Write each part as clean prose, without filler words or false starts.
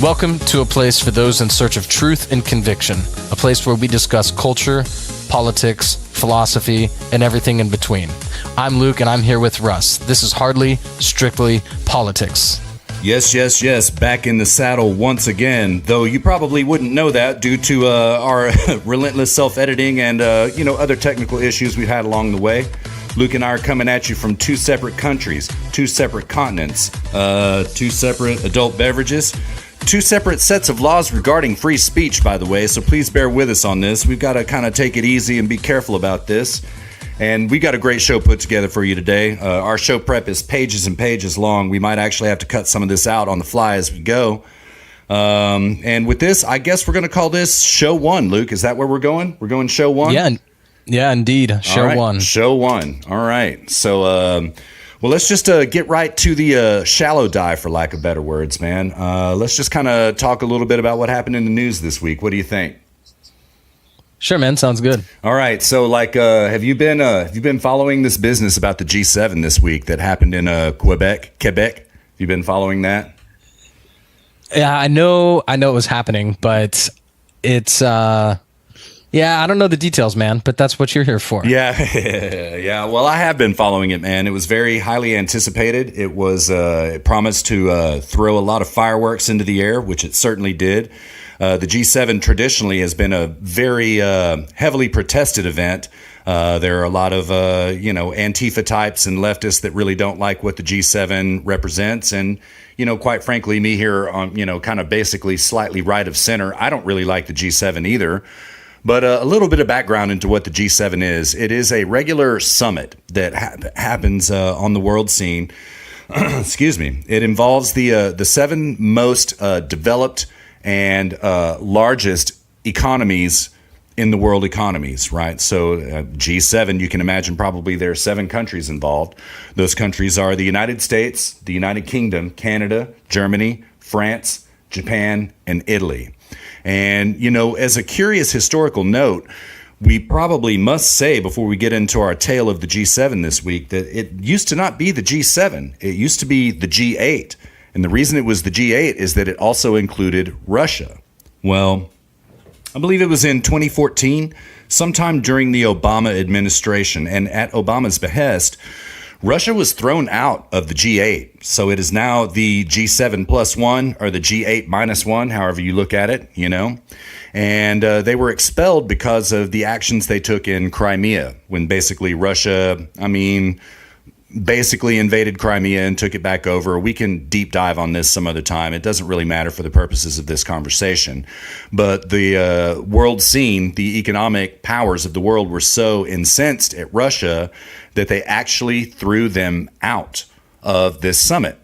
Welcome to a place for those in search of truth and conviction, a place where we discuss culture, politics, philosophy, and everything in between. I'm Luke, and I'm here with Russ. This is Hardly Strictly Politics. Yes. Back in the saddle once again, though you probably wouldn't know that due to our relentless self-editing and, other technical issues we've had along the way. Luke and I are coming at you from two separate countries, two separate continents, two separate adult beverages, two separate sets of laws regarding free speech, by the way, so please bear with us on this. We've got to kind of take it easy and be careful about this. And we got a great show put together for you today. Our show prep is pages and pages long. We might actually have to cut some of this out on the fly as we go. And with this, I guess we're going to call this Show 1. Luke, is that where we're going? We're going Show 1? Yeah, indeed. Show 1. Show 1. All right. So, well, let's just get right to the shallow dive, for lack of better words, man. Let's just kind of talk a little bit about what happened in the news this week. What do you think? Sure, man. Sounds good. All right. So, have you been following this business about the G7 this week that happened in Quebec? Have you been following that? Yeah, I know it was happening, but it's I don't know the details, man, but that's what you're here for. Yeah. Well, I have been following it, man. It was very highly anticipated. It promised to throw a lot of fireworks into the air, which it certainly did. The G7 traditionally has been a very heavily protested event. There are a lot of, Antifa types and leftists that really don't like what the G7 represents. And, quite frankly, me here on, kind of basically slightly right of center, I don't really like the G7 either. But a little bit of background into what the G7 is. It is a regular summit that happens on the world scene. Excuse me. It involves the seven most developed and largest economies in the world economies, right? So G7, you can imagine probably there are 7 countries involved. Those countries are the United States, the United Kingdom, Canada, Germany, France, Japan, and Italy. And, as a curious historical note, we probably must say before we get into our tale of the G7 this week that it used to not be the G7. It used to be the G8. And the reason it was the G8 is that it also included Russia. Well, I believe it was in 2014, sometime during the Obama administration, and at Obama's behest, Russia was thrown out of the G8, so it is now the G7 plus 1 or the G8 minus 1, however you look at it, And they were expelled because of the actions they took in Crimea, when basically Russia, basically invaded Crimea and took it back over. We can deep dive on this some other time. It doesn't really matter for the purposes of this conversation. But the world scene, the economic powers of the world were so incensed at Russia that they actually threw them out of this summit.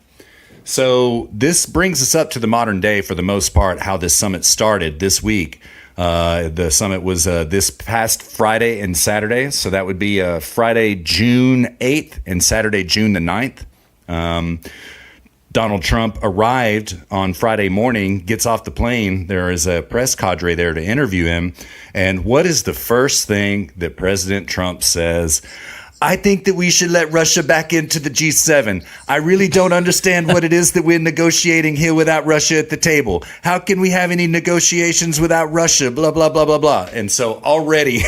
So this brings us up to the modern day for the most part, how this summit started this week. The summit was this past Friday and Saturday. So that would be Friday, June 8th and Saturday, June the 9th. Donald Trump arrived on Friday morning, gets off the plane. There is a press cadre there to interview him. And what is the first thing that President Trump says? I think that we should let Russia back into the G7. I really don't understand what it is that we're negotiating here without Russia at the table. How can we have any negotiations without Russia? Blah, blah, blah, blah, blah. And so already,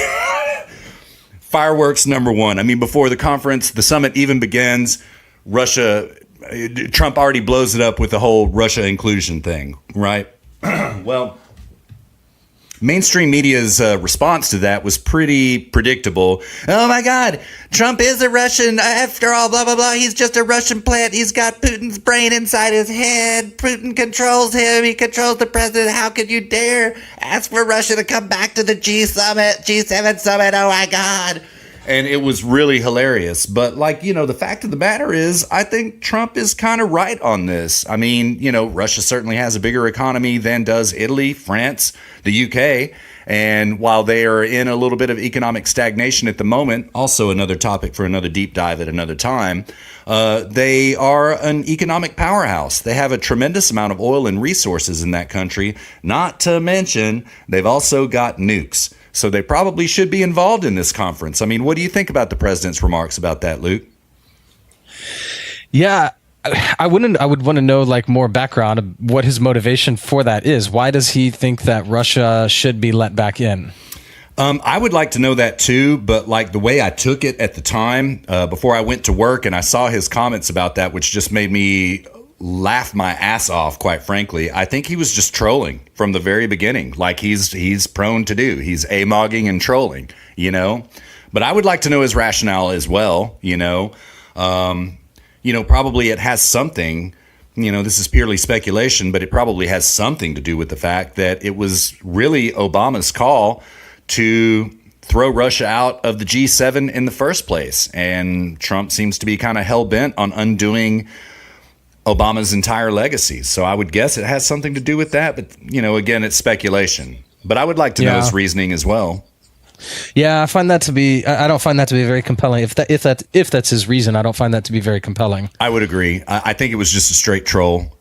fireworks number one. Before the conference, the summit even begins, Trump already blows it up with the whole Russia inclusion thing, right? Well, mainstream media's response to that was pretty predictable. Oh my God, Trump is a Russian after all, blah, blah, blah. He's just a Russian plant. He's got Putin's brain inside his head. Putin controls him. He controls the president. How could you dare ask for Russia to come back to the G7 summit? Oh my God. And it was really hilarious. But the fact of the matter is, I think Trump is kind of right on this. Russia certainly has a bigger economy than does Italy, France, the UK. And while they are in a little bit of economic stagnation at the moment, also another topic for another deep dive at another time, they are an economic powerhouse. They have a tremendous amount of oil and resources in that country. Not to mention, they've also got nukes. So they probably should be involved in this conference. What do you think about the president's remarks about that, Luke? Yeah, I would want to know like more background of what his motivation for that is. Why does he think that Russia should be let back in? I would like to know that too, but like the way I took it at the time, before I went to work, and I saw his comments about that, which just made me laugh my ass off, quite frankly. I think he was just trolling from the very beginning, like he's prone to do. He's amogging and trolling, you know. But I would like to know his rationale as well, you know. Probably it has something, this is purely speculation, but it probably has something to do with the fact that it was really Obama's call to throw Russia out of the G7 in the first place. And Trump seems to be kind of hell-bent on undoing Obama's entire legacy. So I would guess it has something to do with that. But, again, it's speculation. But I would like to know his reasoning as well. Yeah, I find that to be. I don't find that to be very compelling. If that's his reason, I don't find that to be very compelling. I would agree. I think it was just a straight troll.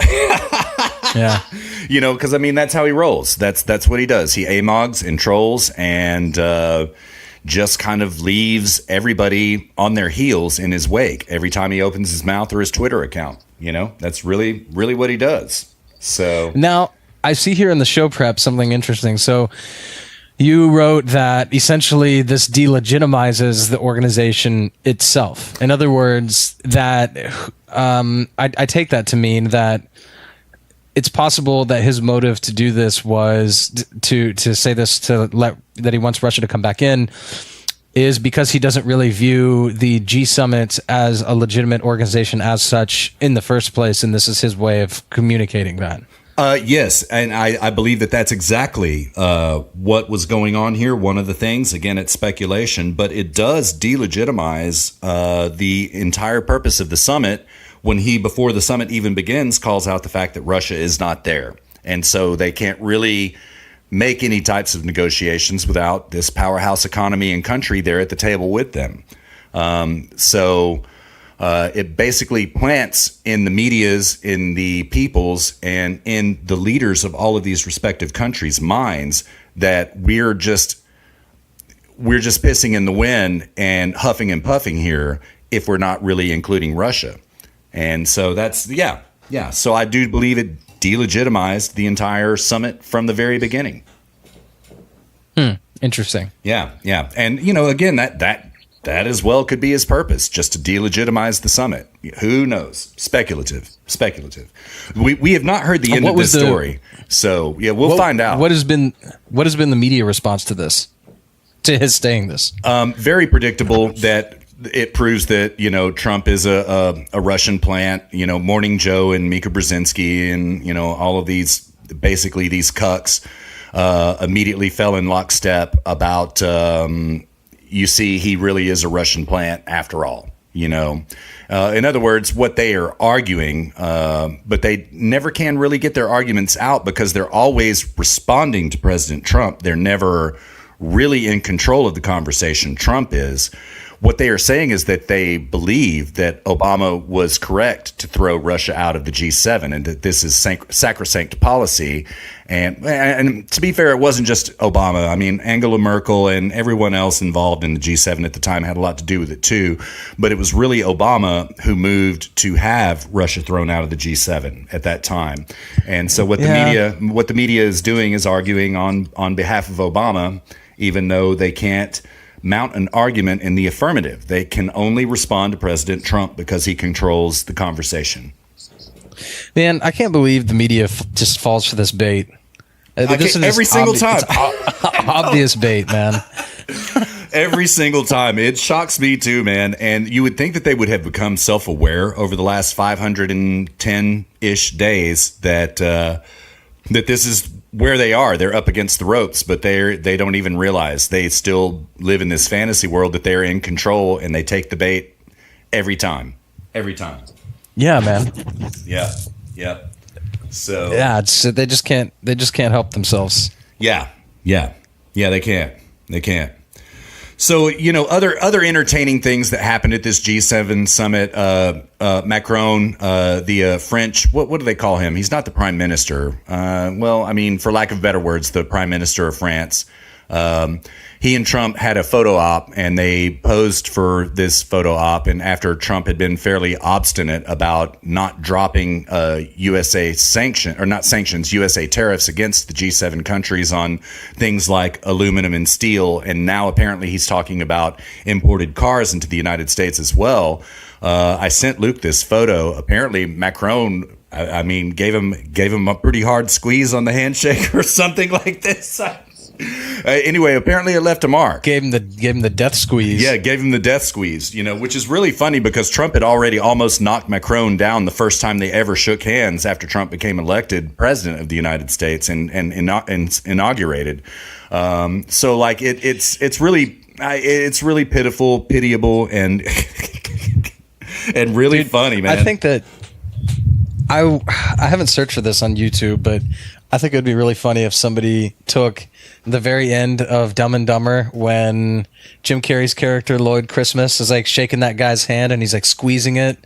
Yeah, because that's how he rolls. That's what he does. He amogs and trolls and just kind of leaves everybody on their heels in his wake every time he opens his mouth or his Twitter account. That's really, really what he does. So now I see here in the show prep something interesting. So you wrote that essentially this delegitimizes the organization itself. In other words, that I take that to mean that it's possible that his motive to do this was to say this that he wants Russia to come back in is because he doesn't really view the G summit as a legitimate organization as such in the first place, and this is his way of communicating that. Yes, and I believe that that's exactly what was going on here. One of the things, again, it's speculation, but it does delegitimize the entire purpose of the summit when he, before the summit even begins, calls out the fact that Russia is not there. And so they can't really make any types of negotiations without this powerhouse economy and country there at the table with them. It basically plants in the media's, in the people's, and in the leaders of all of these respective countries' minds that we're just pissing in the wind and huffing and puffing here if we're not really including Russia. And so that's, yeah. So I do believe it delegitimized the entire summit from the very beginning. Interesting. Yeah. And, again, that as well could be his purpose, just to delegitimize the summit. Who knows? Speculative. We have not heard the end of this story. So, we'll find out. What has been the media response to this? To his saying this? Very predictable that it proves that, Trump is a Russian plant. Morning Joe and Mika Brzezinski and, all of these, basically these cucks immediately fell in lockstep about you see, he really is a Russian plant after all, In other words, what they are arguing, but they never can really get their arguments out because they're always responding to President Trump. They're never really in control of the conversation. Trump is. What they are saying is that they believe that Obama was correct to throw Russia out of the G7 and that this is sacrosanct policy. And to be fair, it wasn't just Obama. I mean, Angela Merkel and everyone else involved in the G7 at the time had a lot to do with it too. But it was really Obama who moved to have Russia thrown out of the G7 at that time. And so what the media is doing is arguing on behalf of Obama, even though they can't mount an argument in the affirmative. They can only respond to President Trump because he controls the conversation. Man, I can't believe the media just falls for this bait. Every single time. Obvious bait, man. Every single time. It shocks me too, man. And you would think that they would have become self-aware over the last 510-ish days that this is where they are. They're up against the ropes, but they don't even realize. They still live in this fantasy world that they're in control, and they take the bait every time. Yeah, man. Yeah. So yeah, they just can't help themselves. Yeah, they can't. So, other entertaining things that happened at this G7 summit, Macron, the French, what do they call him? He's not the prime minister. For lack of better words, the prime minister of France, He and Trump had a photo op, and they posed for this photo op. And after Trump had been fairly obstinate about not dropping USA tariffs against the G7 countries on things like aluminum and steel, and now apparently he's talking about imported cars into the United States as well. I sent Luke this photo. Apparently, Macron, gave him a pretty hard squeeze on the handshake or something like this. Anyway, apparently it left a mark. Gave him the death squeeze. Yeah, gave him the death squeeze, which is really funny because Trump had already almost knocked Macron down the first time they ever shook hands after Trump became elected president of the United States and inaugurated. So like it's really pitiful, pitiable, and and really funny, man. I think that I haven't searched for this on YouTube, but I think it would be really funny if somebody took the very end of Dumb and Dumber when Jim Carrey's character Lloyd Christmas is like shaking that guy's hand and he's like squeezing it,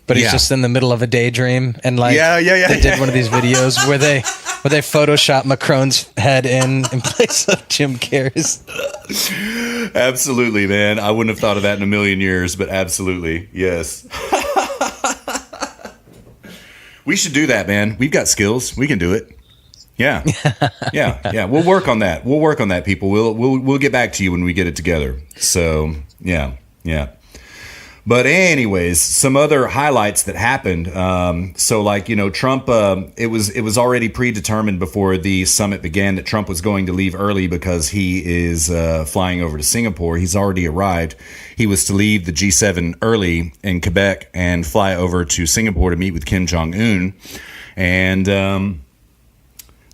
but he's just in the middle of a daydream, and like they did one of these videos where they Photoshop Macron's head in place of Jim Carrey's. Absolutely, man. I wouldn't have thought of that in a million years, but absolutely, yes. We should do that, man. We've got skills. We can do it. Yeah. We'll work on that. People. We'll get back to you when we get it together. So, yeah. But anyways, some other highlights that happened. Trump, it was already predetermined before the summit began that Trump was going to leave early because he is flying over to Singapore. He's already arrived. He was to leave the G7 early in Quebec and fly over to Singapore to meet with Kim Jong Un. And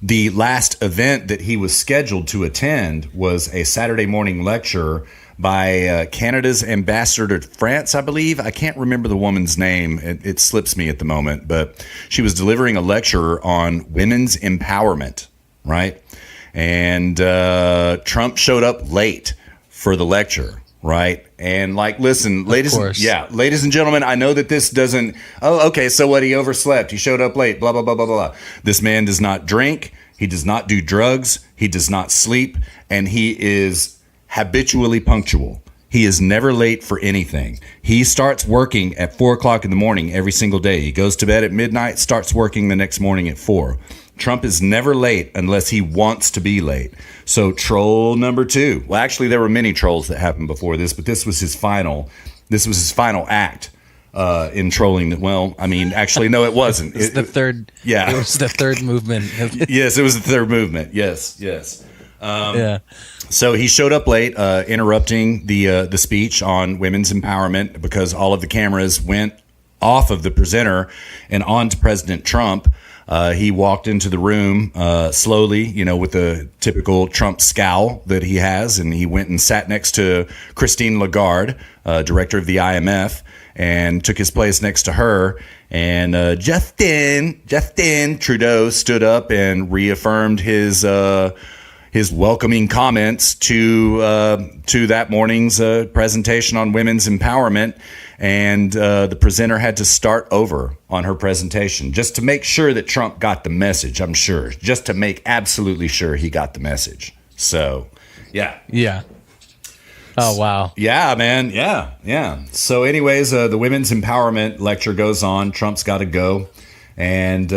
the last event that he was scheduled to attend was a Saturday morning lecture by Canada's ambassador to France, I believe. I can't remember the woman's name. It slips me at the moment, but she was delivering a lecture on women's empowerment, right? And Trump showed up late for the lecture, right? And like, listen, ladies and gentlemen, I know that this doesn't, so what, he overslept, he showed up late, blah, blah, blah, blah, blah. This man does not drink, he does not do drugs, he does not sleep, and he is habitually punctual. He is never late for anything. He starts working at 4 o'clock in the morning every single day. He goes to bed at midnight, starts working the next morning at 4. Trump is never late unless he wants to be late. So troll number 2. Well, actually, there were many trolls that happened before this, but this was his final act in trolling. Well, I mean, actually, no, it wasn't. It's the third. Yeah, it was the third movement. Yes, it was the third movement. Yes. So he showed up late, interrupting the speech on women's empowerment because all of the cameras went off of the presenter and on to President Trump. He walked into the room slowly, with the typical Trump scowl that he has, and he went and sat next to Christine Lagarde, director of the IMF, and took his place next to her. And Justin Trudeau stood up and reaffirmed his welcoming comments to that morning's presentation on women's empowerment. And the presenter had to start over on her presentation just to make sure that Trump got the message, I'm sure. Just to make absolutely sure he got the message. So, yeah. Yeah. Oh, wow. Yeah, man. Yeah. So anyways, the women's empowerment lecture goes on. Trump's got to go. And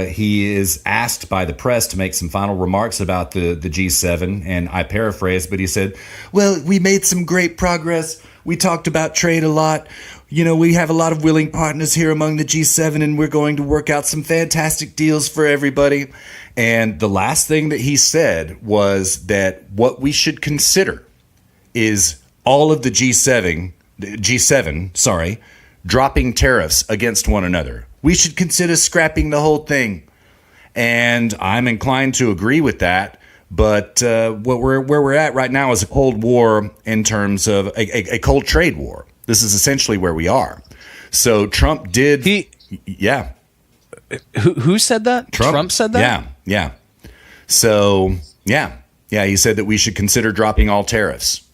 he is asked by the press to make some final remarks about the G7. And I paraphrase, but he said, well, we made some great progress. We talked about trade a lot. We have a lot of willing partners here among the G7, and we're going to work out some fantastic deals for everybody. And the last thing that he said was that what we should consider is all of the G7, dropping tariffs against one another. We should consider scrapping the whole thing. And I'm inclined to agree with that. But where we're at right now is a Cold War in terms of a cold trade war. This is essentially where we are. So Trump did. Yeah. Who said that? Trump said that? Yeah. So, yeah, he said that we should consider dropping all tariffs.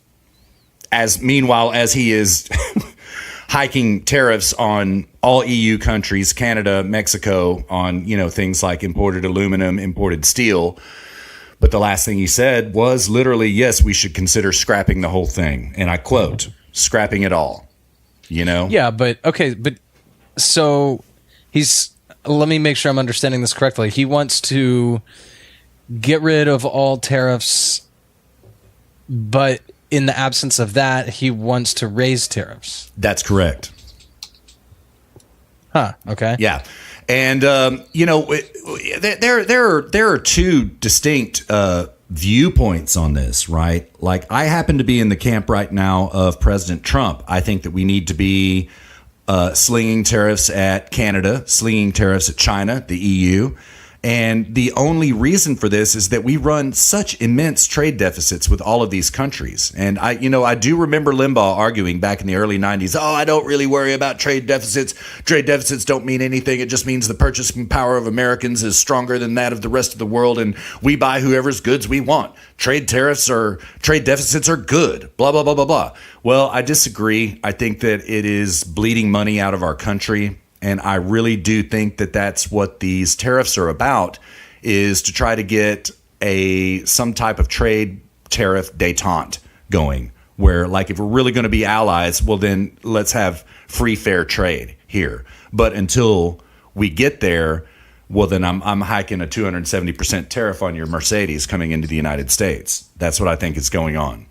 Meanwhile, as he is hiking tariffs on all EU countries, Canada, Mexico, on things like imported aluminum, imported steel. But the last thing he said was literally, yes, we should consider scrapping the whole thing. And I quote, scrapping it all, you know? Yeah, but okay, but so let me make sure I'm understanding this correctly. He wants to get rid of all tariffs, but in the absence of that, he wants to raise tariffs. That's correct. Huh, okay. Yeah. And, you know, there are two distinct viewpoints on this, right? Like, I happen to be in the camp right now of President Trump. I think that we need to be slinging tariffs at Canada, slinging tariffs at China, the EU. And the only reason for this is that we run such immense trade deficits with all of these countries. And I do remember Limbaugh arguing back in the early 90s, oh, I don't really worry about trade deficits. Trade deficits don't mean anything. It just means the purchasing power of Americans is stronger than that of the rest of the world. And we buy whoever's goods we want. Trade deficits are good, blah, blah, blah, blah, blah. Well, I disagree. I think that it is bleeding money out of our country. And I really do think that that's what these tariffs are about, is to try to get some type of trade tariff détente going, where, like, if we're really going to be allies, well, then let's have free, fair trade here. But until we get there, well, then I'm hiking a 270% tariff on your Mercedes coming into the United States. That's what I think is going on.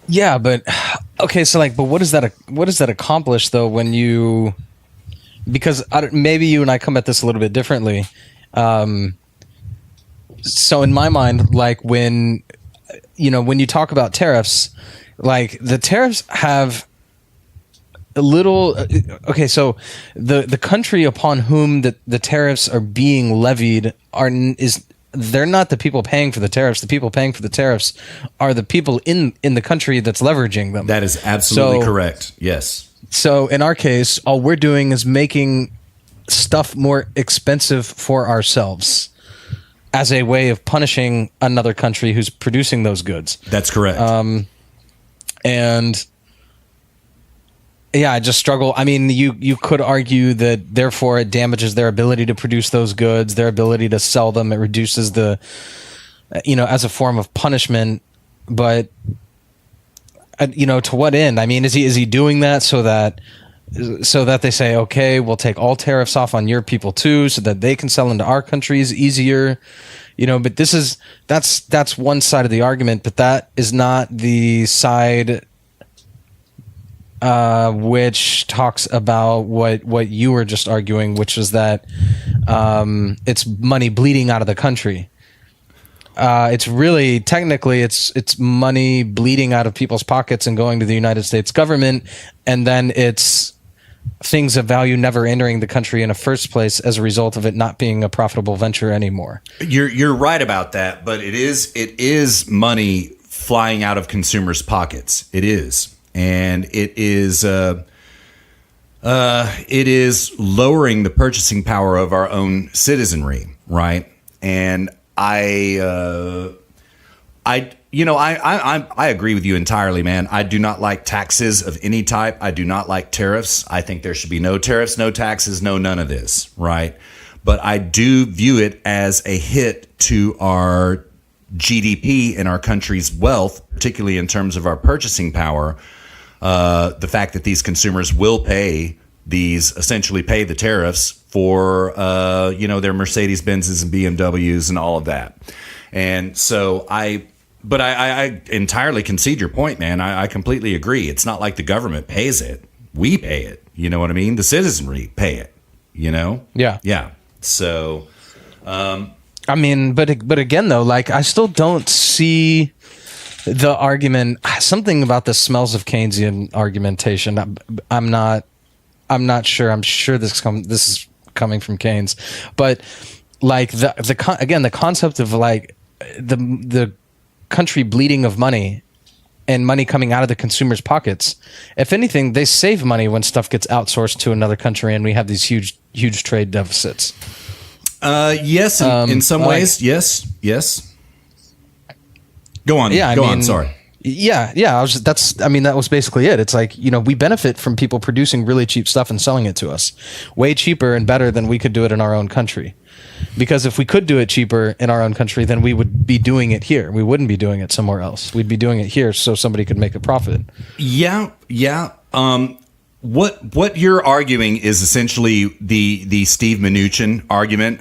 Yeah, but okay, so like, but what does that accomplish though when you? Because maybe you and I come at this a little bit differently. So in my mind, like when you talk about tariffs, like the tariffs have a little. Okay, so the country upon whom the tariffs are being levied they're not the people paying for the tariffs. The people paying for the tariffs are the people in the country that's leveraging them. That is absolutely correct. Yes. So in our case, all we're doing is making stuff more expensive for ourselves as a way of punishing another country who's producing those goods. That's correct. And yeah, I just struggle. I mean, you could argue that therefore it damages their ability to produce those goods, their ability to sell them. It reduces as a form of punishment. But to what end? I mean, is he doing that so that they say, okay, we'll take all tariffs off on your people too, so that they can sell into our countries easier? But that's one side of the argument, but that is not the side which talks about what you were just arguing, which is that it's money bleeding out of the country. It's really technically it's money bleeding out of people's pockets and going to the United States government, and then it's things of value never entering the country in the first place as a result of it not being a profitable venture anymore. You're right about that, but it is money flying out of consumers' pockets. It is, and it is lowering the purchasing power of our own citizenry, right? And I agree with you entirely, man. I do not like taxes of any type. I do not like tariffs. I think there should be no tariffs, no taxes, no none of this, right? But I do view it as a hit to our GDP and our country's wealth, particularly in terms of our purchasing power. The fact that these consumers will essentially pay the tariffs for their Mercedes Benzes and BMWs and all of that. And so I entirely concede your point, man. I completely agree. It's not like the government pays it. We pay it. You know what I mean? The citizenry pay it, Yeah. Yeah. So, I mean, but again though, like I still don't see the argument. Something about this smells of Keynesian argumentation. I'm not sure. I'm sure this is coming from Keynes, but like the concept of like the country bleeding of money and money coming out of the consumer's pockets. If anything, they save money when stuff gets outsourced to another country and we have these huge trade deficits. Yes, in some ways, yes. Go on. Yeah, Go on. Sorry. Yeah. That was basically it. It's like, we benefit from people producing really cheap stuff and selling it to us way cheaper and better than we could do it in our own country. Because if we could do it cheaper in our own country, then we would be doing it here. We wouldn't be doing it somewhere else. We'd be doing it here so somebody could make a profit. Yeah. What you're arguing is essentially the Steve Mnuchin argument.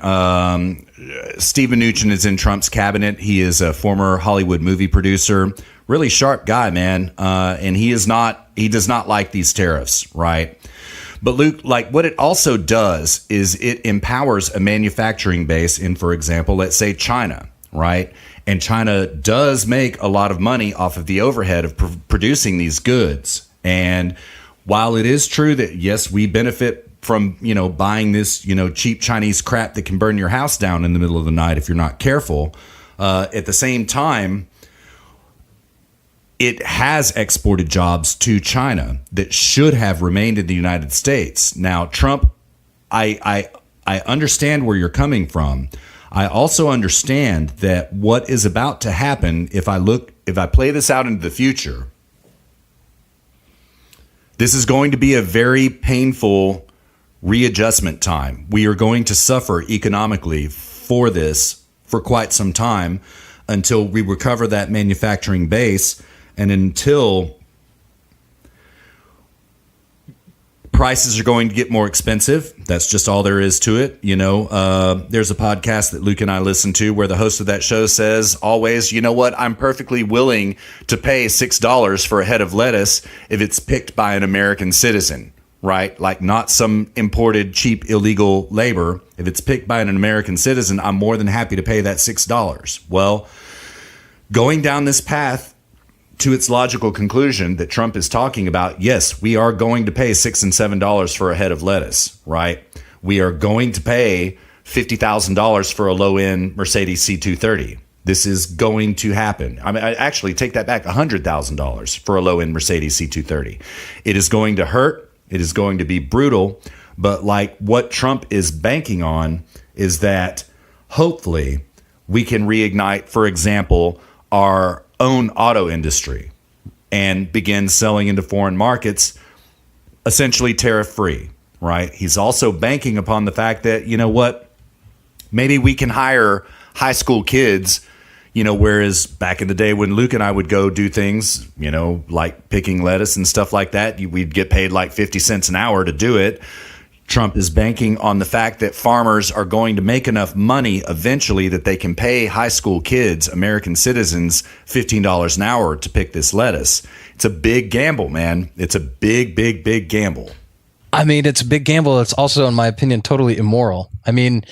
Steve Mnuchin is in Trump's cabinet. He is a former Hollywood movie producer, really sharp guy, man. And he does not like these tariffs, right? But Luke, like what it also does is it empowers a manufacturing base in, for example, let's say China, right? And China does make a lot of money off of the overhead of producing these goods. And while it is true that, yes, we benefit from, buying this, cheap Chinese crap that can burn your house down in the middle of the night if you're not careful, at the same time, it has exported jobs to China that should have remained in the United States. Now, Trump, I understand where you're coming from. I also understand that what is about to happen, if I play this out into the future, this is going to be a very painful readjustment time. We are going to suffer economically for this for quite some time until we recover that manufacturing base and until prices are going to get more expensive. That's just all there is to it. There's a podcast that Luke and I listen to where the host of that show says always, you know what, I'm perfectly willing to pay $6 for a head of lettuce if it's picked by an American citizen, right? Like not some imported cheap illegal labor. If it's picked by an American citizen, I'm more than happy to pay that $6. Well, going down this path to its logical conclusion that Trump is talking about, yes, we are going to pay $6 and $7 for a head of lettuce, right? We are going to pay $50,000 for a low-end Mercedes C230. This is going to happen. I mean, I actually take that back, $100,000 for a low-end Mercedes C230. It is going to hurt. It is going to be brutal. But like what Trump is banking on is that hopefully we can reignite, for example, our own auto industry and begin selling into foreign markets, essentially tariff-free, right? He's also banking upon the fact that, maybe we can hire high school kids, whereas back in the day when Luke and I would go do things, like picking lettuce and stuff like that, we'd get paid like 50 cents an hour to do it. Trump is banking on the fact that farmers are going to make enough money eventually that they can pay high school kids, American citizens, $15 an hour to pick this lettuce. It's a big gamble, man. It's a big, big, big gamble. I mean, it's a big gamble. It's also, in my opinion, totally immoral. I mean,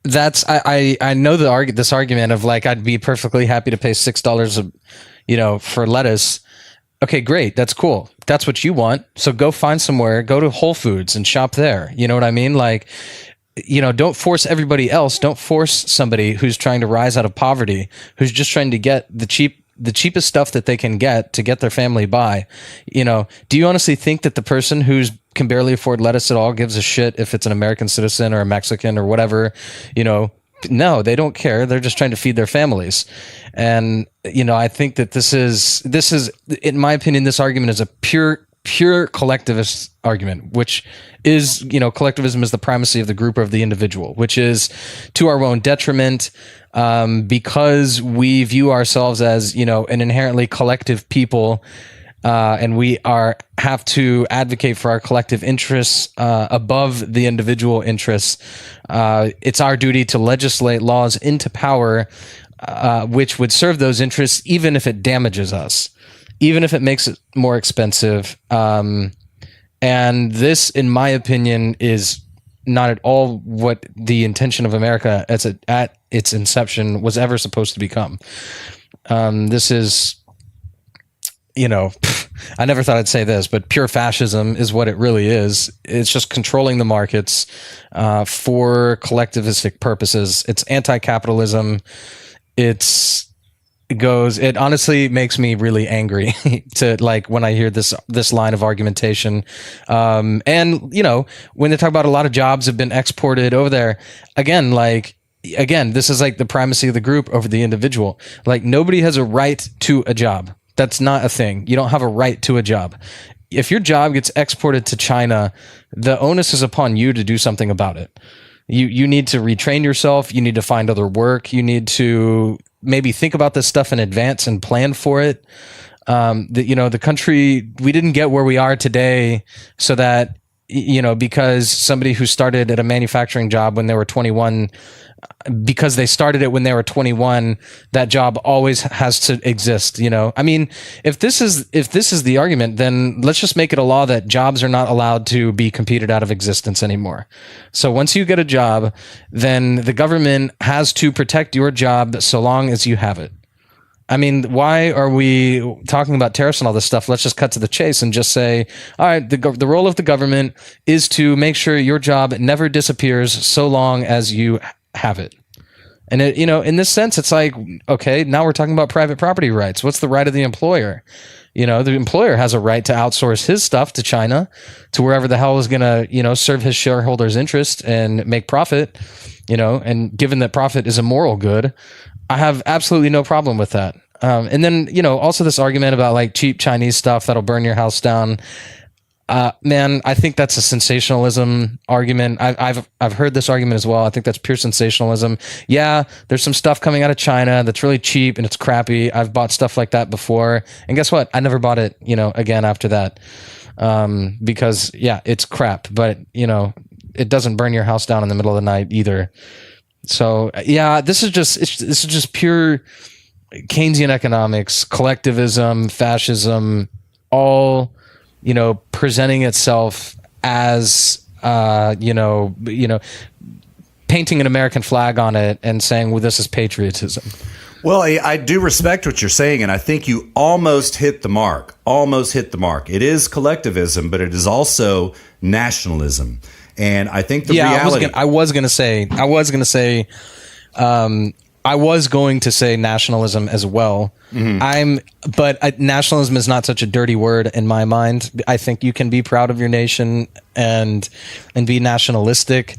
I know this argument of like, I'd be perfectly happy to pay $6, for lettuce. Okay, great. That's cool. That's what you want. So go find somewhere, go to Whole Foods and shop there. You know what I mean? Like, don't force everybody else. Don't force somebody who's trying to rise out of poverty, who's just trying to get the cheapest stuff that they can get to get their family by. Do you honestly think that the person who's can barely afford lettuce at all gives a shit if it's an American citizen or a Mexican or whatever, No, they don't care. They're just trying to feed their families. And, I think that this is, in my opinion, this argument is a pure collectivist argument, which is, collectivism is the primacy of the group or of the individual, which is to our own detriment, because we view ourselves as, an inherently collective people, and we have to advocate for our collective interests above the individual interests. It's our duty to legislate laws into power, which would serve those interests, even if it damages us, even if it makes it more expensive. And this, in my opinion, is not at all what the intention of America at its inception was ever supposed to become. This is, I never thought I'd say this, but pure fascism is what it really is. It's just controlling the markets for collectivistic purposes. It's anti-capitalism. It honestly makes me really angry to like when I hear this line of argumentation. And when they talk about a lot of jobs have been exported over there, again, like again, this is like the primacy of the group over the individual. Like, nobody has a right to a job. That's not a thing. You don't have a right to a job. If your job gets exported to China, the onus is upon you to do something about it. You need to retrain yourself. You need to find other work. You need to maybe think about this stuff in advance and plan for it. The country, we didn't get where we are today so that, because somebody who started at a manufacturing job when they were 21, because they started it when they were 21, that job always has to exist. I mean, if this is the argument, then let's just make it a law that jobs are not allowed to be competed out of existence anymore. So once you get a job, then the government has to protect your job so long as you have it. I mean, why are we talking about tariffs and all this stuff? Let's just cut to the chase and just say, all right, the role of the government is to make sure your job never disappears so long as you have it. And in this sense, it's like, okay, now we're talking about private property rights. What's the right of the employer? The employer has a right to outsource his stuff to China, to wherever the hell is going to, serve his shareholders' interest and make profit, and given that profit is a moral good, I have absolutely no problem with that. And then, also this argument about like cheap Chinese stuff that'll burn your house down. Man, I think that's a sensationalism argument. I've heard this argument as well. I think that's pure sensationalism. Yeah, there's some stuff coming out of China that's really cheap and it's crappy. I've bought stuff like that before. And guess what? I never bought it, again after that. Because yeah, it's crap, but it doesn't burn your house down in the middle of the night either. So yeah, this is just pure Keynesian economics, collectivism, fascism, all presenting itself as painting an American flag on it and saying, well, this is patriotism. Well, I do respect what you're saying, and I think you almost hit the mark. It is collectivism, but it is also nationalism. And I think the reality... I was going to say nationalism as well. But nationalism is not such a dirty word in my mind. I think you can be proud of your nation and be nationalistic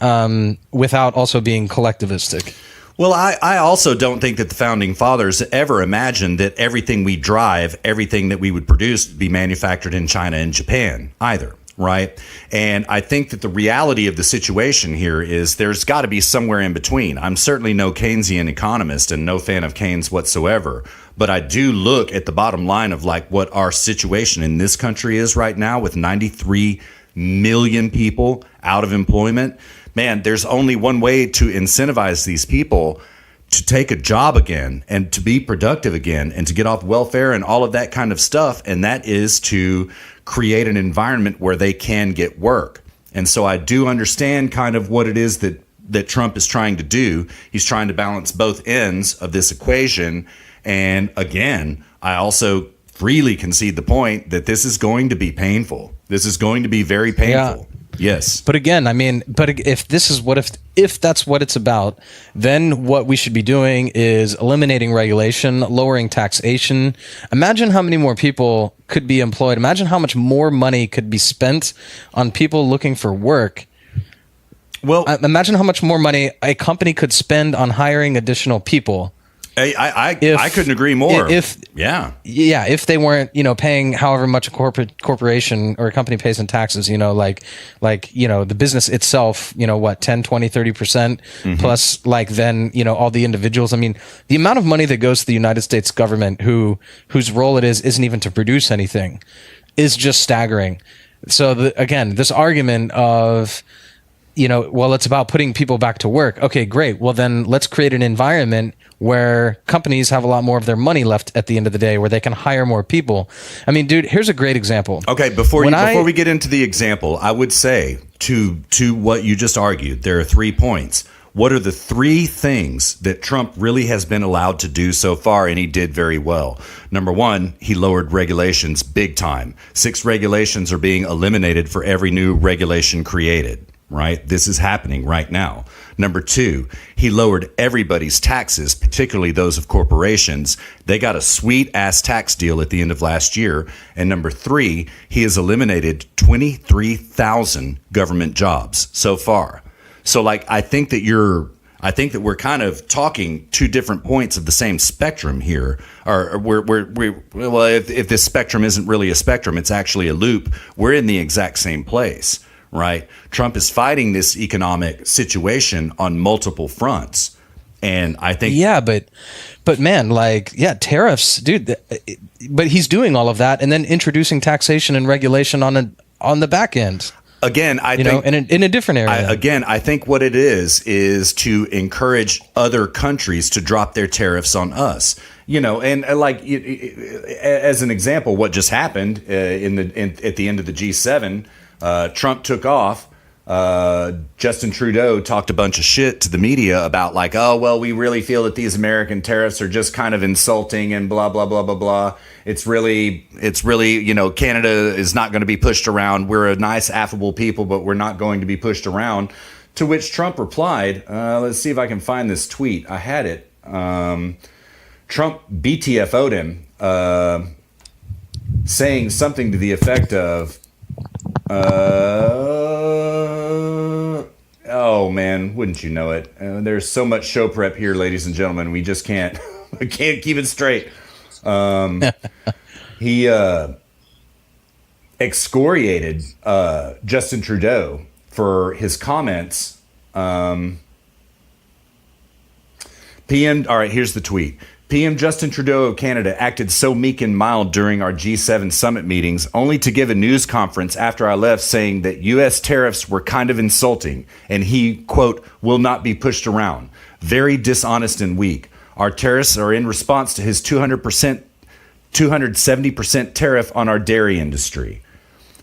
without also being collectivistic. Well, I also don't think that the founding fathers ever imagined that everything we drive, everything that we would produce, would be manufactured in China and Japan either. Right. And I think that the reality of the situation here is there's got to be somewhere in between. I'm certainly no Keynesian economist and no fan of Keynes whatsoever. But I do look at the bottom line of like what our situation in this country is right now with 93 million people out of employment. Man, there's only one way to incentivize these people to take a job again and to be productive again and to get off welfare and all of that kind of stuff. And that is to create an environment where they can get work. And so I do understand kind of what it is that Trump is trying to do. He's trying to balance both ends of this equation. And again, I also freely concede the point that this is going to be painful. This is going to be very painful. Yeah. Yes. But again, I mean, if that's what it's about, then what we should be doing is eliminating regulation, lowering taxation. Imagine how many more people could be employed. Imagine how much more money could be spent on people looking for work. Well, imagine how much more money a company could spend on hiring additional people. I couldn't agree more. If they weren't, paying however much a corporation or a company pays in taxes, the business itself, 10, 20, 30% plus then, all the individuals. I mean, the amount of money that goes to the United States government whose role it isn't even to produce anything is just staggering. So again, this argument of, it's about putting people back to work. Okay, great. Well, then let's create an environment where companies have a lot more of their money left at the end of the day, where they can hire more people. I mean, dude, here's a great example. Okay, before we get into the example, I would say to what you just argued, there are 3 points. What are the 3 things that Trump really has been allowed to do so far, and he did very well? Number 1, he lowered regulations big time. 6 regulations are being eliminated for every new regulation created. Right? This is happening right now. Number 2, he lowered everybody's taxes, particularly those of corporations. They got a sweet ass tax deal at the end of last year. And number 3, he has eliminated 23,000 government jobs so far. So I think that you're I think that we're kind of talking two different points of the same spectrum here. Or well, if this spectrum isn't really a spectrum, it's actually a loop. We're in the exact same place, right? Trump is fighting this economic situation on multiple fronts. And I think... Yeah, but man, like, yeah, tariffs, dude. But he's doing all of that and then introducing taxation and regulation on the back end. Again, I think in a different area. I think what it is to encourage other countries to drop their tariffs on us. And like as an example, what just happened at the end of the G7, Trump took off. Justin Trudeau talked a bunch of shit to the media about like, oh, well, we really feel that these American tariffs are just kind of insulting and blah, blah, blah, blah, blah. It's really, Canada is not going to be pushed around. We're a nice, affable people, but we're not going to be pushed around. To which Trump replied, let's see if I can find this tweet. I had it. Trump BTFO'd him, saying something to the effect of, oh man, wouldn't you know it? There's so much show prep here, ladies and gentlemen. We just can't keep it straight. He excoriated Justin Trudeau for his comments. PM, all right, here's the tweet. PM Justin Trudeau of Canada acted so meek and mild during our G7 summit meetings, only to give a news conference after I left saying that U.S. tariffs were kind of insulting and he, quote, will not be pushed around. Very dishonest and weak. Our tariffs are in response to his 270% tariff on our dairy industry,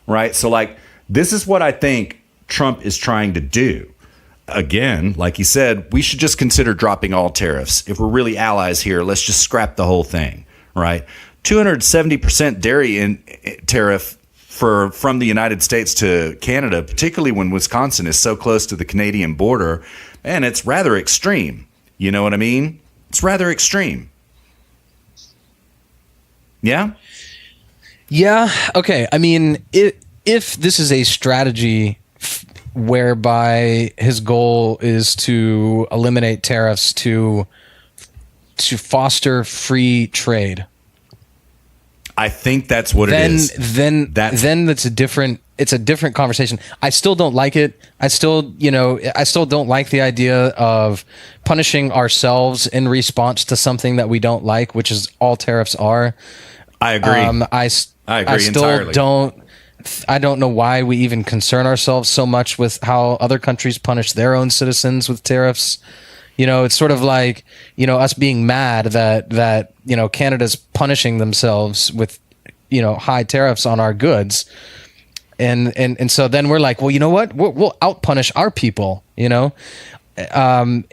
right? So like, this is what I think Trump is trying to do. Again, like he said, we should just consider dropping all tariffs. If we're really allies here, let's just scrap the whole thing, right? 270% dairy tariff from the United States to Canada, particularly when Wisconsin is so close to the Canadian border, and it's rather extreme. You know what I mean? It's rather extreme. Yeah? Yeah. Okay. I mean, if this is a strategy whereby his goal is to eliminate tariffs to foster free trade, I think that's what it is. Then it's a different conversation. I still don't like it. I still don't like the idea of punishing ourselves in response to something that we don't like, which is all tariffs are. I agree. I agree entirely. I don't know why we even concern ourselves so much with how other countries punish their own citizens with tariffs. It's sort of like, us being mad that Canada's punishing themselves with, high tariffs on our goods. And so then we're like, well, you know what? We'll outpunish our people, I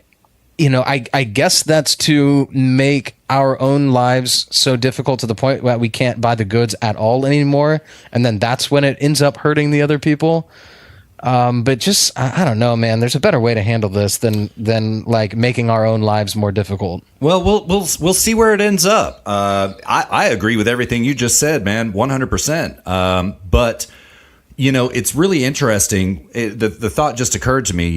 guess that's to make our own lives so difficult to the point that we can't buy the goods at all anymore. And then that's when it ends up hurting the other people. But just, I don't know, man, there's a better way to handle this than like making our own lives more difficult. Well, we'll see where it ends up. I agree with everything you just said, man, 100%. But it's really interesting. The thought just occurred to me,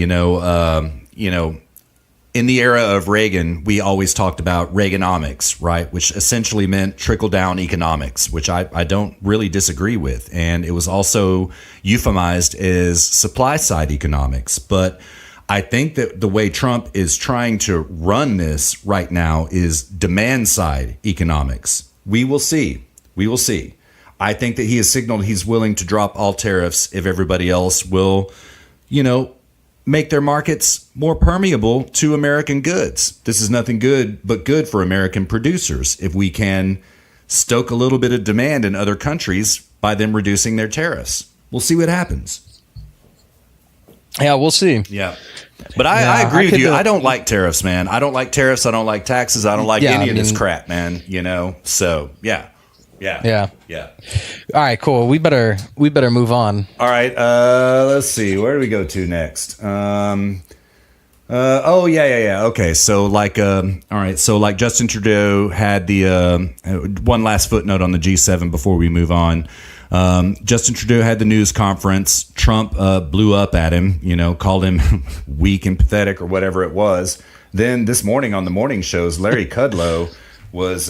in the era of Reagan, we always talked about Reaganomics, right? Which essentially meant trickle-down economics, which I don't really disagree with. And it was also euphemized as supply-side economics. But I think that the way Trump is trying to run this right now is demand-side economics. We will see. We will see. I think that he has signaled he's willing to drop all tariffs if everybody else will, make their markets more permeable to American goods. This is nothing but good for American producers if we can stoke a little bit of demand in other countries by them reducing their tariffs. We'll see what happens. Yeah, we'll see. Yeah. But I agree with you. I don't like tariffs, man. I don't like tariffs. I don't like taxes. I don't like any of this crap, man. So, yeah. Yeah. All right, cool. We better move on. All right. Let's see. Where do we go to next? Okay. So all right. So like Justin Trudeau had the one last footnote on the G7 before we move on. Justin Trudeau had the news conference. Trump blew up at him, called him weak and pathetic or whatever it was. Then this morning on the morning shows, Larry Kudlow was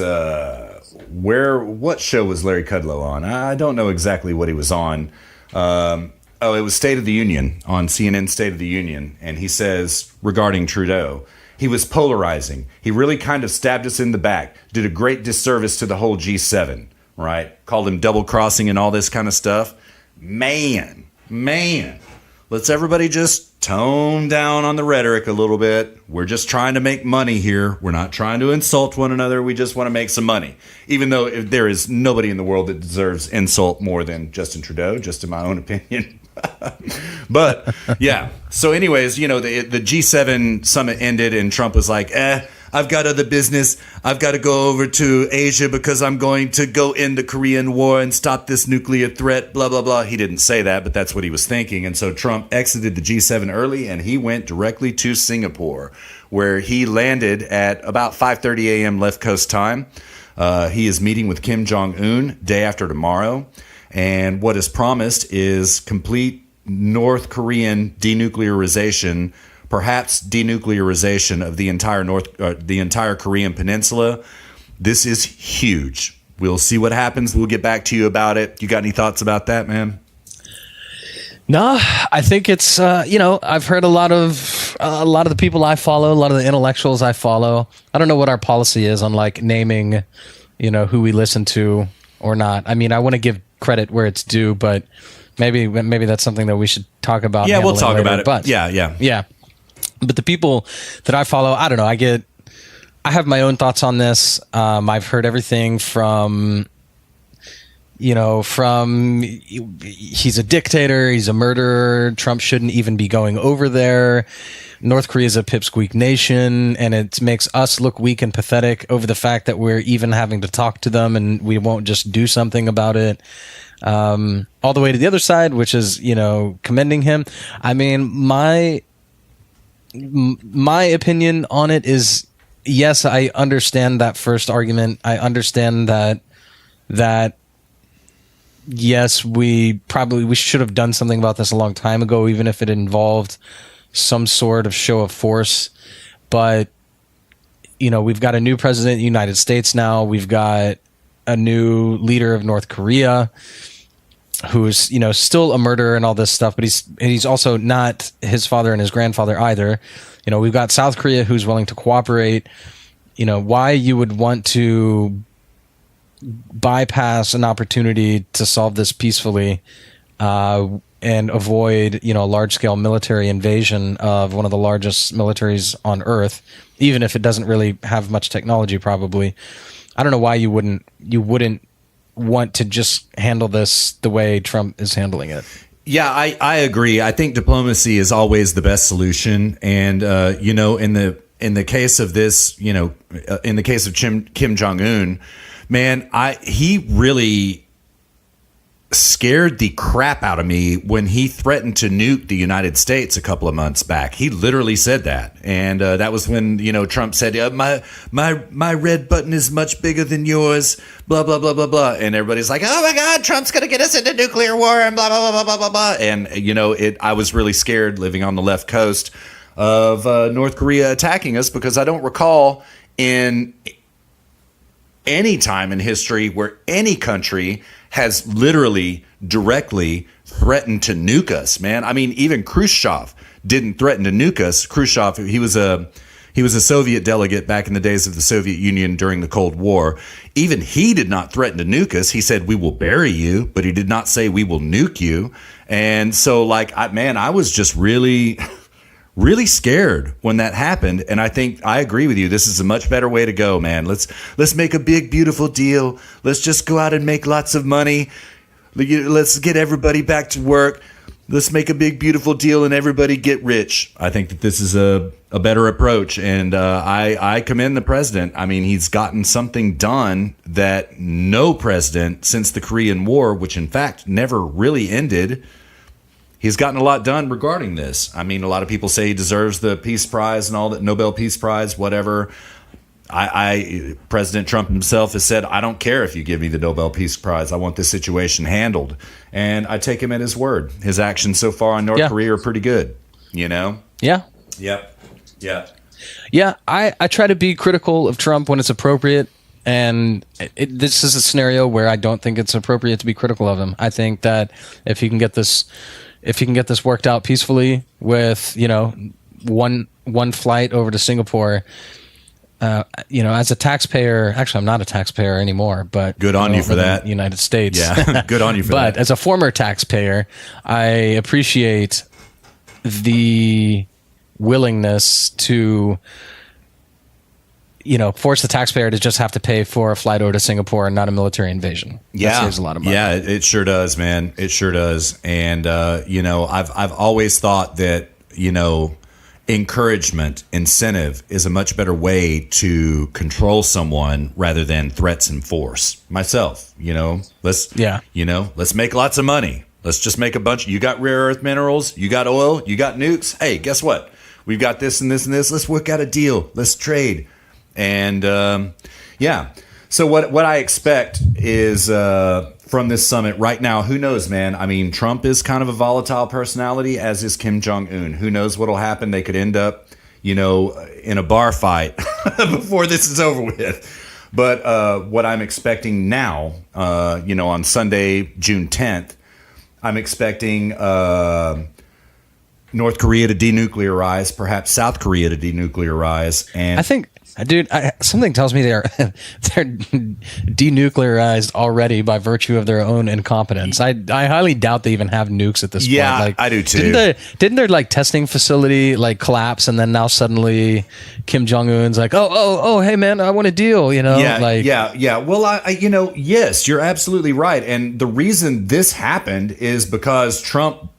what show was Larry Kudlow on? I don't know exactly what he was on. It was State of the Union, on CNN State of the Union. And he says, regarding Trudeau, he was polarizing. He really kind of stabbed us in the back, did a great disservice to the whole G7, right? Called him double-crossing and all this kind of stuff. Man, let's everybody just tone down on the rhetoric a little bit. We're just trying to make money here. We're not trying to insult one another. We just want to make some money. Even though there is nobody in the world that deserves insult more than Justin Trudeau, just in my own opinion. But yeah. So anyways, the G7 summit ended and Trump was like, I've got other business. I've got to go over to Asia because I'm going to go in the Korean War and stop this nuclear threat, blah, blah, blah. He didn't say that, but that's what he was thinking. And so Trump exited the G7 early and he went directly to Singapore, where he landed at about 5:30 a.m. left coast time. He is meeting with Kim Jong Un day after tomorrow. And what is promised is complete North Korean denuclearization, perhaps denuclearization of the entire Korean peninsula. This is huge. We'll see what happens. We'll get back to you about it. You got any thoughts about that, man? No, I think it's I've heard a lot of the people I follow, a lot of the intellectuals I follow. I don't know what our policy is on like naming, who we listen to or not. I mean, I want to give credit where it's due, but maybe that's something that we should talk about. Yeah, we'll talk about it. But yeah. But the people that I follow, I don't know. I have my own thoughts on this. I've heard everything from he's a dictator, he's a murderer, Trump shouldn't even be going over there. North Korea is a pipsqueak nation, and it makes us look weak and pathetic over the fact that we're even having to talk to them and we won't just do something about it. All the way to the other side, which is, commending him. I mean, my opinion on it is, yes, I understand that first argument. I understand that yes, we should have done something about this a long time ago, even if it involved some sort of show of force. But, we've got a new president of the United States now. We've got a new leader of North Korea who's, still a murderer and all this stuff, but he's also not his father and his grandfather either. We've got South Korea who's willing to cooperate. Why you would want to bypass an opportunity to solve this peacefully and avoid, a large-scale military invasion of one of the largest militaries on Earth, even if it doesn't really have much technology, probably. I don't know why you wouldn't want to just handle this the way Trump is handling it. Yeah, I agree. I think diplomacy is always the best solution. And, in the case of this, in the case of Kim Jong Un, man, he really scared the crap out of me when he threatened to nuke the United States a couple of months back. He literally said that. And that was when, Trump said, my red button is much bigger than yours, blah, blah, blah, blah, blah. And everybody's like, oh my God, Trump's going to get us into nuclear war and blah, blah, blah, blah, blah, blah. And, I was really scared living on the left coast of North Korea attacking us, because I don't recall in any time in history where any country has literally directly threatened to nuke us, man. I mean, even Khrushchev didn't threaten to nuke us. Khrushchev, he was a Soviet delegate back in the days of the Soviet Union during the Cold War. Even he did not threaten to nuke us. He said, we will bury you, but he did not say we will nuke you. And so I was just really scared when that happened. And I think I agree with you. This is a much better way to go, man. Let's make a big, beautiful deal. Let's just go out and make lots of money. Let's get everybody back to work. Let's make a big, beautiful deal and everybody get rich. I think that this is a better approach. And I commend the president. I mean, he's gotten something done that no president since the Korean War, which in fact never really ended, he's gotten a lot done regarding this. I mean, a lot of people say he deserves the Peace Prize and all that, Nobel Peace Prize, whatever. President Trump himself has said, I don't care if you give me the Nobel Peace Prize. I want this situation handled. And I take him at his word. His actions so far in North Korea are pretty good, you know? Yeah. Yep. Yeah. Yeah, I try to be critical of Trump when it's appropriate. And this is a scenario where I don't think it's appropriate to be critical of him. I think that if he can get this worked out peacefully with, one flight over to Singapore, as a taxpayer, actually I'm not a taxpayer anymore, but good on you for that. United States. Yeah, good on you for that. But as a former taxpayer, I appreciate the willingness to force the taxpayer to just have to pay for a flight over to Singapore and not a military invasion. Yeah. That saves a lot of money. Yeah, it sure does, man. It sure does. And, I've always thought that, encouragement, incentive is a much better way to control someone rather than threats and force. Myself, let's make lots of money. Let's just make a bunch. You got rare earth minerals, you got oil, you got nukes. Hey, guess what? We've got this and this and this. Let's work out a deal. Let's trade. And so what I expect is from this summit right now, who knows, man? I mean, Trump is kind of a volatile personality, as is Kim Jong Un. Who knows what'll happen? They could end up, in a bar fight before this is over with. But what I'm expecting now, on Sunday, June 10th, I'm expecting North Korea to denuclearize, perhaps South Korea to denuclearize, and I think, dude, something tells me they're denuclearized already by virtue of their own incompetence. I highly doubt they even have nukes at this point. Yeah, I do too. Didn't their testing facility collapse, and then now suddenly Kim Jong Un's like, oh, hey man, I want a deal, Yeah. Well, yes, you're absolutely right, and the reason this happened is because Trump,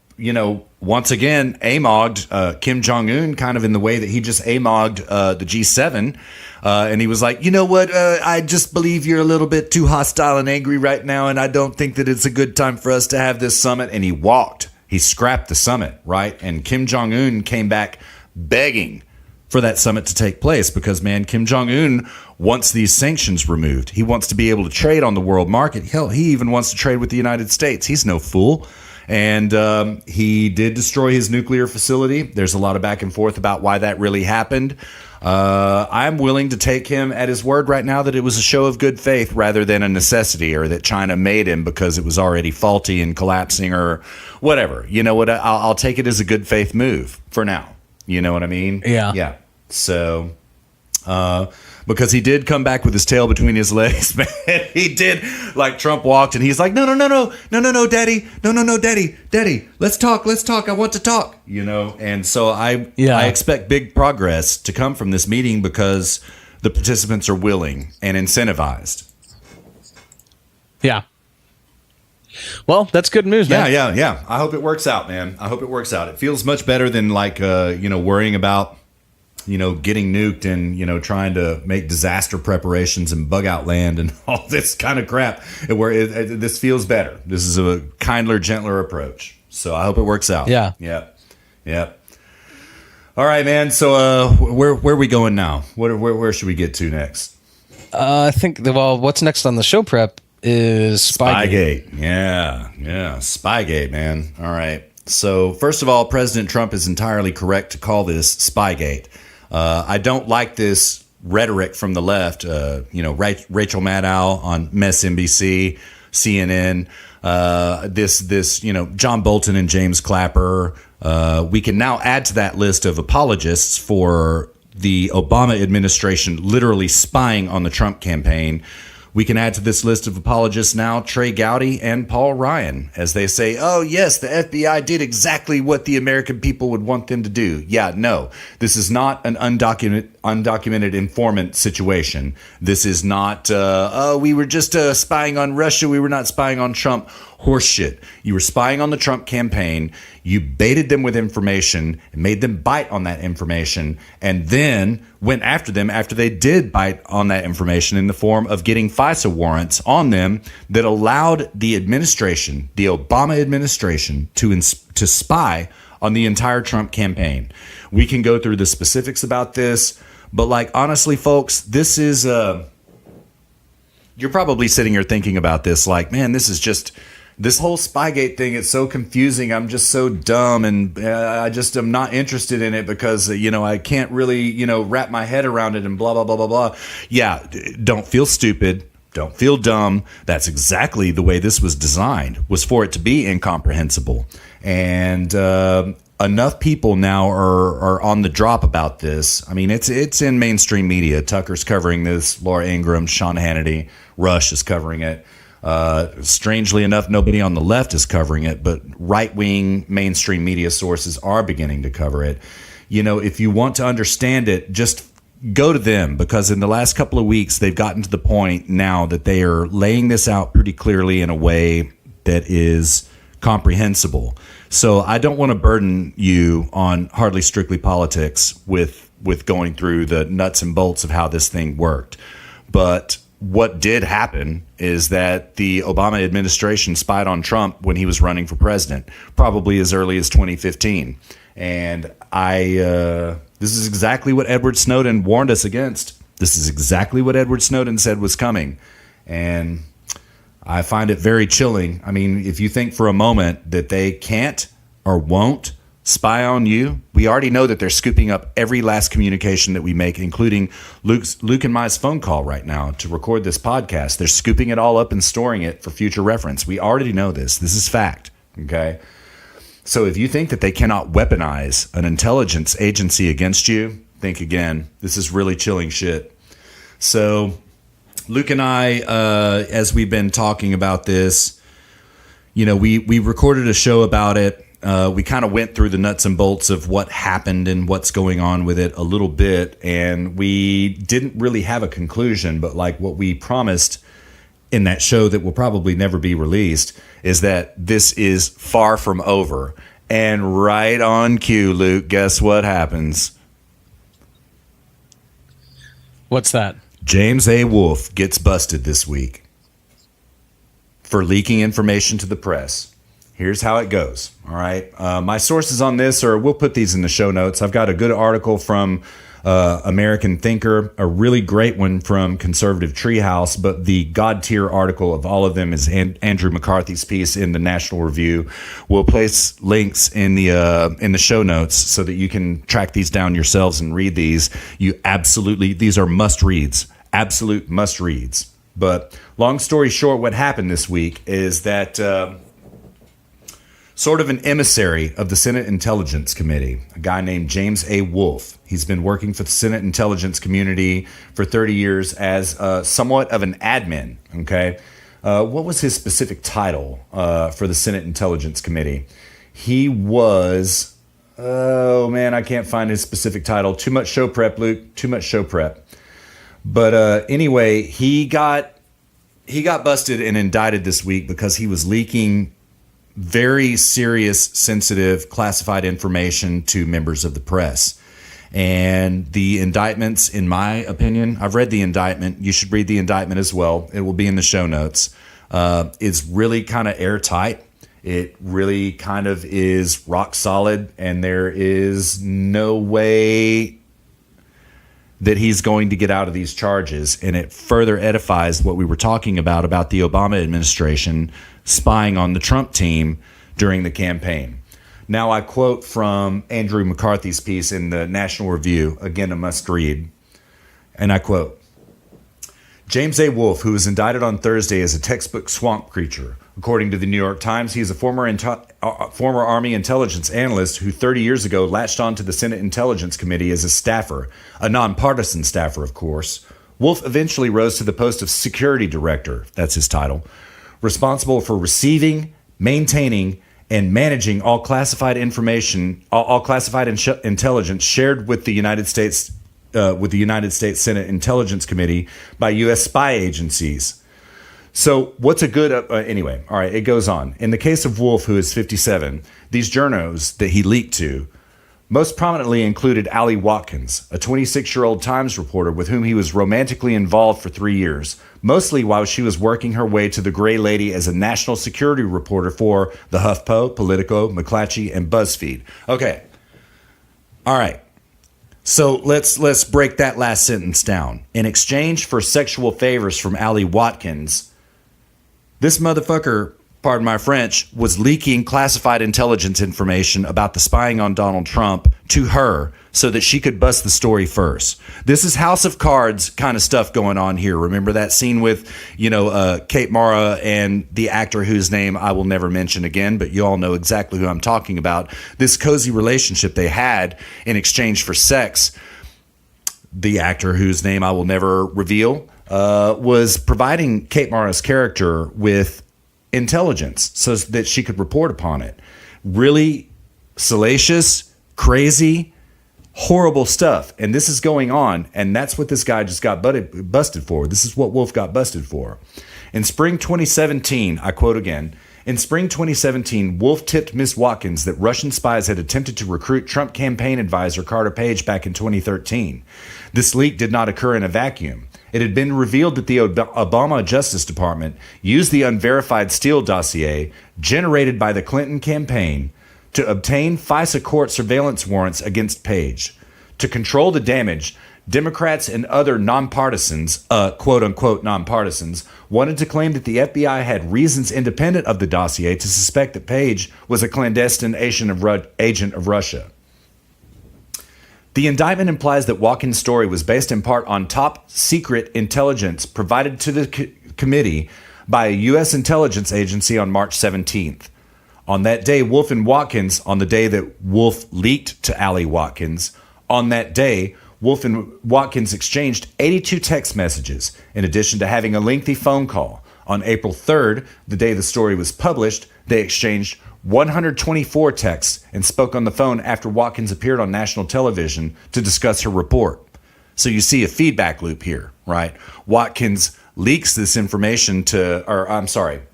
once again, AMOG'd Kim Jong Un kind of in the way that he just AMOG'd the G7. And he was like, you know what? I just believe you're a little bit too hostile and angry right now. And I don't think that it's a good time for us to have this summit. And he walked. He scrapped the summit, right? And Kim Jong Un came back begging for that summit to take place because, man, Kim Jong Un wants these sanctions removed. He wants to be able to trade on the world market. Hell, he even wants to trade with the United States. He's no fool. And he did destroy his nuclear facility. There's a lot of back and forth about why that really happened. I'm willing to take him at his word right now that it was a show of good faith rather than a necessity, or that China made him because it was already faulty and collapsing or whatever. You know what? I'll take it as a good faith move for now. You know what I mean? Yeah. Yeah. So... because he did come back with his tail between his legs, man. He did, Trump walked and he's like, no, daddy, daddy, let's talk, I want to talk, and so I expect big progress to come from this meeting because the participants are willing and incentivized. Yeah. Well, that's good news, man. Yeah. I hope it works out, man. I hope it works out. It feels much better than worrying about getting nuked and, trying to make disaster preparations and bug out land and all this kind of crap. This feels better. This is a kinder, gentler approach. So I hope it works out. Yeah. Yeah. All right, man. So where are we going now? Where should we get to next? I think, what's next on the show prep is Spygate. Yeah. Spygate, man. All right. So first of all, President Trump is entirely correct to call this Spygate. I don't like this rhetoric from the left. Rachel Maddow on MSNBC, CNN, John Bolton and James Clapper. We can now add to that list of apologists for the Obama administration literally spying on the Trump campaign. We can add to this list of apologists now Trey Gowdy and Paul Ryan, as they say, oh, yes, the FBI did exactly what the American people would want them to do. Yeah, no, this is not an undocumented informant situation. This is not, we were just spying on Russia. We were not spying on Trump. Horseshit. You were spying on the Trump campaign. You baited them with information and made them bite on that information, and then went after them after they did bite on that information in the form of getting FISA warrants on them that allowed the administration, the Obama administration, to spy on the entire Trump campaign. We can go through the specifics about this, But like, honestly, folks, this is you're probably sitting here thinking about this like, man, this is just this whole Spygate thing. It's so confusing. I'm just so dumb, and I just am not interested in it because I can't really wrap my head around it and blah blah blah blah blah. Yeah, don't feel stupid. Don't feel dumb. That's exactly the way this was designed, was for it to be incomprehensible. And enough people now are on the drop about this. I mean, it's in mainstream media. Tucker's covering this. Laura Ingraham, Sean Hannity, Rush is covering it. Strangely enough, nobody on the left is covering it, but right-wing mainstream media sources are beginning to cover it. If you want to understand it, just go to them, because in the last couple of weeks, they've gotten to the point now that they are laying this out pretty clearly in a way that is comprehensible. So I don't want to burden you on Hardly Strictly Politics with going through the nuts and bolts of how this thing worked. But what did happen is that the Obama administration spied on Trump when he was running for president, probably as early as 2015. And this is exactly what Edward Snowden warned us against. This is exactly what Edward Snowden said was coming. And I find it very chilling. I mean, if you think for a moment that they can't or won't spy on you, we already know that they're scooping up every last communication that we make, including Luke and Mai's phone call right now to record this podcast. They're scooping it all up and storing it for future reference. We already know this. This is fact. Okay. So if you think that they cannot weaponize an intelligence agency against you, think again. This is really chilling shit. So Luke and I, as we've been talking about this, we recorded a show about it. We kind of went through the nuts and bolts of what happened and what's going on with it a little bit. And we didn't really have a conclusion, but like what we promised in that show that will probably never be released is that this is far from over. And right on cue, Luke, guess what happens? What's that? James A. Wolfe gets busted this week for leaking information to the press. Here's how it goes. All right. My sources on this we'll put these in the show notes. I've got a good article from American Thinker, a really great one from Conservative Treehouse, but the God tier article of all of them is Andrew McCarthy's piece in the National Review. We'll place links in the show notes so that you can track these down yourselves and read these. These are must reads, absolute must reads. But long story short, what happened this week is that sort of an emissary of the Senate Intelligence Committee, a guy named James A. Wolfe. He's been working for the Senate Intelligence Community for 30 years as somewhat of an admin, okay? What was his specific title for the Senate Intelligence Committee? He was, I can't find his specific title. Too much show prep, Luke, too much show prep. But anyway, he got busted and indicted this week because he was leaking very serious, sensitive, classified information to members of the press. And the indictments, in my opinion, I've read the indictment. You should read the indictment as well. It will be in the show notes. It's really kind of airtight. It really kind of is rock solid, and there is no way that he's going to get out of these charges. And it further edifies what we were talking about the Obama administration spying on the Trump team during the campaign. Now I quote from Andrew McCarthy's piece in the National Review, again a must read, and I quote, James A. Wolfe, who was indicted on Thursday as a textbook swamp creature. According to the New York Times, he is a former Army intelligence analyst who 30 years ago latched onto the Senate Intelligence Committee as a staffer, a nonpartisan staffer, of course. Wolfe eventually rose to the post of security director, that's his title, responsible for receiving, maintaining, and managing all classified information, all classified intelligence shared with the United States Senate Intelligence Committee by U.S. spy agencies. So what's a good... anyway, all right, it goes on. In the case of Wolfe, who is 57, these journos that he leaked to most prominently included Allie Watkins, a 26-year-old Times reporter with whom he was romantically involved for 3 years, mostly while she was working her way to the Gray Lady as a national security reporter for the HuffPo, Politico, McClatchy, and BuzzFeed. Okay. All right. So let's break that last sentence down. In exchange for sexual favors from Allie Watkins, this motherfucker, pardon my French, was leaking classified intelligence information about the spying on Donald Trump to her so that she could bust the story first. This is House of Cards kind of stuff going on here. Remember that scene with, Kate Mara and the actor whose name I will never mention again, but you all know exactly who I'm talking about. This cozy relationship they had in exchange for sex. The actor whose name I will never reveal was providing Kate Mara's character with intelligence so that she could report upon it. Really salacious, crazy, horrible stuff. And this is going on. And that's what this guy just got busted for. This is what Wolfe got busted for. In spring 2017, I quote again, in spring 2017, Wolfe tipped Ms. Watkins that Russian spies had attempted to recruit Trump campaign advisor Carter Page back in 2013. This leak did not occur in a vacuum. It had been revealed that the Obama Justice Department used the unverified Steele dossier generated by the Clinton campaign to obtain FISA court surveillance warrants against Page. To control the damage, Democrats and other nonpartisans, quote-unquote nonpartisans, wanted to claim that the FBI had reasons independent of the dossier to suspect that Page was a clandestine agent of Russia. The indictment implies that Watkins' story was based in part on top-secret intelligence provided to the committee by a U.S. intelligence agency on March 17th. On that day, Wolfe and Watkins, on the day that Wolfe leaked to Allie Watkins, on that day, Wolfe and Watkins exchanged 82 text messages, in addition to having a lengthy phone call. On April 3rd, the day the story was published, they exchanged 124 texts and spoke on the phone after Watkins appeared on national television to discuss her report. So you see a feedback loop here, right? Watkins leaks this information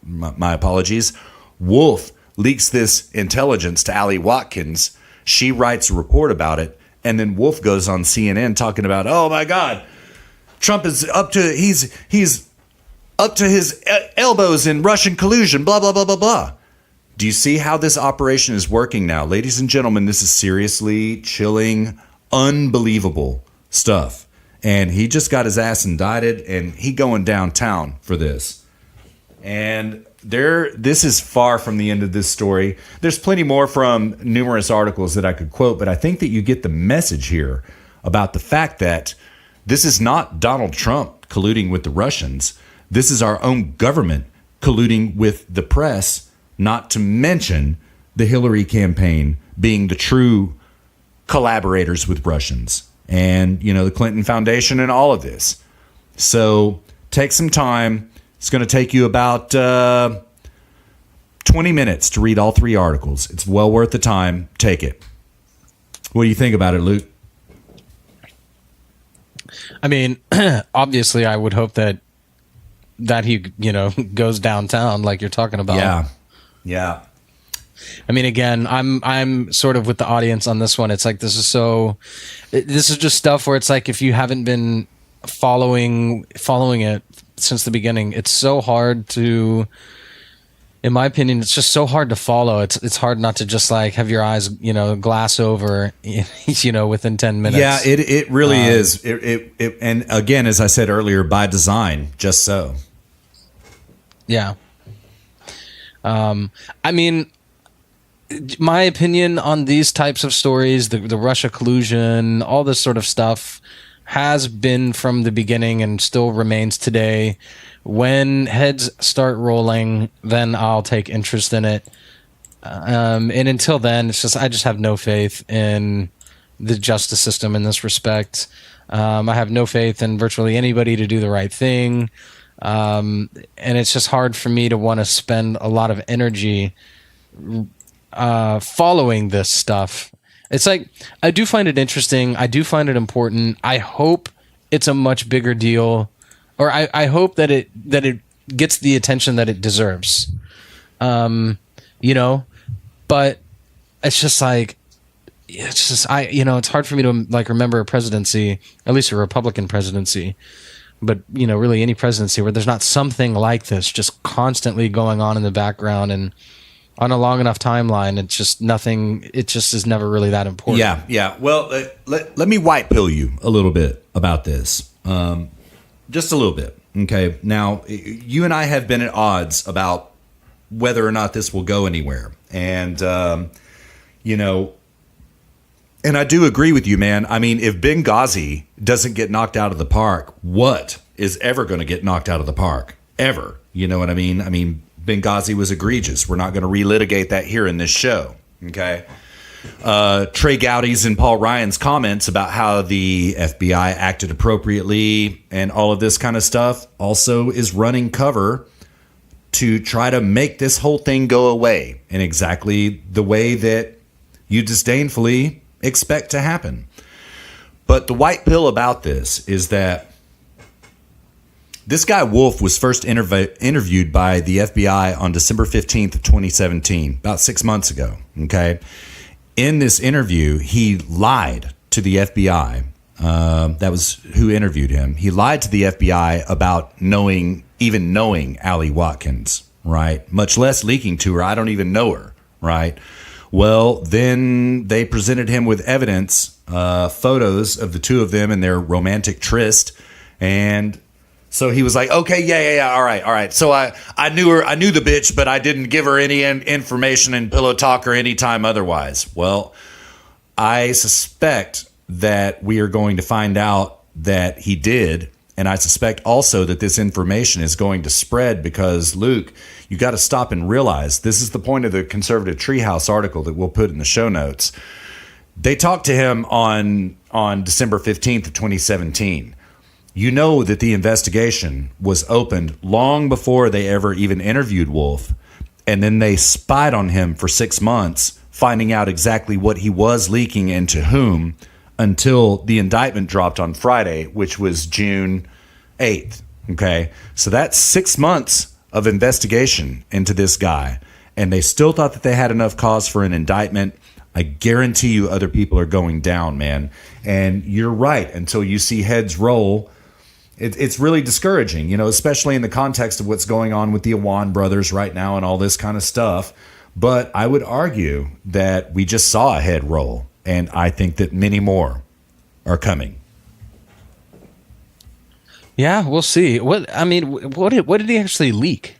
my apologies. Wolfe leaks this intelligence to Allie Watkins. She writes a report about it. And then Wolfe goes on CNN talking about, oh my God, Trump is he's up to his elbows in Russian collusion, blah, blah, blah, blah, blah. Do you see how this operation is working now? Ladies and gentlemen, this is seriously chilling, unbelievable stuff. And he just got his ass indicted and he going downtown for this. And this is far from the end of this story. There's plenty more from numerous articles that I could quote, but I think that you get the message here about the fact that this is not Donald Trump colluding with the Russians. This is our own government colluding with the press, not to mention the Hillary campaign being the true collaborators with Russians and, the Clinton Foundation and all of this. So take some time. It's going to take you about 20 minutes to read all 3 articles. It's well worth the time. Take it. What do you think about it, Luke? I mean, obviously, I would hope that he, goes downtown like you're talking about. Yeah. I mean, again, I'm sort of with the audience on this one. It's like this is just stuff where it's like if you haven't been following it since the beginning, it's so hard to, in my opinion, it's just so hard to follow. It's hard not to just like have your eyes, glass over, within 10 minutes. Yeah, it really is. It and again, as I said earlier, by design, just so. Yeah. I mean, my opinion on these types of stories, the Russia collusion, all this sort of stuff, has been from the beginning and still remains today. When heads start rolling, then I'll take interest in it. And until then, I just have no faith in the justice system in this respect. I have no faith in virtually anybody to do the right thing. And it's just hard for me to want to spend a lot of energy following this stuff. It's like, I do find it interesting. I do find it important. I hope it's a much bigger deal, or I hope that it gets the attention that it deserves. But it's just like, it's hard for me to like remember a presidency, at least a Republican presidency, but really any presidency where there's not something like this just constantly going on in the background. And on a long enough timeline, it's just nothing. It just is never really that important. Yeah, yeah. Well, let me white pill you a little bit about this, just a little bit. Okay. Now, you and I have been at odds about whether or not this will go anywhere, and and I do agree with you, man. I mean, if Benghazi doesn't get knocked out of the park, what is ever going to get knocked out of the park? Ever. You know what I mean? I mean, Benghazi was egregious. We're not going to relitigate that here in this show. Okay. Trey Gowdy's and Paul Ryan's comments about how the FBI acted appropriately and all of this kind of stuff also is running cover to try to make this whole thing go away in exactly the way that you disdainfully expect to happen. But the white pill about this is that this guy Wolfe was first interviewed by the FBI on December 15th of 2017, about 6 months ago. Okay. In this interview, he lied to the FBI. That was who interviewed him. He lied to the FBI about even knowing Allie Watkins, right? Much less leaking to her. I don't even know her, right? Well, then they presented him with evidence, photos of the two of them and their romantic tryst. And so he was like, okay, yeah, all right. So I knew the bitch, but I didn't give her any information and pillow talk or any time otherwise. Well, I suspect that we are going to find out that he did. And I suspect also that this information is going to spread because, Luke, you got to stop and realize this is the point of the Conservative Treehouse article that we'll put in the show notes. They talked to him on December 15th of 2017. You know that the investigation was opened long before they ever even interviewed Wolfe. And then they spied on him for 6 months, finding out exactly what he was leaking and to whom until the indictment dropped on Friday, which was June 8th. Okay. So that's 6 months of investigation into this guy. And they still thought that they had enough cause for an indictment. I guarantee you other people are going down, man. And you're right. Until you see heads roll, it's really discouraging, especially in the context of what's going on with the Awan brothers right now and all this kind of stuff. But I would argue that we just saw a head roll. And I think that many more are coming. Yeah, we'll see. What did he actually leak?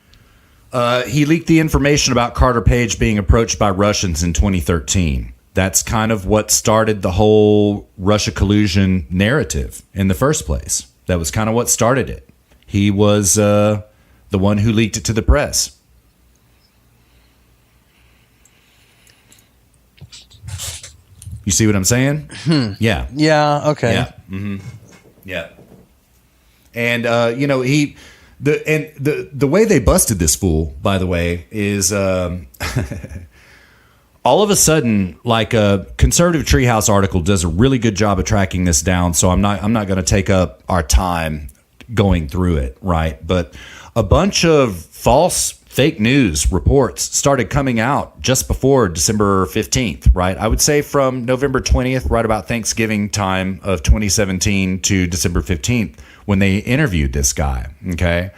He leaked the information about Carter Page being approached by Russians in 2013. That's kind of what started the whole Russia collusion narrative in the first place. That was kind of what started it. He was the one who leaked it to the press. You see what I'm saying? Yeah. Yeah. Okay. Yeah. Mm-hmm. Yeah. And the way they busted this fool, by the way, is all of a sudden, like a Conservative Treehouse article does a really good job of tracking this down. So I'm not going to take up our time going through it, right? But a bunch of false fake news reports started coming out just before December 15th, right? I would say from November 20th, right about Thanksgiving time of 2017 to December 15th when they interviewed this guy, okay?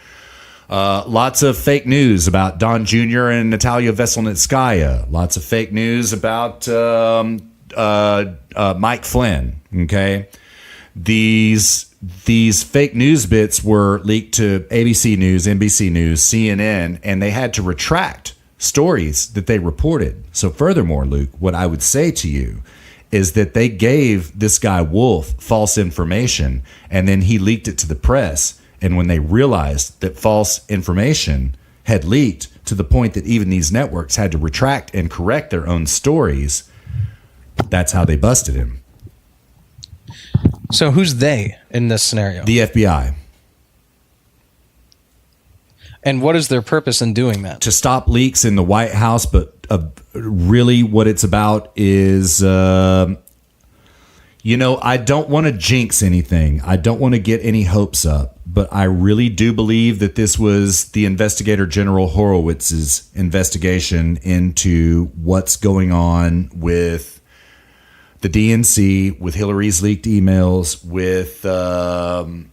Lots of fake news about Don Jr. and Natalia Veselnitskaya. Lots of fake news about Mike Flynn, okay? These fake news bits were leaked to ABC News, NBC News, CNN, and they had to retract stories that they reported. So furthermore, Luke, what I would say to you is that they gave this guy Wolfe false information, and then he leaked it to the press. And when they realized that false information had leaked to the point that even these networks had to retract and correct their own stories, that's how they busted him. So who's they in this scenario? The FBI. And what is their purpose in doing that? To stop leaks in the White House, but really what it's about is, I don't want to jinx anything. I don't want to get any hopes up, but I really do believe that this was the Investigator General Horowitz's investigation into what's going on with the DNC, with Hillary's leaked emails, with, the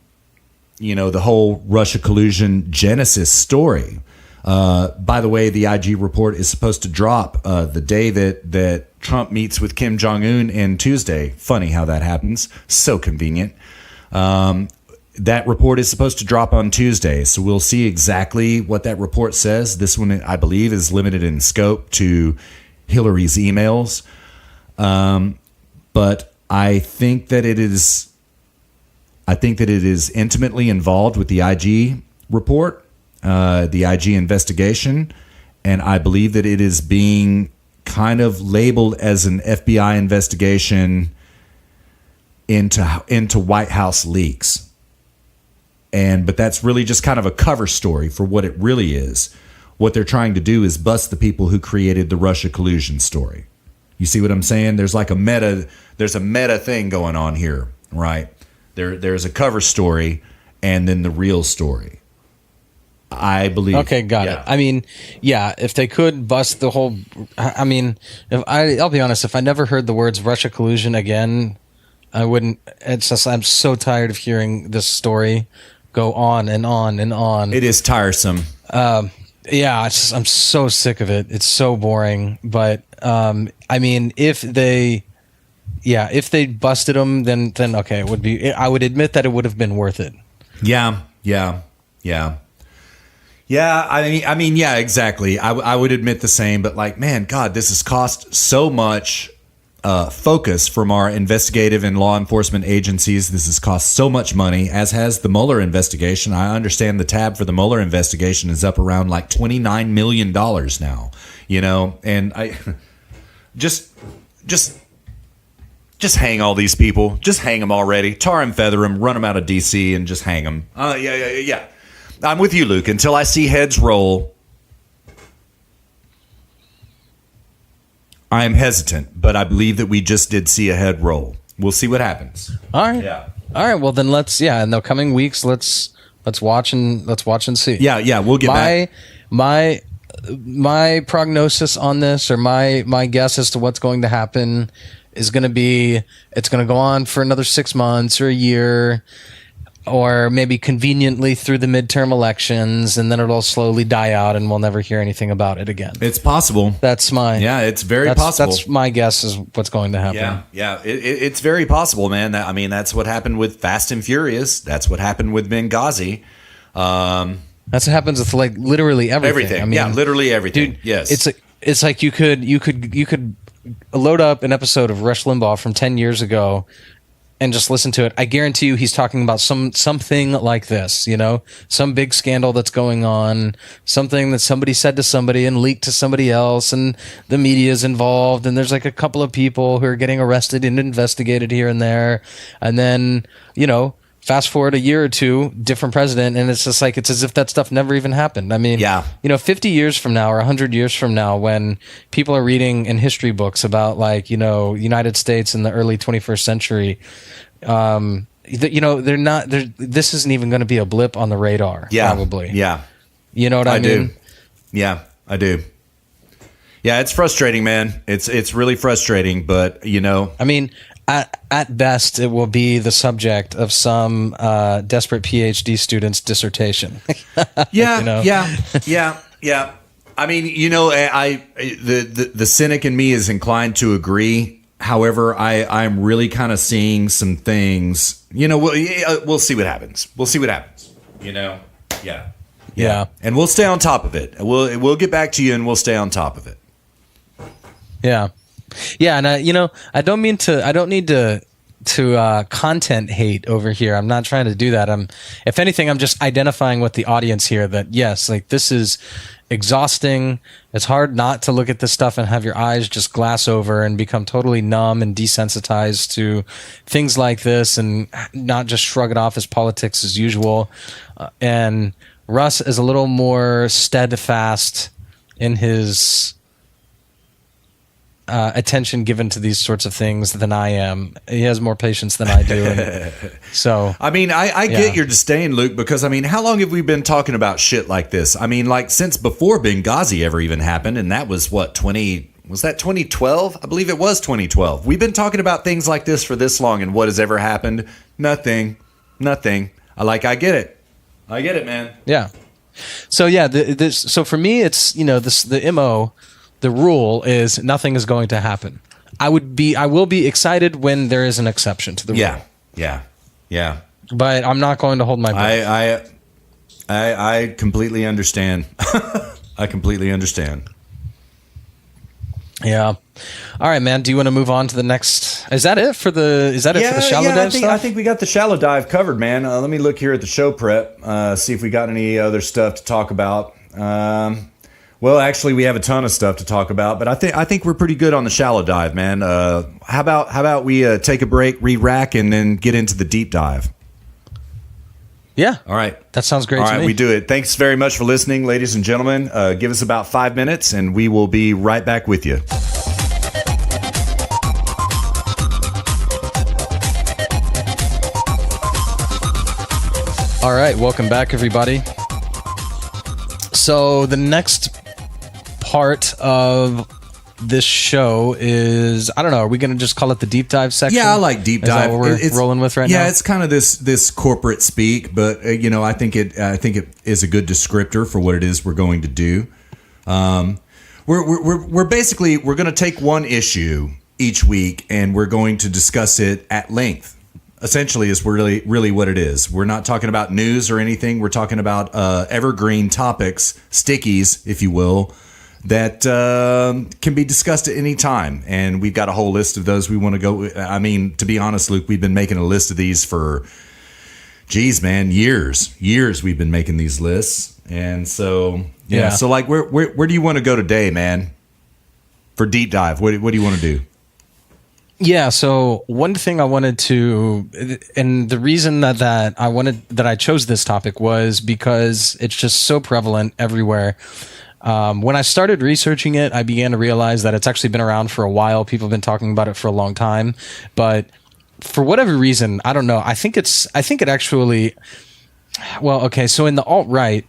whole Russia collusion Genesis story. By the way, the IG report is supposed to drop the day that Trump meets with Kim Jong Un in Tuesday. Funny how that happens. So convenient. That report is supposed to drop on Tuesday, so we'll see exactly what that report says. This one, I believe, is limited in scope to Hillary's emails. But I think that it is intimately involved with the IG report, the IG investigation, and I believe that it is being kind of labeled as an FBI investigation into White House leaks. But that's really just kind of a cover story for what it really is. What they're trying to do is bust the people who created the Russia collusion story. You see what I'm saying? There's like a meta thing going on here, right? There's a cover story and then the real story. I believe. Okay, got it. I mean, yeah, if they could bust the whole, I mean, I'll be honest, if I never heard the words Russia collusion again, I wouldn't. It's just, I'm so tired of hearing this story go on and on and on. It is tiresome. Yeah, I'm so sick of it. It's so boring. But I mean, if they busted them, then okay, it would be. I would admit that it would have been worth it. Yeah. I mean, yeah, exactly. I would admit the same. But like, man, God, this has cost so much focus from our investigative and law enforcement agencies. This has cost so much money, as has the Mueller investigation. I understand the tab for the Mueller investigation is up around like $29 million now, and I just hang all these people, just hang them already, tar and feather them, run them out of DC and just hang them. Yeah. I'm with you, Luke. Until I see heads roll, I am hesitant, but I believe that we just did see a head roll. We'll see what happens. All right. Yeah. All right. Well, then in the coming weeks, let's watch and see. Yeah. We'll get back. My prognosis on this, or my guess as to what's going to happen, is going to be it's going to go on for another 6 months or a year, or maybe conveniently through the midterm elections, and then it'll slowly die out and we'll never hear anything about it again. It's possible. It's very possible. That's my guess is what's going to happen. Yeah. It's very possible, man. That's what happened with Fast and Furious. That's what happened with Benghazi. That's what happens with like literally everything. I mean, literally everything. Dude, yes. It's like you could load up an episode of Rush Limbaugh from 10 years ago and just listen to it. I guarantee you he's talking about something like this, some big scandal that's going on, something that somebody said to somebody and leaked to somebody else, and the media's involved, and there's like a couple of people who are getting arrested and investigated here and there. And then, fast forward a year or two, different president, and it's just like it's as if that stuff never even happened. I mean, 50 years from now or 100 years from now, when people are reading in history books about United States in the early 21st century, they're not. This isn't even going to be a blip on the radar. Yeah, probably. Yeah, you know what I mean? Do. Yeah, I do. Yeah, it's frustrating, man. It's really frustrating, but I mean. At best, it will be the subject of some desperate PhD student's dissertation. Yeah. I mean, the cynic in me is inclined to agree. However, I'm really kind of seeing some things. We'll see what happens. Yeah. And we'll stay on top of it. We'll get back to you, and we'll stay on top of it. Yeah. Yeah, and I don't need to content hate over here. I'm not trying to do that. If anything, I'm just identifying with the audience here that yes, like this is exhausting. It's hard not to look at this stuff and have your eyes just glass over and become totally numb and desensitized to things like this, and not just shrug it off as politics as usual. And Russ is a little more steadfast in his attention given to these sorts of things than I am. He has more patience than I do. And so, I mean, I get your disdain, Luke, because I mean, how long have we been talking about shit like this? I mean, like since before Benghazi ever even happened, and that was what, 2012? I believe it was 2012. We've been talking about things like this for this long, and what has ever happened? Nothing. I get it, man. Yeah. So yeah, so for me, it's the MO, the rule is nothing is going to happen. I will be excited when there is an exception to the rule. Yeah. But I'm not going to hold my breath. I completely understand. I completely understand. Yeah. All right, man. Do you want to move on to the next? Is that it for the shallow dive stuff? I think we got the shallow dive covered, man. Let me look here at the show prep, see if we got any other stuff to talk about. Well, actually, we have a ton of stuff to talk about, but I think we're pretty good on the shallow dive, man. How about we take a break, re-rack, and then get into the deep dive? Yeah. All right. That sounds great. All to right, me. we do it. Thanks very much for listening, ladies and gentlemen. Give us about 5 minutes, and we will be right back with you. All right, welcome back, everybody. So the next part of this show is, I don't know, are we going to just call it the deep dive section? Yeah, I like deep dive. Is that what we're rolling with right now? Yeah, it's kind of this corporate speak, but I think it is a good descriptor for what it is we're going to do. We're basically going to take one issue each week and we're going to discuss it at length. Essentially, is really what it is. We're not talking about news or anything. We're talking about evergreen topics, stickies, if you will, that can be discussed at any time. And we've got a whole list of those we want to go. I mean, to be honest, Luke, we've been making a list of these for, geez, man, years we've been making these lists. And so, yeah. So like, where do you want to go today, man? For deep dive, what do you want to do? Yeah, so one thing I wanted to, and the reason that I chose this topic was because it's just so prevalent everywhere. When I started researching it, I began to realize that it's actually been around for a while. People have been talking about it for a long time, but for whatever reason, I don't know. I think it actually, well, okay. So in the alt-right,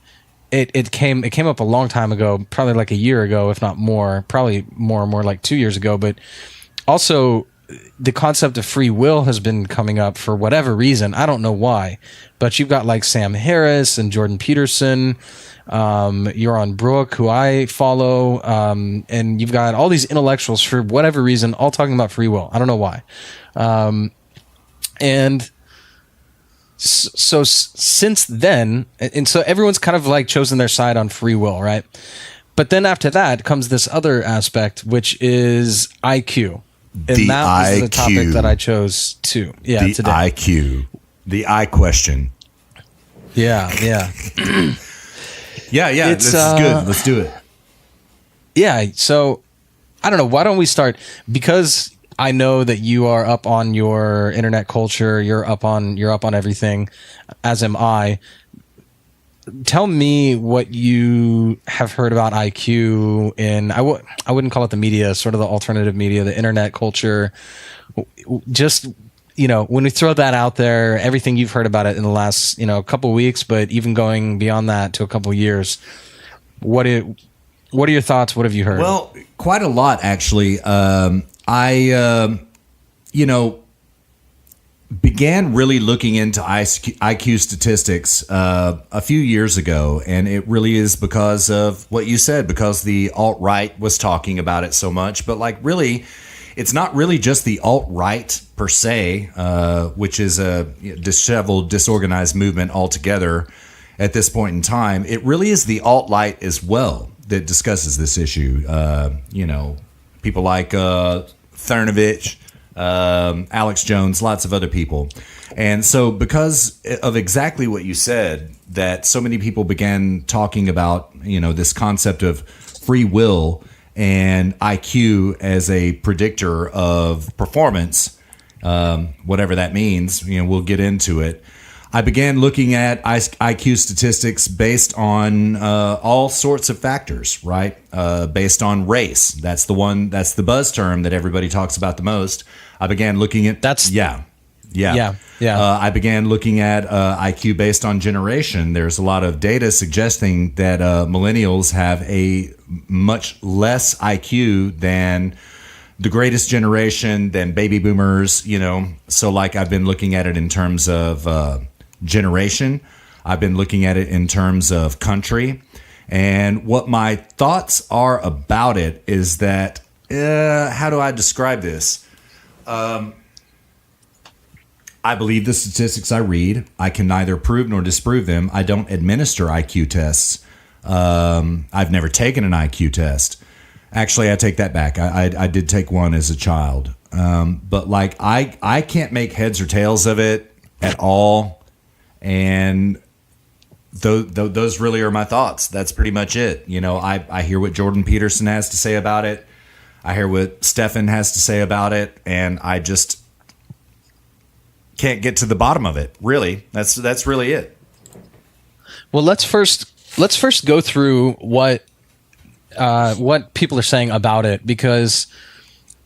it came up a long time ago, probably like a year ago, if not more, probably more like 2 years ago. But also, the concept of free will has been coming up for whatever reason. I don't know why, but you've got like Sam Harris and Jordan Peterson, Yaron Brook, who I follow, and you've got all these intellectuals for whatever reason, all talking about free will. I don't know why. And so since then, and so everyone's kind of like chosen their side on free will, right? But then after that comes this other aspect, which is IQ. And that was the topic that I chose today. IQ. The I question. Yeah. Yeah. This is good. Let's do it. Yeah. So I don't know. Why don't we start? Because I know that you are up on your internet culture. You're up on everything, as am I. Tell me what you have heard about IQ in, I wouldn't call it the media, sort of the alternative media, the internet culture. Just, when we throw that out there, everything you've heard about it in the last, couple of weeks, but even going beyond that to a couple of years, what are your thoughts? What have you heard? Well, quite a lot, actually. I began really looking into IQ statistics a few years ago, and it really is because of what you said, because the alt-right was talking about it so much. But like, really, it's not really just the alt-right per se, which is a disheveled, disorganized movement altogether at this point in time. It really is the alt-right as well that discusses this issue. People like Cernovich, Alex Jones, lots of other people. And so because of exactly what you said, that so many people began talking about, this concept of free will and IQ as a predictor of performance, whatever that means, we'll get into it. I began looking at IQ statistics based on all sorts of factors, right? Based on race. That's the buzz term that everybody talks about the most. I began looking at I began looking at IQ based on generation. There's a lot of data suggesting that millennials have a much less IQ than the greatest generation, than baby boomers. So like I've been looking at it in terms of generation. I've been looking at it in terms of country. And what my thoughts are about it is that, how do I describe this? I believe the statistics I read. I can neither prove nor disprove them. I don't administer IQ tests. I've never taken an IQ test. Actually, I take that back. I did take one as a child. But like I can't make heads or tails of it at all. And those really are my thoughts. That's pretty much it. You know, I hear what Jordan Peterson has to say about it. I hear what Stefan has to say about it, and I just can't get to the bottom of it. Really, that's really it. Well, let's first go through what people are saying about it, because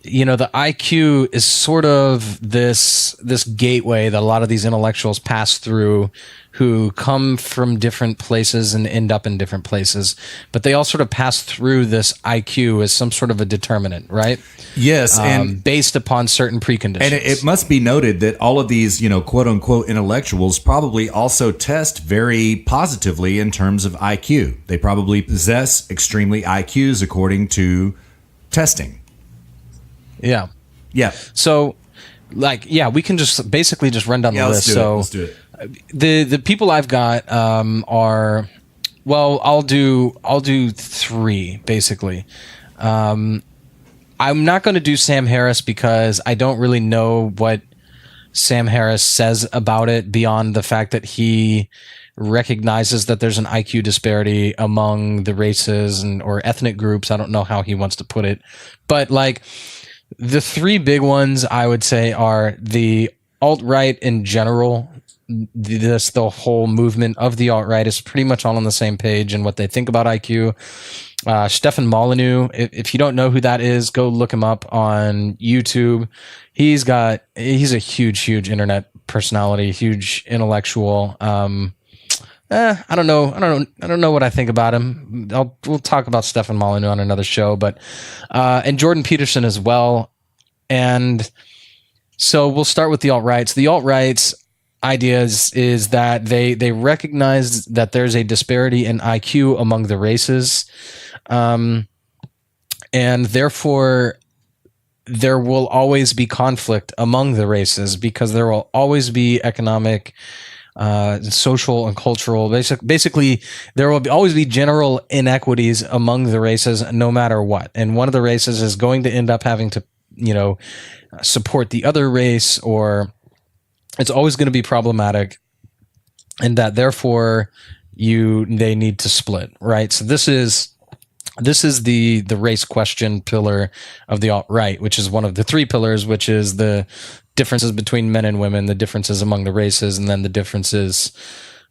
you know the IQ is sort of this gateway that a lot of these intellectuals pass through, who come from different places and end up in different places, but they all sort of pass through this IQ as some sort of a determinant, right? Yes, and based upon certain preconditions. And it must be noted that all of these, you know, quote unquote intellectuals probably also test very positively in terms of IQ. They probably possess extremely IQs according to testing. Yeah. Yeah. So, like, yeah, we can just basically just run down the list. Let's do it. The people I've got are, well, I'll do three basically. I'm not going to do Sam Harris because I don't really know what Sam Harris says about it beyond the fact that he recognizes that there's an IQ disparity among the races or ethnic groups. I don't know how he wants to put it, but like the three big ones I would say are the alt-right in general. The whole movement of the alt-right is pretty much all on the same page in what they think about IQ. Stefan Molyneux, if you don't know who that is, go look him up on YouTube. He's a huge internet personality, huge intellectual. I don't know what I think about him. We'll talk about Stefan Molyneux on another show, but and Jordan Peterson as well. And so we'll start with the alt-rights. The alt-rights ideas is that they recognize that there's a disparity in IQ among the races, and therefore there will always be conflict among the races because there will always be economic, social, and cultural. Basically, there will always be general inequities among the races, no matter what. And one of the races is going to end up having to, support the other race, or it's always going to be problematic, and that therefore they need to split, right? So this is the race question pillar of the alt-right, which is one of the three pillars, which is the differences between men and women, the differences among the races, and then the differences,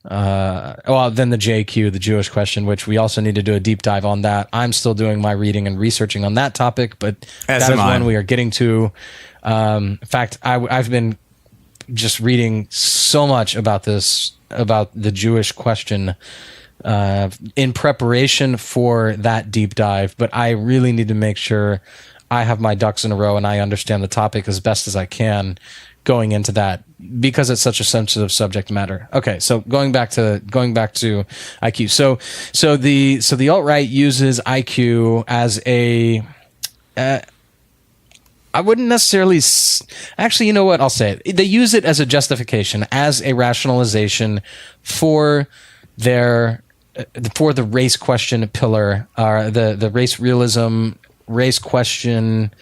then the JQ, the Jewish question, which we also need to do a deep dive on that. I'm still doing my reading and researching on that topic, but that is one we are getting to. In fact, I've been just reading so much about the Jewish question in preparation for that deep dive, but I really need to make sure I have my ducks in a row and I understand the topic as best as I can going into that, because it's such a sensitive subject matter. Okay, so going back to IQ. So the alt-right uses IQ as a I wouldn't necessarily actually, you know what? I'll say it. They use it as a justification, as a rationalization for the race question pillar, the race realism, race question,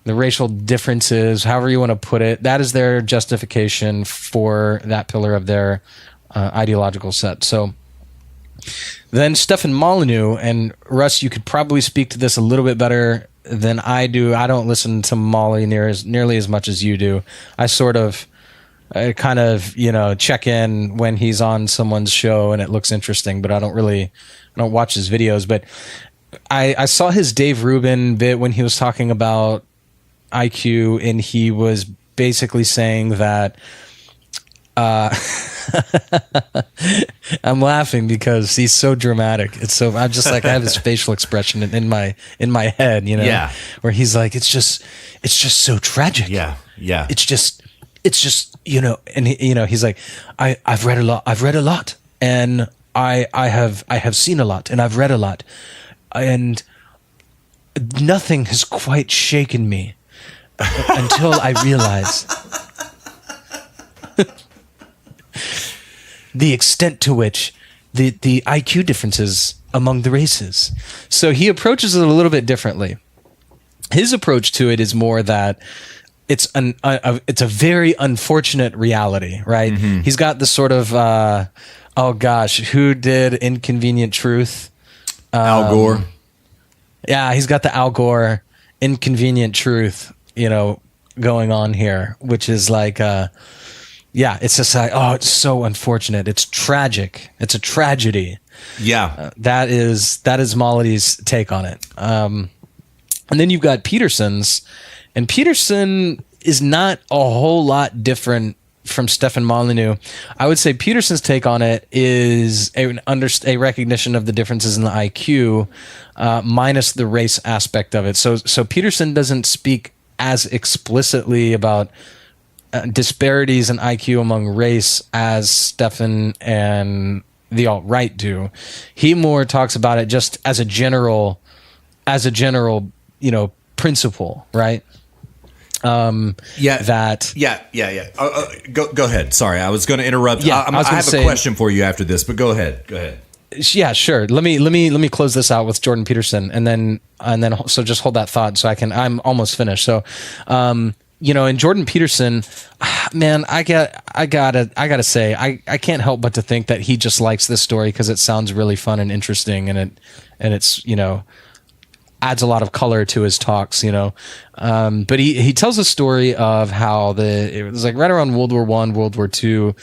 the racial differences, however you want to put it. That is their justification for that pillar of their ideological set. So then Stefan Molyneux, and Russ, you could probably speak to this a little bit better than I do. I don't listen to Molly nearly as much as you do. I sort of kind of, check in when he's on someone's show and it looks interesting, but I don't watch his videos. But I saw his Dave Rubin bit when he was talking about IQ, and he was basically saying that I'm laughing because he's so dramatic. It's so I'm just like I have his facial expression in my head, Yeah. Where he's like, it's just so tragic. Yeah. It's just and he's like, I've read a lot. and I have seen a lot, and I've read a lot, and nothing has quite shaken me until I realize the extent to which the IQ differences among the races. So he approaches it a little bit differently. His approach to it is more that it's a very unfortunate reality, right? Mm-hmm. He's got the sort of oh gosh, who did Inconvenient Truth? Al Gore. Yeah, he's got the Al Gore Inconvenient Truth, going on here, which is like, it's just like, oh, it's so unfortunate. It's tragic. It's a tragedy. Yeah. That is Mollity's take on it. And then you've got Peterson's, and Peterson is not a whole lot different from Stefan Molyneux. I would say Peterson's take on it is a recognition of the differences in the IQ, minus the race aspect of it. So Peterson doesn't speak as explicitly about disparities in IQ among race as Stefan and the alt-right do. He more talks about it just as a general, principle, right? Go ahead. Sorry, I was going to interrupt. Yeah, I have a question for you after this, but go ahead. Yeah, sure. Let me close this out with Jordan Peterson, and then so just hold that thought so I'm almost finished. So, in Jordan Peterson, man, I gotta say, I can't help but to think that he just likes this story because it sounds really fun and interesting, and it's adds a lot of color to his talks, but he tells a story of how it was like right around World War I, World War II,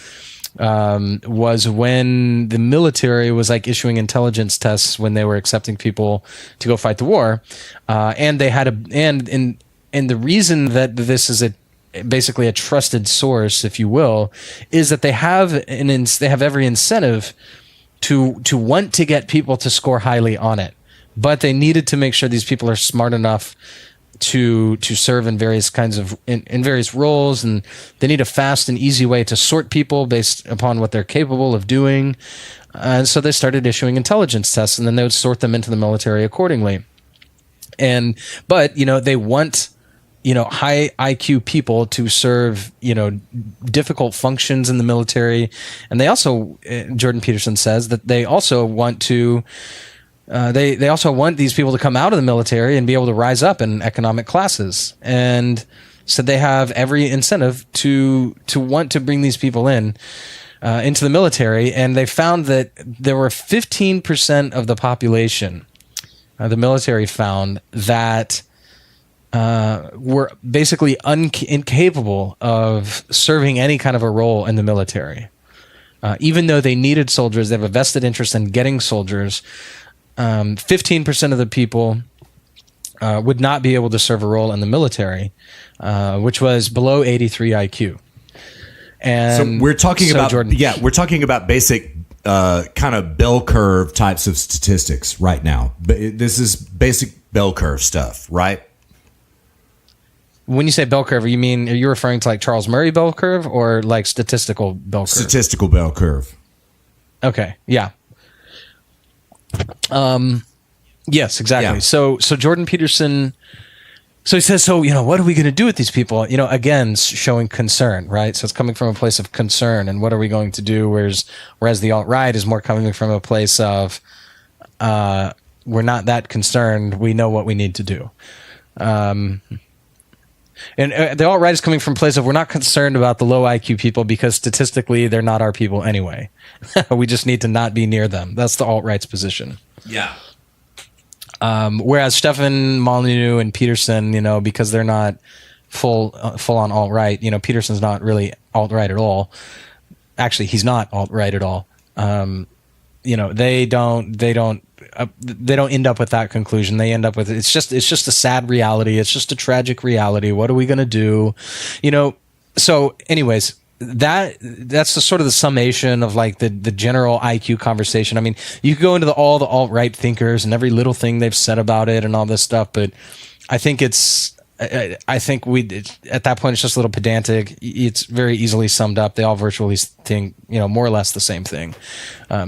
was when the military was like issuing intelligence tests when they were accepting people to go fight the war, and they had and the reason that this is basically a trusted source, if you will, is that they have every incentive to want to get people to score highly on it. But they needed to make sure these people are smart enough to serve in various kinds of in various roles, and they need a fast and easy way to sort people based upon what they're capable of doing. And so they started issuing intelligence tests, and then they would sort them into the military accordingly. But they want high IQ people to serve difficult functions in the military, and they also, Jordan Peterson says that they also want to. They also want these people to come out of the military and be able to rise up in economic classes, and so they have every incentive to want to bring these people into the military. And they found that there were 15% of the population, the military found, that were basically incapable of serving any kind of a role in the military, even though they needed soldiers. They have a vested interest in getting soldiers. 15% of the people would not be able to serve a role in the military, which was below 83 IQ. And so we're talking about Jordan, we're talking about basic kind of bell curve types of statistics right now. But this is basic bell curve stuff, right? When you say bell curve, are you referring to like Charles Murray bell curve or like statistical bell curve? Statistical bell curve. Okay. Yeah. Yes, exactly. Yeah. So Jordan Peterson, so he says, what are we going to do with these people? Again, showing concern, right? So it's coming from a place of concern, and what are we going to do? Whereas the alt-right is more coming from a place of, we're not that concerned. We know what we need to do. And the alt-right is coming from a place of, we're not concerned about the low IQ people because statistically they're not our people anyway. We just need to not be near them. That's the alt-right's position. Yeah. Whereas Stefan Molyneux and Peterson, because they're not full on alt-right, Peterson's not really alt-right at all. Actually, he's not alt-right at all. They don't end up with that conclusion. They end up with it's just a sad reality. It's just a tragic reality. What are we going to do? So anyways, that's the sort of the summation of like the general IQ conversation. I mean, you could go into all the alt-right thinkers and every little thing they've said about it and all this stuff, but I think it's I think at that point it's just a little pedantic. It's very easily summed up. They all virtually think, more or less the same thing.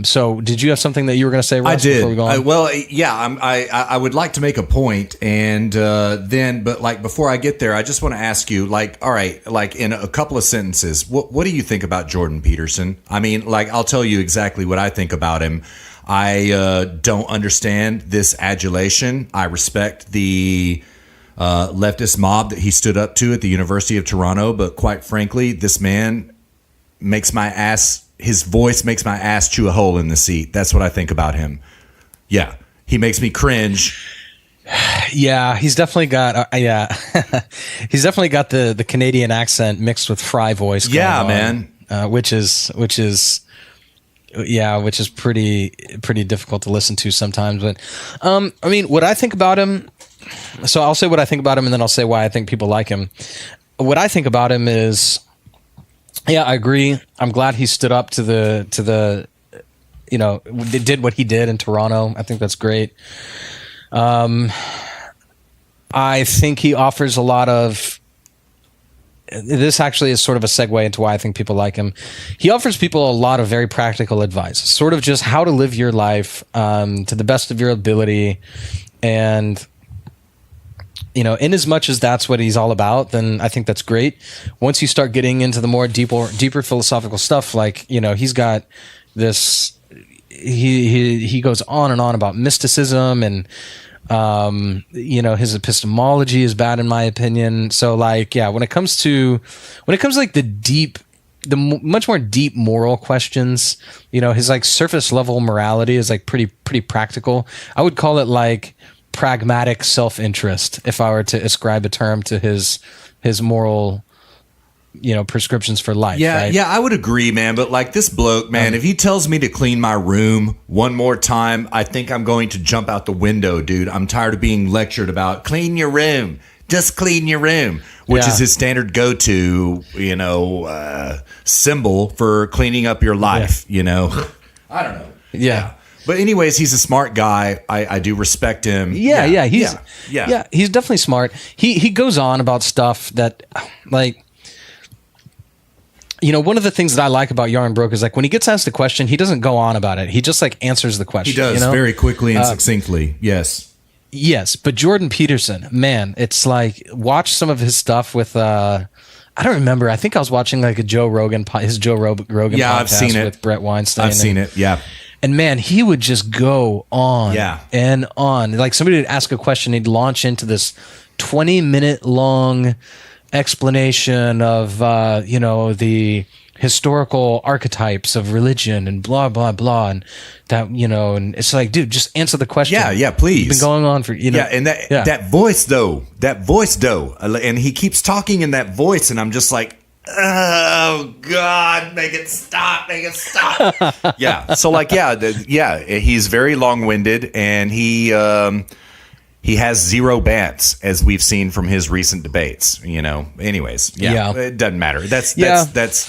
So did you have something that you were going to say, Russ? I did. Before we go on? I would like to make a point, and but like before I get there, I just want to ask you, like, all right, like in a couple of sentences, what do you think about Jordan Peterson? I mean, like, I'll tell you exactly what I think about him. I don't understand this adulation. I respect the leftist mob that he stood up to at the University of Toronto, but quite frankly, this man his voice makes my ass chew a hole in the seat. That's what I think about him. Yeah, he makes me cringe. Yeah, he's definitely got he's definitely got the Canadian accent mixed with Fry voice. Yeah, man. Which is pretty difficult to listen to sometimes. But I mean, what I think about him. So I'll say what I think about him, and then I'll say why I think people like him. What I think about him is, yeah, I agree. I'm glad he stood up to the did what he did in Toronto. I think that's great. I think he offers a lot of. This actually is sort of a segue into why I think people like him. He offers people a lot of very practical advice, sort of just how to live your life to the best of your ability, and. In as much as that's what he's all about, then I think that's great. Once you start getting into the more deeper philosophical stuff, like, he's got this, he goes on and on about mysticism, and, his epistemology is bad in my opinion. So like, yeah, when it comes to like the much more deep moral questions, his like surface level morality is like pretty practical. I would call it like pragmatic self-interest, if I were to ascribe a term to his moral, prescriptions for life. Yeah, right? Yeah, I would agree, man. But like this bloke, man, if he tells me to clean my room one more time, I think I'm going to jump out the window, dude. I'm tired of being lectured about clean your room. Just clean your room, which is his standard go-to, symbol for cleaning up your life. I don't know. Yeah. But anyways, he's a smart guy. I do respect him. He's definitely smart. He goes on about stuff that, like, one of the things that I like about Yarn Broke is like when he gets asked a question, he doesn't go on about it. He just like answers the question. He does very quickly and succinctly. Yes. Yes, but Jordan Peterson, man, it's like watch some of his stuff with. I don't remember. I think I was watching like his Joe Rogan podcast. Yeah, I've seen it with Brett Weinstein. I've seen it. Yeah. And man, he would just go on and on. Like somebody would ask a question, he'd launch into this 20-minute long explanation of, the historical archetypes of religion and blah, blah, blah. And that, and it's like, dude, just answer the question. Yeah, please. You've been going on for, and that voice though, and he keeps talking in that voice, and I'm just like, oh God, make it stop. Yeah. So like, he's very long-winded, and he has zero bants, as we've seen from his recent debates, anyways. It doesn't matter. That's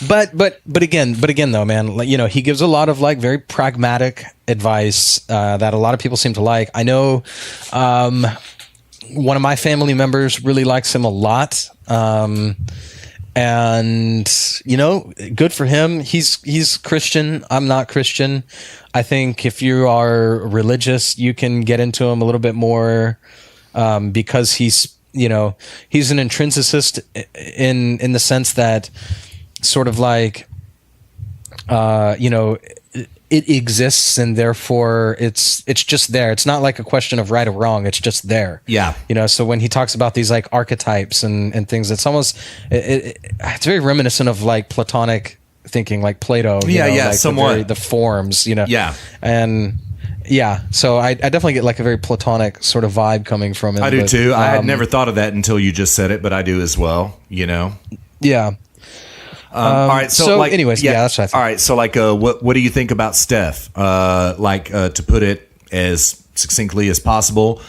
but again though, man, like, he gives a lot of like very pragmatic advice that a lot of people seem to like. I know one of my family members really likes him a lot. And good for him. He's Christian. I'm not Christian. I think if you are religious, you can get into him a little bit more because he's an intrinsicist in the sense that sort of like it exists, and therefore it's just there. It's not like a question of right or wrong. It's just there. Yeah. So when he talks about these like archetypes and things, it's almost it's very reminiscent of like Platonic thinking, like Plato. Like somewhat the forms. Yeah. And yeah, so I definitely get like a very Platonic sort of vibe coming from him. I do too. I had never thought of that until you just said it, but I do as well. Yeah. All right. So anyways, that's what I think. All right. So like, what do you think about Steph? To put it as succinctly as possible,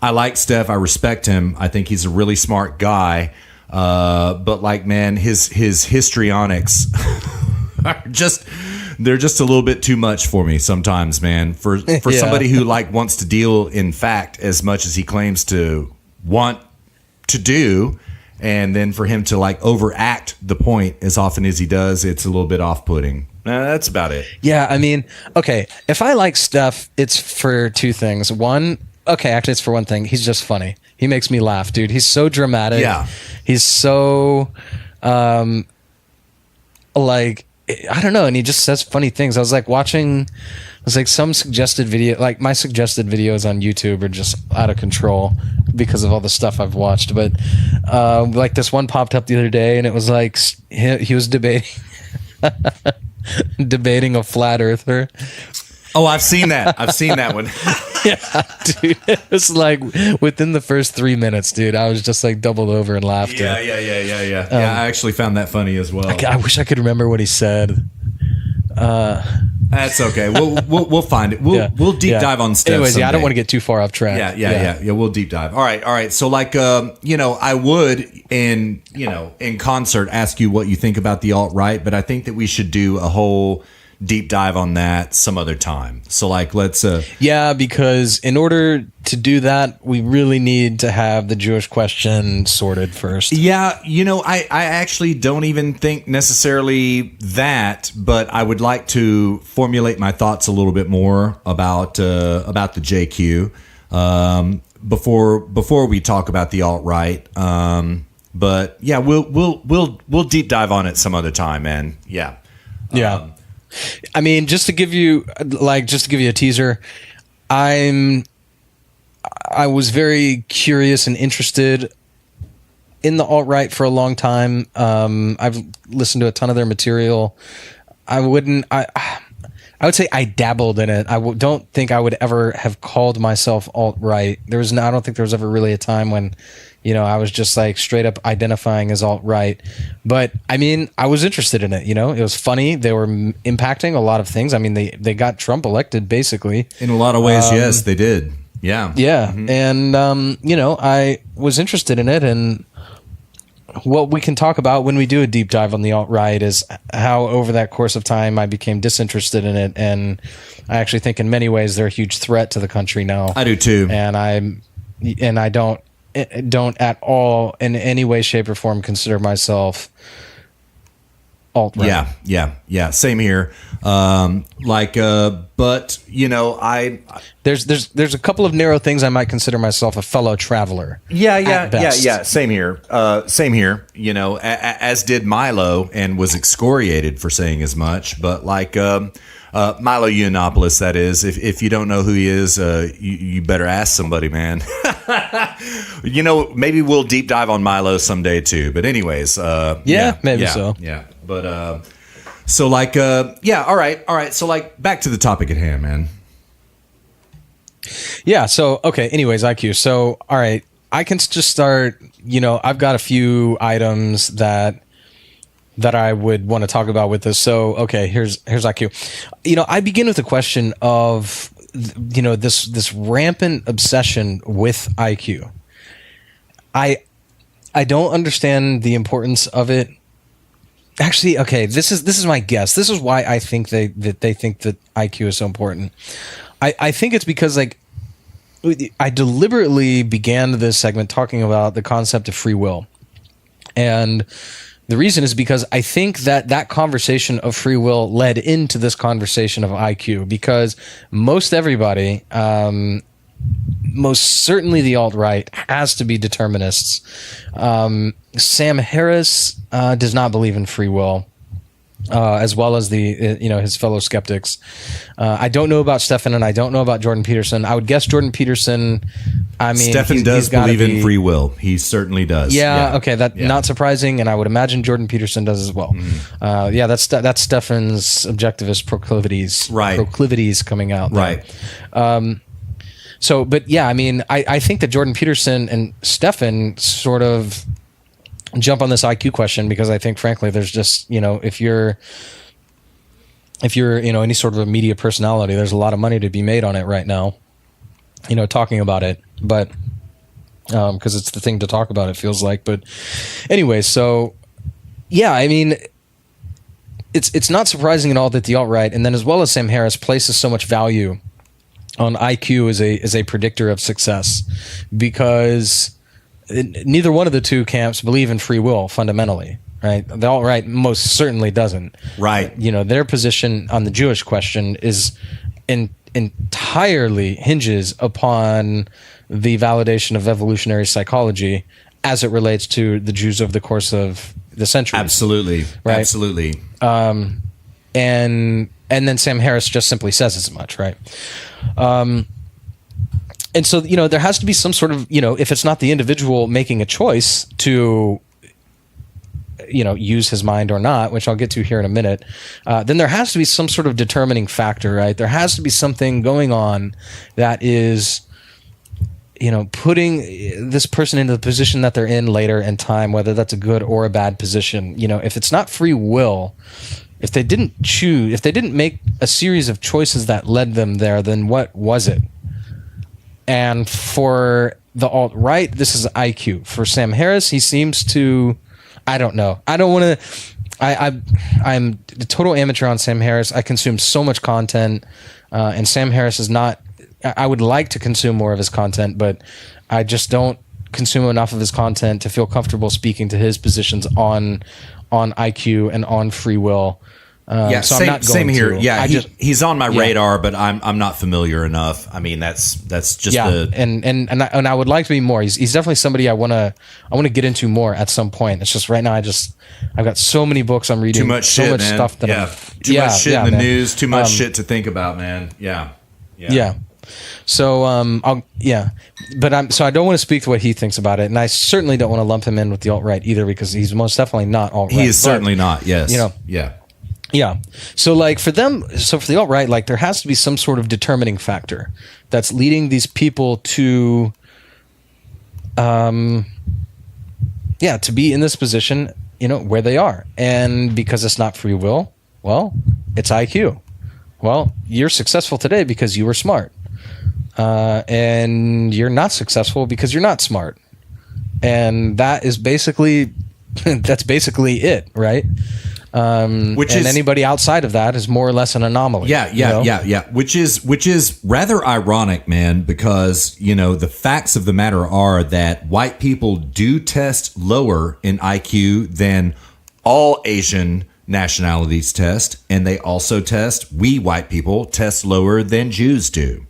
I like Steph. I respect him. I think he's a really smart guy. But like, man, his histrionics are they're just a little bit too much for me sometimes, man. For somebody who like wants to deal in fact as much as he claims to want to do. And then for him to like overact the point as often as he does, it's a little bit off-putting. That's about it. Yeah, I mean, okay, if I like Steph, it's for two things. One, okay, actually it's for one thing. He's just funny. He makes me laugh, dude. He's so dramatic. Yeah. He's so, like, I don't know, and he just says funny things. I was like watching, some suggested video, like my suggested videos on YouTube are just out of control because of all the stuff I've watched. But like this one popped up the other day, and it was like he was debating debating a flat earther. Oh, I've seen that. I've seen that one. Yeah, dude. It was like within the first 3 minutes, dude, I was just like doubled over in laughter. Yeah. Yeah, I actually found that funny as well. I wish I could remember what he said. That's okay. We'll find it. We'll deep dive on Steph. Anyways, someday. I don't want to get too far off track. Yeah. We'll deep dive. All right. So like, I would in concert ask you what you think about the alt-right, but I think that we should do a whole deep dive on that some other time. So like, let's because in order to do that, we really need to have the Jewish question sorted first. Yeah, I actually don't even think necessarily that, but I would like to formulate my thoughts a little bit more about the JQ before we talk about the alt-right. But yeah, we'll deep dive on it some other time, man. Yeah. I mean, just to give you a teaser, I was very curious and interested in the alt-right for a long time. I've listened to a ton of their material. I would say I dabbled in it. Don't think I would ever have called myself alt-right. I don't think there was ever really a time when, I was just like straight up identifying as alt-right. But I mean, I was interested in it. It was funny. They were impacting a lot of things. I mean, they got Trump elected basically. In a lot of ways, yes, they did. Yeah. Yeah. Mm-hmm. And, I was interested in it. And what we can talk about when we do a deep dive on the alt-right is how over that course of time I became disinterested in it. And I actually think in many ways they're a huge threat to the country now. I do too. And I don't at all in any way, shape, or form consider myself alt-right. Yeah. Same here. But there's a couple of narrow things I might consider myself a fellow traveler. Yeah. Same here. As did Milo, and was excoriated for saying as much. But Milo Yiannopoulos, that is. If you don't know who he is, you better ask somebody, man. Maybe we'll deep dive on Milo someday too. But anyways, maybe so. Yeah, but all right. So back to the topic at hand, man. Yeah. So okay. Anyways, IQ. So all right, I can just start. I've got a few items that I would want to talk about with this. So, okay, here's IQ. I begin with the question of, this rampant obsession with IQ. I don't understand the importance of it. Actually, okay, this is my guess. This is why I think they think that IQ is so important. I think it's because I deliberately began this segment talking about the concept of free will. And the reason is because I think that conversation of free will led into this conversation of IQ, because most everybody, most certainly the alt-right, has to be determinists. Sam Harris does not believe in free will, as well as his fellow skeptics. I don't know about Stephan, and I don't know about Jordan Peterson. I would guess Jordan Peterson. I mean, Stephan does believe in free will. He certainly does. Yeah. Okay. Not surprising, and I would imagine Jordan Peterson does as well. Mm. That's Stephan's objectivist proclivities. Right. Proclivities coming out. There. Right. But yeah, I mean, I think that Jordan Peterson and Stephan sort of jump on this IQ question because I think, frankly, there's just if you're any sort of a media personality, there's a lot of money to be made on it right now. Talking about it, but because it's the thing to talk about, it feels like. But anyway, so yeah, I mean, it's not surprising at all that the alt-right, and then as well as Sam Harris, places so much value on IQ as a predictor of success, because neither one of the two camps believe in free will fundamentally, right? The alt-right most certainly doesn't. Right. Their position on the Jewish question is entirely hinges upon the validation of evolutionary psychology as it relates to the Jews over the course of the century. Absolutely. Right? Absolutely. And then Sam Harris just simply says as much, right? And so, there has to be some sort of, if it's not the individual making a choice to, use his mind or not, which I'll get to here in a minute, then there has to be some sort of determining factor, right? There has to be something going on that is, putting this person into the position that they're in later in time, whether that's a good or a bad position. If it's not free will, if they didn't choose, if they didn't make a series of choices that led them there, then what was it? And for the alt-right, this is IQ. For Sam Harris, he seems to, I don't know. I don't want to, I'm a total amateur on Sam Harris. I consume so much content, and Sam Harris is not, I would like to consume more of his content, but I just don't consume enough of his content to feel comfortable speaking to his positions on IQ and on free will. So I'm not going same here. to. Yeah, he's on my radar, but I'm not familiar enough. I mean, that's just and I would like to be more. He's definitely somebody I want to get into more at some point. It's just right now I've got so many books I'm reading, too much so shit, much man. stuff that too much shit in the man. news, too much shit to think about, man. Yeah. So but I don't want to speak to what he thinks about it, and I certainly don't want to lump him in with the alt-right either, because he's most definitely not alt-right. He is certainly not. Yes. Yeah. So for the alt-right, there has to be some sort of determining factor that's leading these people to, to be in this position, where they are. And because it's not free will, well, it's IQ. Well, you're successful today because you were smart. And you're not successful because you're not smart. And that is basically, it, right? Anybody outside of that is more or less an anomaly. Yeah. Which is rather ironic, man, because the facts of the matter are that white people do test lower in IQ than all Asian nationalities test, and they also we white people test lower than Jews do.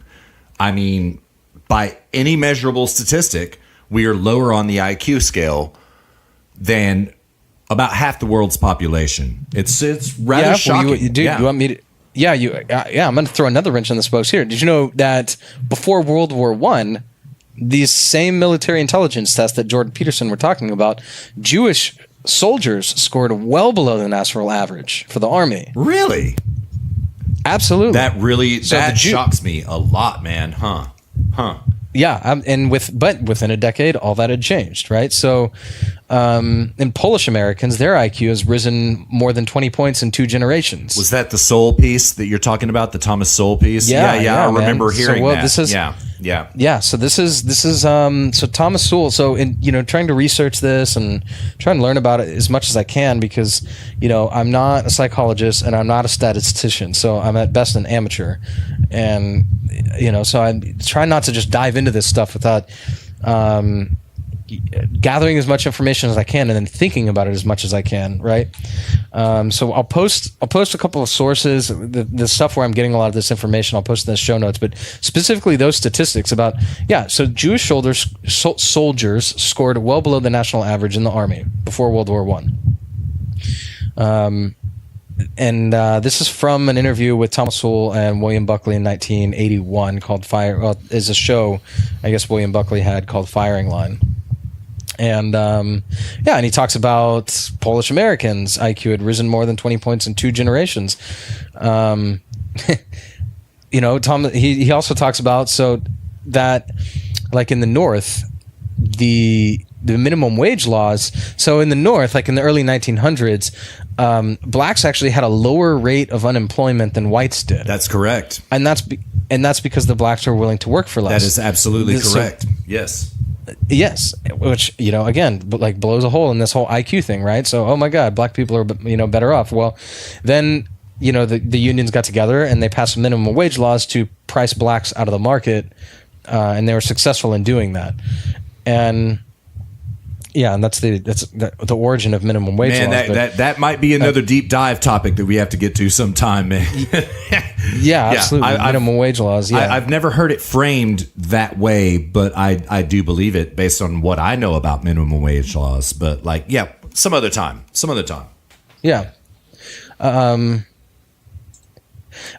I mean, by any measurable statistic, we are lower on the IQ scale than about half the world's population. It's rather shocking. You want me to? I'm going to throw another wrench in the spokes here. Did you know that before World War I, these same military intelligence tests that Jordan Peterson were talking about, Jewish soldiers scored well below the national average for the army. Really? Absolutely. That shocks me a lot, man. Huh. Yeah, but within a decade, all that had changed, right? So, in Polish Americans, their IQ has risen more than 20 points in 2 generations. Was that the Sowell piece that you're talking about, the Thomas Sowell piece? Yeah, I remember hearing that. This is, So this is so Thomas Sowell. So in trying to research this and trying to learn about it as much as I can, because I'm not a psychologist and I'm not a statistician, so I'm at best an amateur, and so I try not to just dive into this stuff without gathering as much information as I can and then thinking about it as much as I can, right? So I'll post a couple of sources, the stuff where I'm getting a lot of this information. I'll post in the show notes, but specifically those statistics about so Jewish soldiers scored well below the national average in the army before World War I. And this is from an interview with Thomas Sowell and William Buckley in 1981 called is a show I guess William Buckley had called Firing Line. And and he talks about Polish Americans' IQ had risen more than 20 points in 2 generations. Tom, he also talks about that in the North, the minimum wage laws. So in the North, in the early 1900s, blacks actually had a lower rate of unemployment than whites did. That's correct. And that's because the blacks were willing to work for less. That is absolutely correct. Yes. Yes, which again, blows a hole in this whole IQ thing, right? So, oh my God, black people are better off. Well, then the unions got together and they passed minimum wage laws to price blacks out of the market, and they were successful in doing that. And Yeah, and that's the origin of minimum wage Man, laws. that might be another deep dive topic that we have to get to sometime, man. Yeah, absolutely. Minimum wage laws. Yeah, I've never heard it framed that way, but I do believe it based on what I know about minimum wage laws. But like, yeah, some other time. Yeah.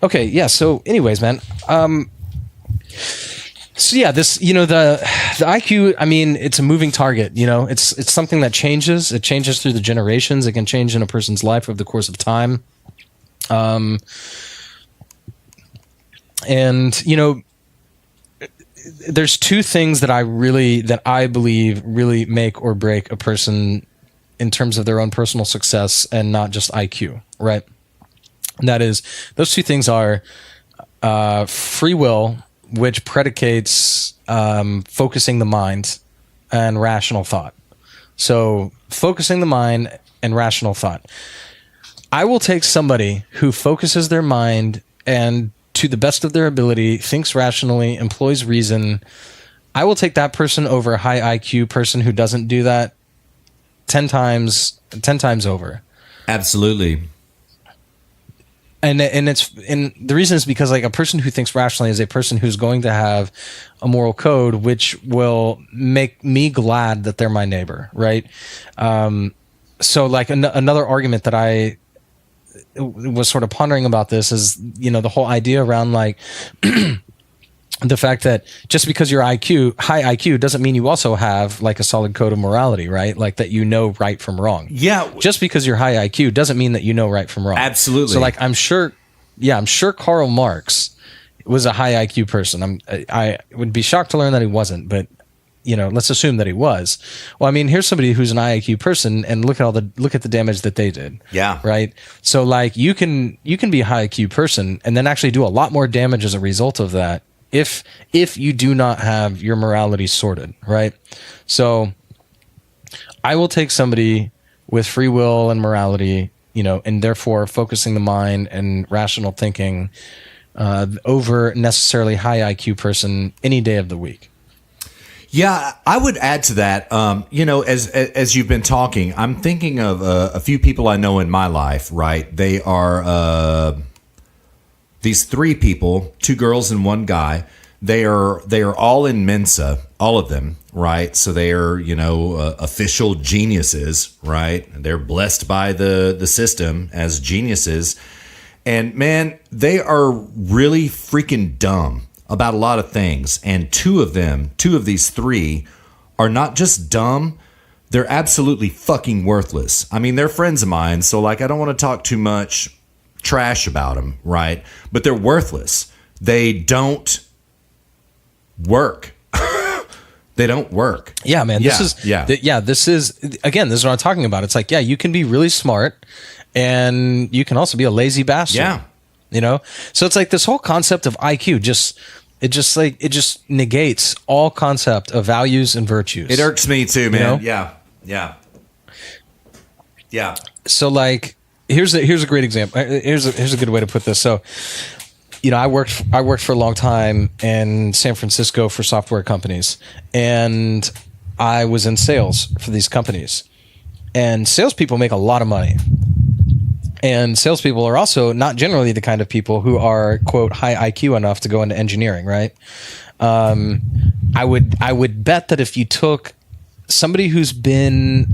Okay. Yeah. So, anyways, man. So yeah, this, the IQ, I mean, it's a moving target, it's something that changes. It changes through the generations. It can change in a person's life over the course of time. And there's two things that I believe really make or break a person in terms of their own personal success and not just IQ, right? And that is, those two things are, free will, which predicates focusing the mind and rational thought. So focusing the mind and rational thought. I will take somebody who focuses their mind and to the best of their ability, thinks rationally, employs reason. I will take that person over a high IQ person who doesn't do that 10 times over. Absolutely. And the reason is because like a person who thinks rationally is a person who's going to have a moral code, which will make me glad that they're my neighbor, right? So like another argument that I was sort of pondering about this is, the whole idea around like the fact that just because you're high IQ doesn't mean you also have like a solid code of morality, right? Like that right from wrong. Yeah. Just because you're high IQ doesn't mean that you know right from wrong. Absolutely. So like I'm sure Karl Marx was a high IQ person. I would be shocked to learn that he wasn't, but let's assume that he was. Well, I mean, here's somebody who's an high IQ person, and look at the damage that they did. Yeah. Right. So like you can be a high IQ person and then actually do a lot more damage as a result of that if you do not have your morality sorted, right? So I will take somebody with free will and morality, and therefore focusing the mind and rational thinking over necessarily high IQ person any day of the week. Yeah, I would add to that. As you've been talking, I'm thinking of a few people I know in my life. Right, they are these three people, two girls and one guy. They are all in Mensa, all of them. Right, so they are official geniuses. Right, they're blessed by the system as geniuses, and man, they are really freaking dumb about a lot of things. And two of these three are not just dumb, they're absolutely fucking worthless. I mean, they're friends of mine, so like I don't want to talk too much trash about them, right? But they're worthless. They don't work. They don't work. Yeah, man. This is again, this is what I'm talking about. It's like, yeah, you can be really smart and you can also be a lazy bastard. Yeah. So it's like this whole concept of IQ it just negates all concept of values and virtues. It irks me too, man. Yeah. So like, here's a great example. Here's a good way to put this. So, I worked for a long time in San Francisco for software companies, and I was in sales for these companies. And salespeople make a lot of money. And salespeople are also not generally the kind of people who are, quote, high IQ enough to go into engineering, right? I would bet that if you took somebody who's been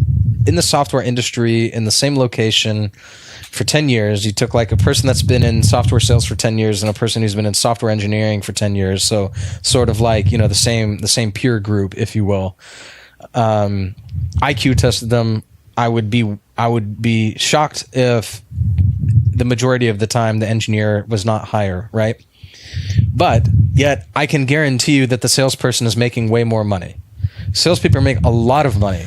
in the software industry in the same location for 10 years, you took like a person that's been in software sales for 10 years and a person who's been in software engineering for 10 years. So sort of like, the same peer group, if you will. IQ tested them. I would be shocked if the majority of the time the engineer was not higher, right? But yet I can guarantee you that the salesperson is making way more money. Salespeople make a lot of money.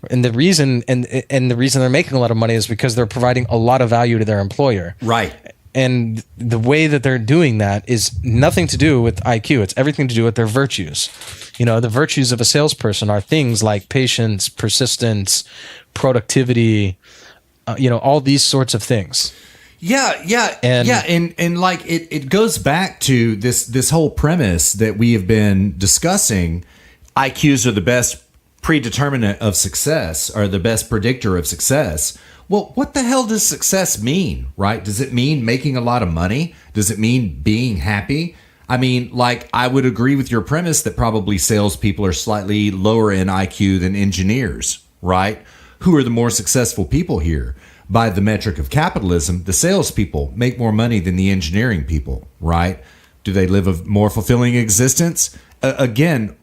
And the reason they're making a lot of money is because they're providing a lot of value to their employer. Right. And the way that they're doing that is nothing to do with IQ. It's everything to do with their virtues. The virtues of a salesperson are things like patience, persistence, productivity, all these sorts of things. Yeah. And like it goes back to this whole premise that we have been discussing. IQs are the best predeterminant of success or the best predictor of success. Well, what the hell does success mean, right? Does it mean making a lot of money? Does it mean being happy? I mean, like, I would agree with your premise that probably salespeople are slightly lower in IQ than engineers, right? Who are the more successful people here? By the metric of capitalism, the salespeople make more money than the engineering people, right? Do they live a more fulfilling existence? Again,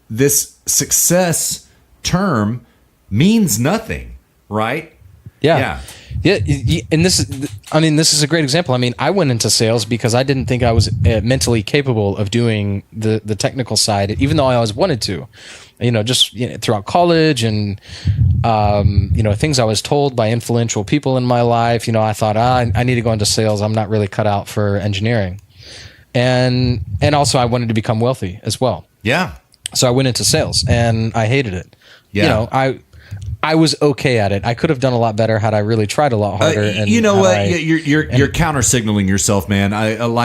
this success term means nothing, right? Yeah. And this is a great example. I mean, I went into sales because I didn't think I was mentally capable of doing the technical side, even though I always wanted to. Just throughout college and things I was told by influential people in my life. I thought, I need to go into sales. I'm not really cut out for engineering, and also I wanted to become wealthy as well. Yeah. So I went into sales and I hated it. Yeah. I was okay at it. I could have done a lot better had I really tried a lot harder. You're counter signaling yourself, man. I am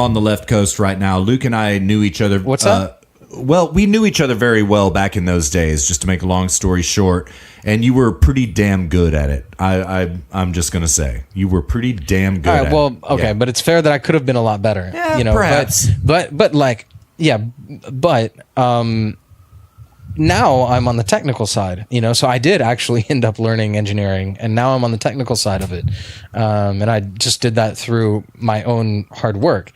on the left coast right now. Luke and I knew each other. What's that? Well, we knew each other very well back in those days. Just to make a long story short, and you were pretty damn good at it. I'm just gonna say you were pretty damn good. All right, at well, it. okay, Yeah. but it's fair that I could have been a lot better. Yeah, perhaps. But now I'm on the technical side, so I did actually end up learning engineering, and now I'm on the technical side of it. And I just did that through my own hard work,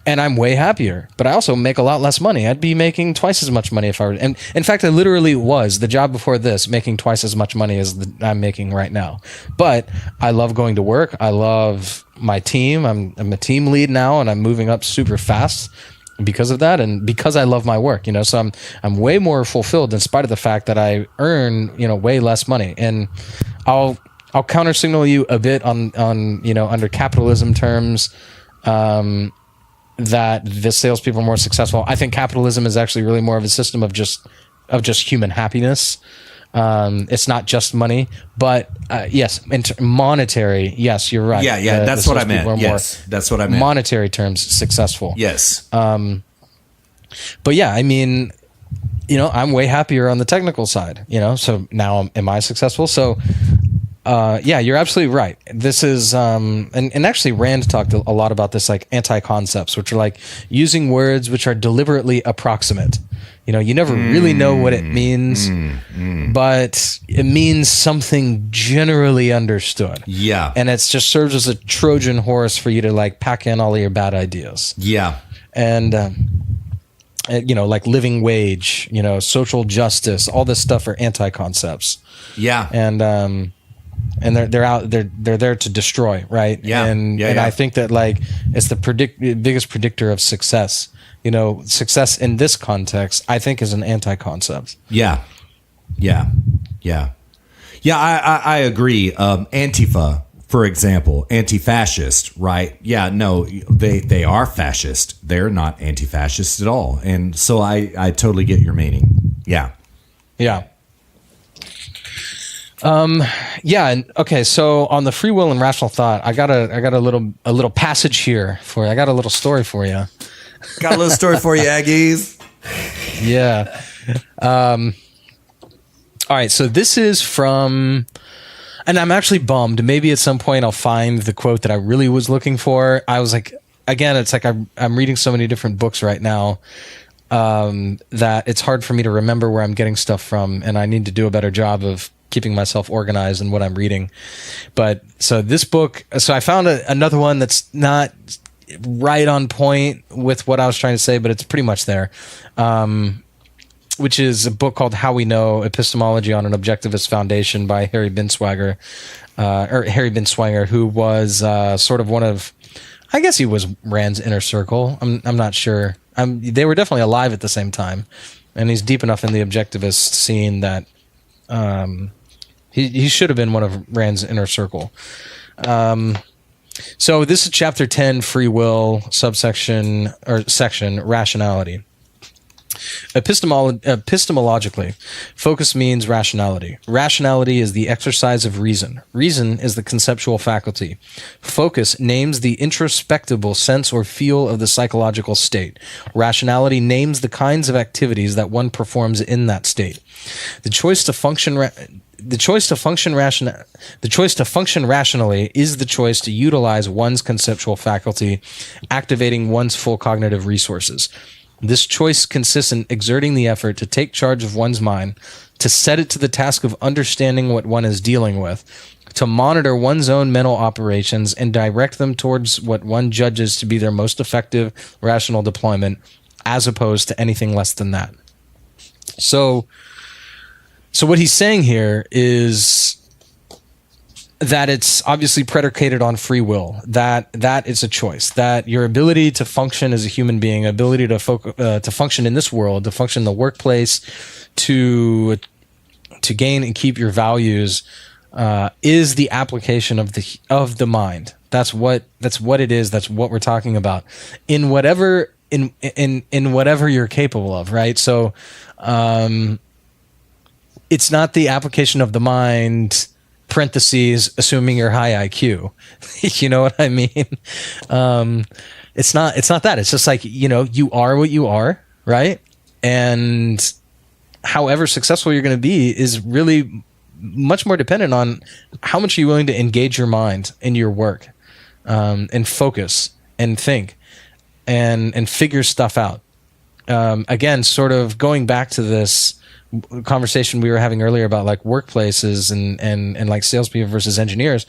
and I'm way happier, but I also make a lot less money. I'd be making twice as much money if I were, and in fact, I literally was the job before this making twice as much money as I'm making right now. But I love going to work. I love my team. I'm a team lead now, and I'm moving up super fast because of that, and because I love my work, so I'm way more fulfilled in spite of the fact that I earn way less money. And I'll counter signal you a bit on under capitalism terms, that the salespeople are more successful. I think capitalism is actually really more of a system of just human happiness. It's not just money, but yes, monetary. Yes, you're right. Yeah. That's what I meant. Yes, that's what I meant. Monetary terms, successful. Yes. But yeah, I mean, I'm way happier on the technical side. So now am I successful? So, yeah, you're absolutely right. This is, and actually Rand talked a lot about this, like anti-concepts, which are like using words which are deliberately approximate. You never really know what it means, but it means something generally understood. Yeah. And it's just serves as a Trojan horse for you to like pack in all of your bad ideas. Yeah. And, like living wage, social justice, all this stuff are anti-concepts. Yeah. And they're there to destroy, right? Yeah. And I think that like it's the biggest predictor of success. Success in this context, I think, is an anti-concept. Yeah. I agree. Antifa, for example, anti-fascist, right? Yeah, no, they are fascist. They're not anti-fascist at all, and so I totally get your meaning. Yeah. Yeah. And okay, so on the free will and rational thought, I got a little passage here for you. I got a little story for you. Got a little story for you, Aggies. Yeah. All right, so this is from, and I'm actually bummed. Maybe at some point I'll find the quote that I really was looking for. I was like, again, it's like I'm reading so many different books right now, that it's hard for me to remember where I'm getting stuff from, and I need to do a better job of keeping myself organized in what I'm reading. But so this book, so I found another one that's not right on point with what I was trying to say, but it's pretty much there, which is a book called How We Know, Epistemology on an Objectivist Foundation by Harry Binswanger, who was sort of one of, I guess he was Rand's inner circle. I'm not sure. They were definitely alive at the same time, and he's deep enough in the objectivist scene that he should have been one of Rand's inner circle. So this is chapter 10, free will, subsection or section, rationality. Epistemologically, focus means rationality. Rationality is the exercise of reason. Reason is the conceptual faculty. Focus names the introspectable sense or feel of the psychological state. Rationality names the kinds of activities that one performs in that state. The choice to function rationally is the choice to utilize one's conceptual faculty, activating one's full cognitive resources. This choice consists in exerting the effort to take charge of one's mind, to set it to the task of understanding what one is dealing with, to monitor one's own mental operations and direct them towards what one judges to be their most effective rational deployment, as opposed to anything less than that. So what he's saying here is that it's obviously predicated on free will, that it's a choice, that your ability to function as a human being, ability to function in this world, to function in the workplace, to gain and keep your values, is the application of the mind. That's what it is. That's what we're talking about in whatever you're capable of, right? So, it's not the application of the mind, parentheses, assuming you're high IQ. You know what I mean? It's not that. It's just like, you are what you are, right? And however successful you're going to be is really much more dependent on how much you're willing to engage your mind in your work, and focus and think and figure stuff out. Again, sort of going back to this conversation we were having earlier about like workplaces and like salespeople versus engineers.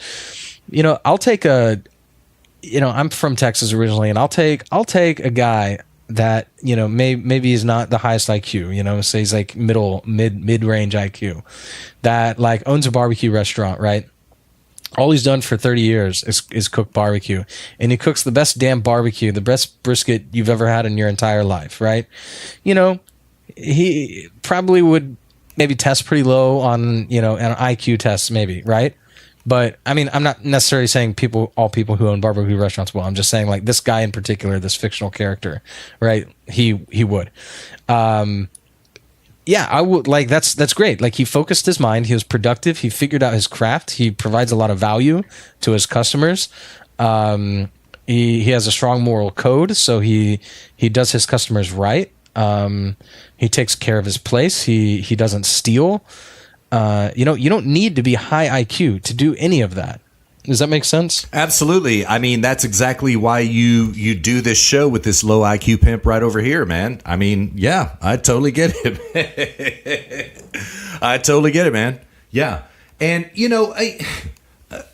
I'll take I'm from Texas originally, and I'll take a guy that, maybe he's not the highest IQ, say he's like mid-range IQ, that like owns a barbecue restaurant, right? All he's done for 30 years is cook barbecue, and he cooks the best damn barbecue, the best brisket you've ever had in your entire life, right? He probably would maybe test pretty low on, an IQ test maybe, right? But I mean, I'm not necessarily saying all people who own barbecue restaurants will. I'm just saying like this guy in particular, this fictional character, right? He would. Yeah, I would like that's great. Like he focused his mind, he was productive, he figured out his craft, he provides a lot of value to his customers. He has a strong moral code, so he does his customers right. He takes care of his place. He doesn't steal. You don't need to be high IQ to do any of that. Does that make sense? Absolutely. I mean, that's exactly why you do this show with this low IQ pimp right over here, man. I mean, yeah, I totally get it. I totally get it, man. Yeah. And,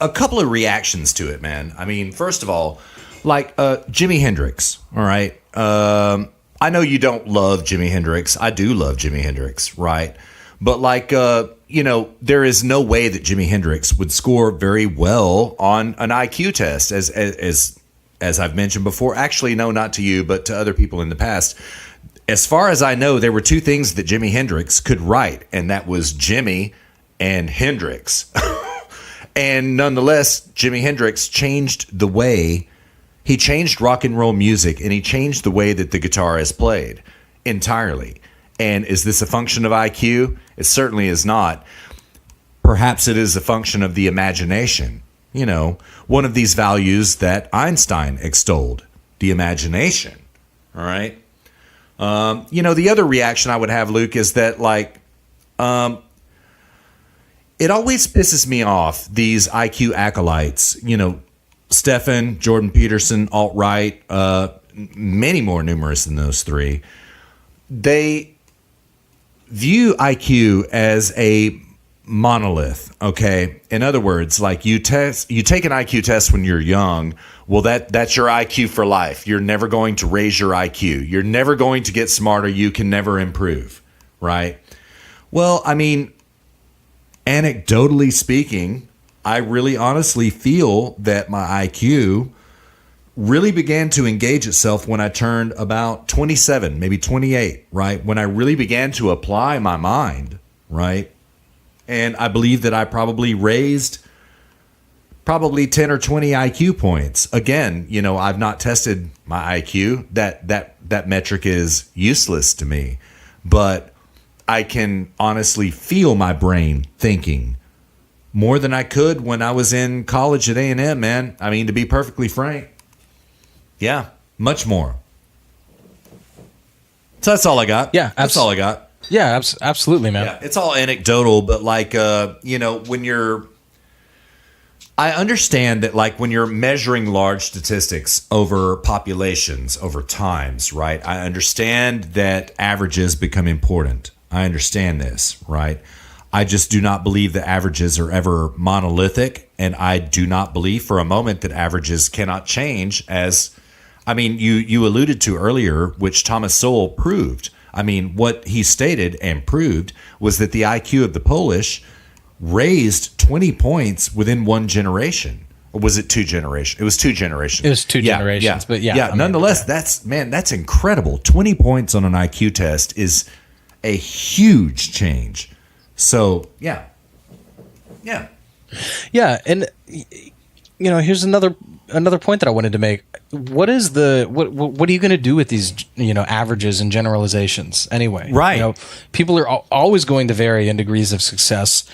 a couple of reactions to it, man. I mean, first of all, like Jimi Hendrix, all right? I know you don't love Jimi Hendrix. I do love Jimi Hendrix, right? But like, there is no way that Jimi Hendrix would score very well on an IQ test, as I've mentioned before. Actually, no, not to you, but to other people in the past. As far as I know, there were two things that Jimi Hendrix could write, and that was Jimmy and Hendrix. And nonetheless, Jimi Hendrix changed the way he changed rock and roll music, and he changed the way that the guitar is played entirely. And is this a function of IQ? It certainly is not. Perhaps it is a function of the imagination. One of these values that Einstein extolled, the imagination. All right. The other reaction I would have, Luke, is that like, it always pisses me off, these IQ acolytes, Stefan, Jordan Peterson, alt-right, many more numerous than those three. They view IQ as a monolith, okay? In other words, like you take an IQ test when you're young, well, that's your IQ for life. You're never going to raise your IQ. You're never going to get smarter. You can never improve, right? Well, I mean, anecdotally speaking, I really honestly feel that my IQ really began to engage itself when I turned about 27, maybe 28, right? When I really began to apply my mind, right? And I believe that I probably raised 10 or 20 IQ points. Again, I've not tested my IQ. That metric is useless to me. but I can honestly feel my brain thinking more than I could when I was in college at A&M, man. I mean, to be perfectly frank, yeah, much more. So that's all I got. Yeah, that's all I got. Yeah, absolutely, man. Yeah, it's all anecdotal, but like, when I understand that, like, when you're measuring large statistics over populations, over times, right? I understand that averages become important. I understand this, right? I just do not believe that averages are ever monolithic, and I do not believe for a moment that averages cannot change as, I mean, you alluded to earlier, which Thomas Sowell proved. I mean, what he stated and proved was that the IQ of the Polish raised 20 points within one generation. Or was it two generations? It was two generations. It was two generations, but yeah. Yeah, nonetheless, that's incredible. 20 points on an IQ test is a huge change. So, yeah. Yeah, and here's another point that I wanted to make. What are you going to do with these averages and generalizations anyway? Right. People are always going to vary in degrees of success.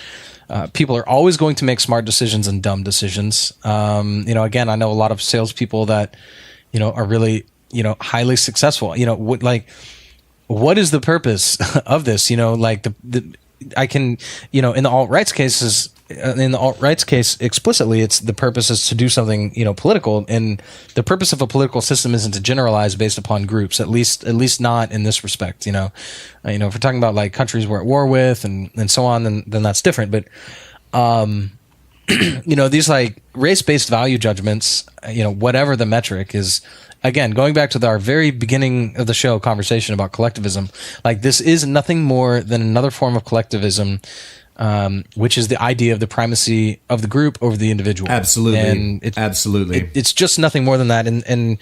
People are always going to make smart decisions and dumb decisions. Again, I know a lot of salespeople that are really highly successful. What is the purpose of this? I can, in the alt-rights cases, in the alt-rights case explicitly, it's the purpose is to do something, political, and the purpose of a political system isn't to generalize based upon groups, at least not in this respect. If we're talking about like countries we're at war with and so on, then that's different. But, these like race-based value judgments, whatever the metric is, again, going back to our very beginning of the show conversation about collectivism, like this is nothing more than another form of collectivism, which is the idea of the primacy of the group over the individual. Absolutely. And it's just nothing more than that. And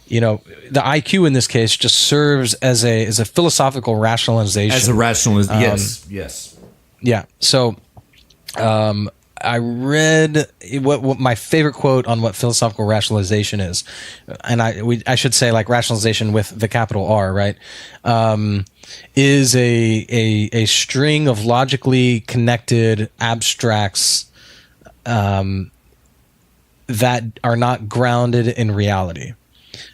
the IQ in this case just serves as a philosophical rationalization. As a rationalization. Yes. Yeah. So, I read what my favorite quote on what philosophical rationalization is, and I should say like rationalization with the capital R, right? Is a string of logically connected abstracts that are not grounded in reality.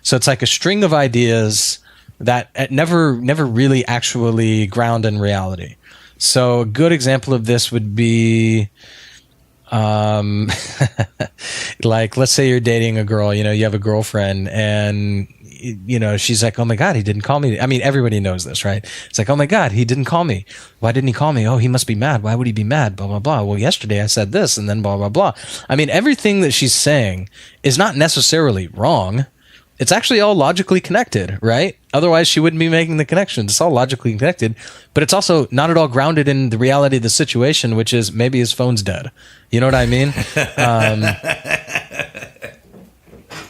So it's like a string of ideas that never really actually ground in reality. So a good example of this would be, like, let's say you're dating a girl, you have a girlfriend and, she's like, oh my God, he didn't call me. I mean, everybody knows this, right? It's like, oh my God, he didn't call me. Why didn't he call me? Oh, he must be mad. Why would he be mad? Blah, blah, blah. Well, yesterday I said this and then blah, blah, blah. I mean, everything that she's saying is not necessarily wrong. It's actually all logically connected, right? Otherwise, she wouldn't be making the connections. It's all logically connected, but it's also not at all grounded in the reality of the situation, which is maybe his phone's dead. You know what I mean?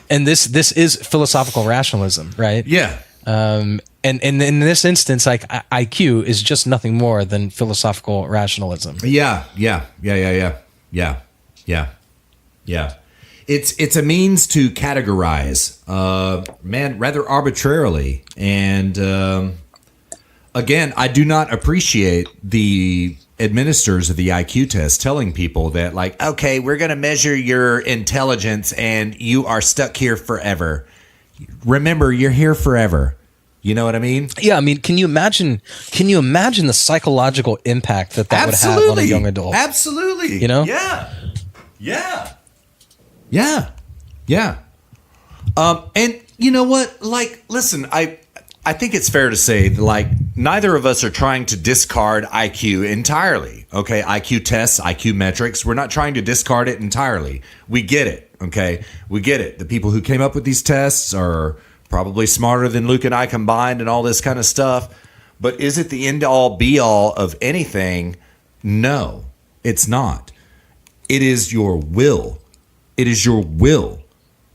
And this is philosophical rationalism, right? Yeah. And in this instance, like IQ is just nothing more than philosophical rationalism. Yeah. It's a means to categorize, rather arbitrarily. And again, I do not appreciate the administrators of the IQ test telling people that, like, okay, we're going to measure your intelligence and you are stuck here forever. Remember, you're here forever. You know what I mean? Yeah, I mean, can you imagine the psychological impact that Absolutely. would have on a young adult? Absolutely. Yeah. And you know what? Like, listen, I think it's fair to say that, like, neither of us are trying to discard IQ entirely. Okay, IQ tests, IQ metrics. We're not trying to discard it entirely. We get it. Okay, we get it. The people who came up with these tests are probably smarter than Luke and I combined and all this kind of stuff. But is it the end all be all of anything? No, it's not. It is your will. It is your will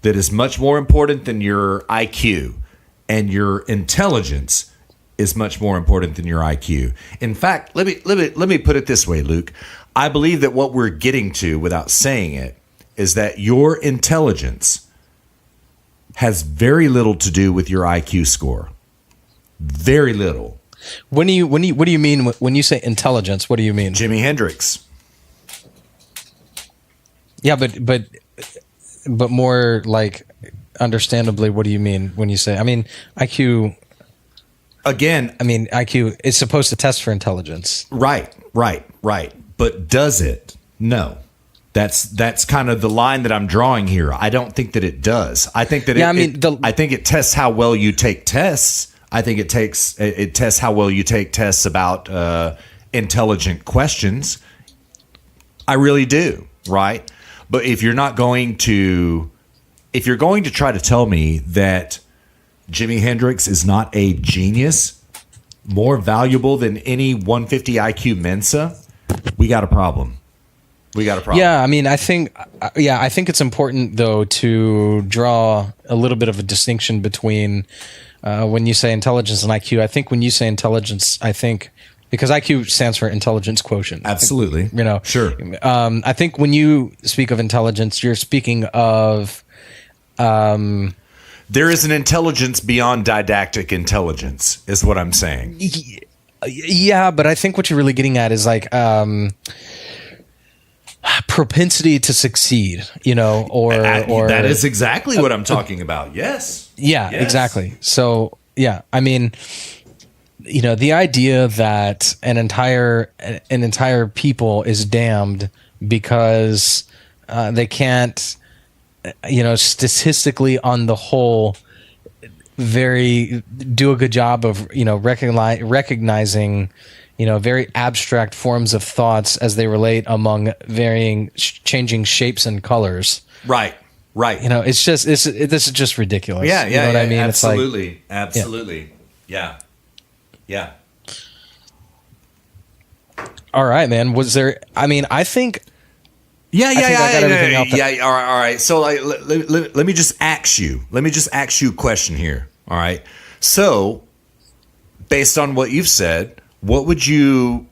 that is much more important than your IQ, and your intelligence is much more important than your IQ. In fact, let me put it this way, Luke. I believe that what we're getting to, without saying it, is that your intelligence has very little to do with your IQ score. Very little. What do you mean when you say intelligence? What do you mean? Jimi Hendrix. Yeah, but more like understandably, what do you mean when you say? I mean, IQ. Again, I mean, IQ is supposed to test for intelligence. Right. But does it? No. That's kind of the line that I'm drawing here. I don't think that it does. I think that I think it tests how well you take tests. I think it tests how well you take tests about intelligent questions. I really do, right? But if you're going to try to tell me that Jimi Hendrix is not a genius, more valuable than any 150 IQ Mensa, we got a problem. Yeah, I mean, I think it's important though to draw a little bit of a distinction between when you say intelligence and IQ. I think when you say intelligence, because IQ stands for intelligence quotient. Absolutely. Sure. I think when you speak of intelligence, you're speaking of. There is an intelligence beyond didactic intelligence, is what I'm saying. Yeah, but I think what you're really getting at is like propensity to succeed, or that is exactly what I'm talking about. Yes. Yeah, yes. Exactly. So, yeah, I mean, the idea that an entire people is damned because they can't, statistically on the whole, do a good job of, recognizing, very abstract forms of thoughts as they relate among varying changing shapes and colors. Right. This is just ridiculous. Yeah. You know what I mean? Absolutely. It's like, absolutely. Yeah. All right, man. I think. Yeah. I got everything out there. Yeah. All right. So let me just ask you. Let me just ask you a question here. All right. So based on what you've said, how would you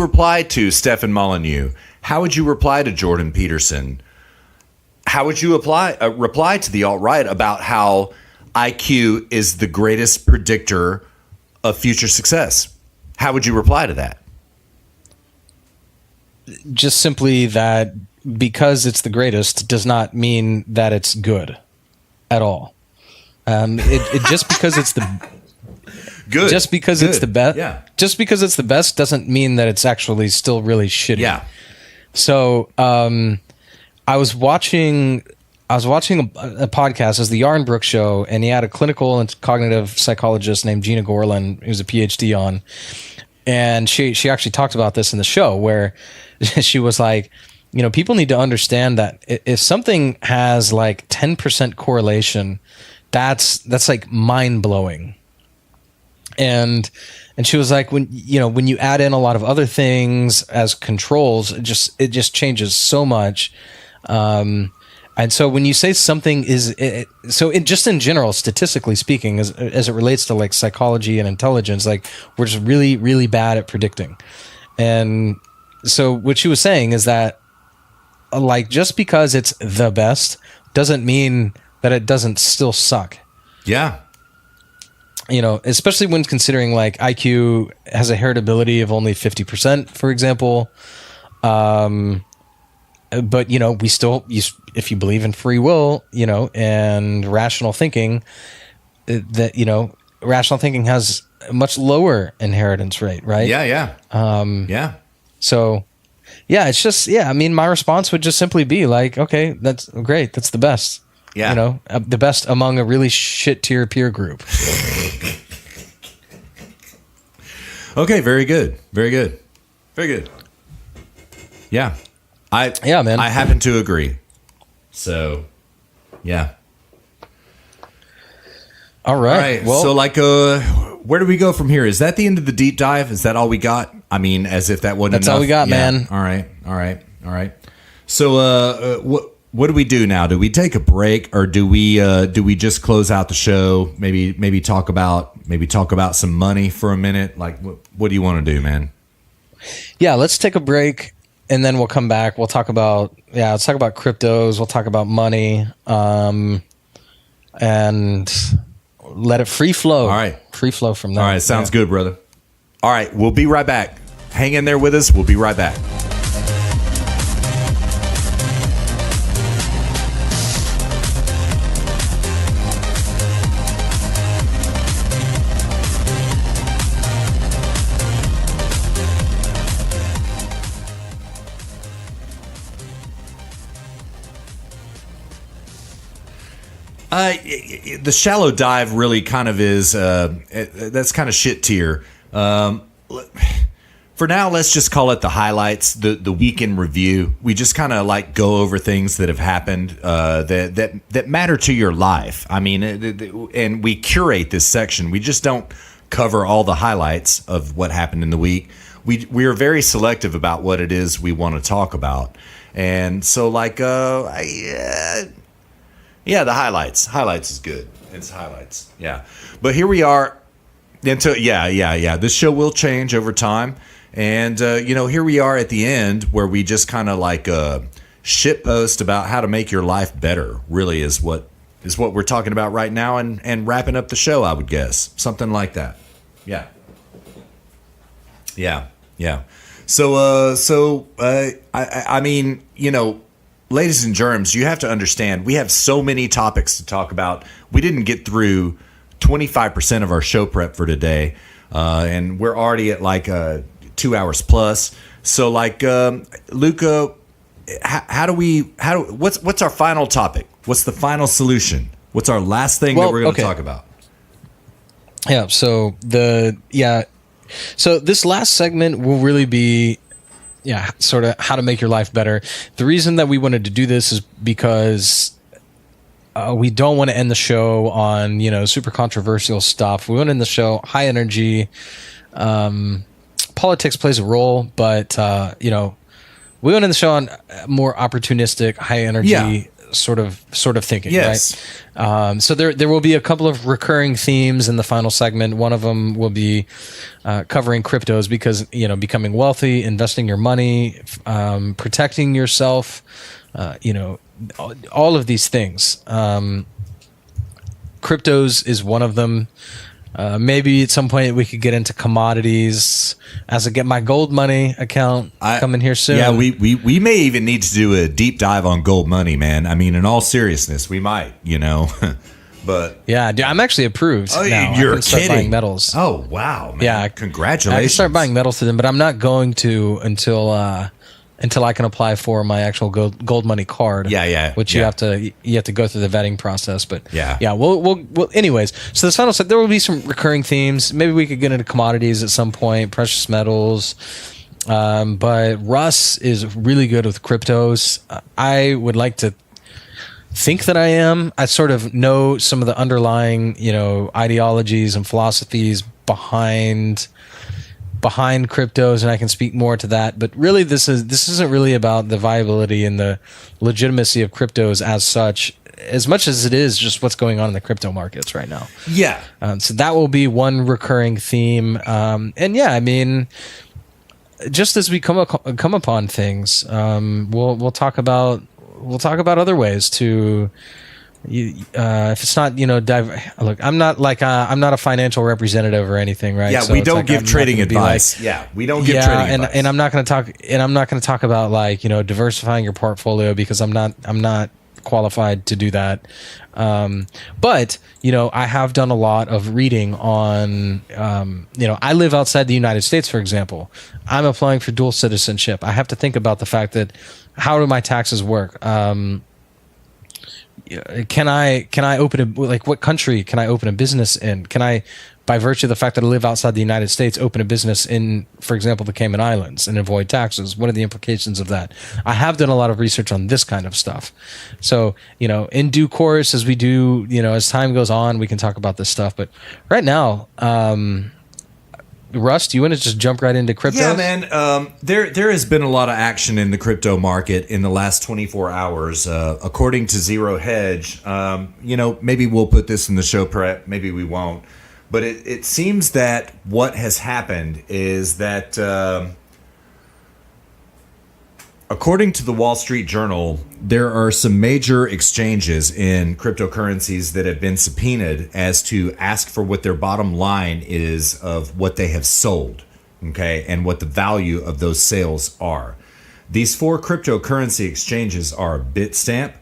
reply to Stefan Molyneux? How would you reply to Jordan Peterson? How would you reply to the alt-right about how IQ is the greatest predictor of future success? How would you reply to that? Just simply that because it's the greatest does not mean that it's good at all. It just because it's the good, just because good. It's the best, yeah. Just because it's the best doesn't mean that it's actually still really shitty. Yeah. So I was watching a podcast as the Yarnbrook Show, and he had a clinical and cognitive psychologist named Gina Gorlin, who's a PhD on, and she actually talked about this in the show where she was like, people need to understand that if something has like 10% correlation, that's like mind blowing. And she was like, when you add in a lot of other things as controls, it just changes so much. And so when you say something just in general, statistically speaking, as it relates to like psychology and intelligence, like we're just really, really bad at predicting. And so what she was saying is that like, just because it's the best doesn't mean that it doesn't still suck. Yeah. Especially when considering like IQ has a heritability of only 50%, for example. But we still, if you believe in free will, and rational thinking, that rational thinking has a much lower inheritance rate, right? Yeah. Yeah. So, yeah, it's just I mean, my response would just simply be like, okay, that's great, that's the best. Yeah. The best among a really shit tier peer group. Okay, very good. Very good. Very good. Yeah. Man. I happen to agree. So, yeah. All right. Well, so like where do we go from here? Is that the end of the deep dive? Is that all we got? I mean, as if that wasn't That's enough. all we got, yeah. man. All right. So what do we do now? Do we take a break, or do we just close out the show? Maybe talk about some money for a minute. Like, what do you want to do, man? Yeah, let's take a break, and then we'll come back. We'll talk about cryptos. We'll talk about money, and let it free flow. All right. Free flow from there. All right, sounds good, brother. All right, we'll be right back. Hang in there with us. We'll be right back. The shallow dive really kind of is that's kind of shit tier. For now, let's just call it the highlights, the week in review. We just kind of like go over things that have happened that matter to your life. I mean, and we curate this section. We just don't cover all the highlights of what happened in the week. We are very selective about what it is we want to talk about, and so like yeah, the highlights. Highlights is good. It's highlights. Yeah. But here we are. Yeah. This show will change over time. And, here we are at the end where we just kind of like shit post about how to make your life better, really is what we're talking about right now and wrapping up the show, I would guess. Something like that. Yeah. Yeah. So, I mean, ladies and germs, you have to understand, we have so many topics to talk about. We didn't get through 25% of our show prep for today, and we're already at like 2 hours plus. So, like, Luca, what's our final topic? What's the final solution? What's our last thing that we're going to talk about? Yeah. So this last segment will really be, sort of how to make your life better. The reason that we wanted to do this is because we don't want to end the show on, super controversial stuff. We want to end the show high energy. Politics plays a role, but, we want to end the show on more opportunistic, high energy sort of thinking. Yes. Right? So there will be a couple of recurring themes in the final segment. One of them will be covering cryptos because, becoming wealthy, investing your money, protecting yourself, all of these things. Cryptos is one of them. Maybe at some point we could get into commodities as I get my gold money account coming here soon. Yeah, we may even need to do a deep dive on gold money, man. I mean, in all seriousness, we might, But yeah, dude, I'm actually approved. Oh, now. you're I can start kidding. buying metals. Oh, wow, man. Yeah, congratulations. I can start buying metals to them, but I'm not going to until I can apply for my actual gold money card. Which you have to go through the vetting process. But we'll anyways. So the final said there will be some recurring themes. Maybe we could get into commodities at some point, precious metals. But Russ is really good with cryptos. I would like to think that I am. I sort of know some of the underlying, ideologies and philosophies behind cryptos, and I can speak more to that. But really, this isn't really about the viability and the legitimacy of cryptos as much as it is just what's going on in the crypto markets right now. Yeah. So that will be one recurring theme. I mean, just as we come upon things, we'll talk about other ways to. If it's not, look, I'm not a financial representative or anything, right? Yeah, so we don't give trading advice. We don't give trading advice. And I'm not going to talk about diversifying your portfolio because I'm not qualified to do that. But I have done a lot of reading on, I live outside the United States, for example. I'm applying for dual citizenship. I have to think about the fact that how do my taxes work? Can I open what country can I open a business in? Can I, by virtue of the fact that I live outside the United States, open a business in, for example, the Cayman Islands and avoid taxes? What are the implications of that? I have done a lot of research on this kind of stuff. So, in due course, as we do, as time goes on, we can talk about this stuff. But right now, Russ, do you want to just jump right into crypto? Yeah, man. There has been a lot of action in the crypto market in the last 24 hours. According to Zero Hedge, maybe we'll put this in the show prep, maybe we won't. But it seems that what has happened is that According to the Wall Street Journal, there are some major exchanges in cryptocurrencies that have been subpoenaed as to ask for what their bottom line is of what they have sold, okay, and what the value of those sales are. These 4 cryptocurrency exchanges are Bitstamp,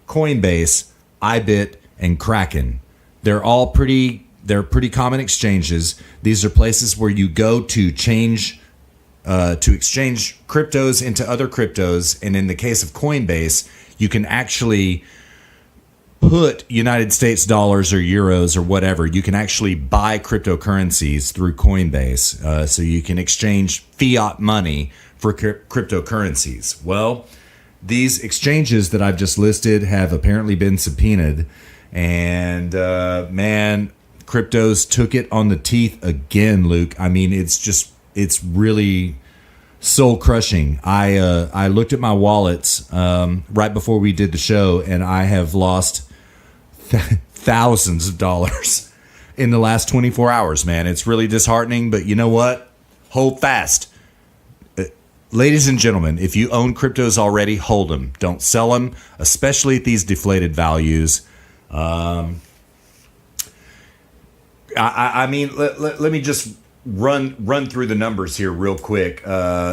Coinbase, iBit, and Kraken. They're pretty common exchanges. These are places where you go to exchange cryptos into other cryptos, and in the case of Coinbase, you can actually put United States dollars or euros or whatever. You can actually buy cryptocurrencies through Coinbase, so you can exchange fiat money for cryptocurrencies. Well, these exchanges that I've just listed have apparently been subpoenaed, and man, cryptos took it on the teeth again, Luke. I mean, it's really soul crushing. I looked at my wallets right before we did the show, and I have lost thousands of dollars in the last 24 hours, man. It's really disheartening, but you know what? Hold fast. Ladies and gentlemen, if you own cryptos already, hold them. Don't sell them, especially at these deflated values. I mean, let me just run through the numbers here real quick.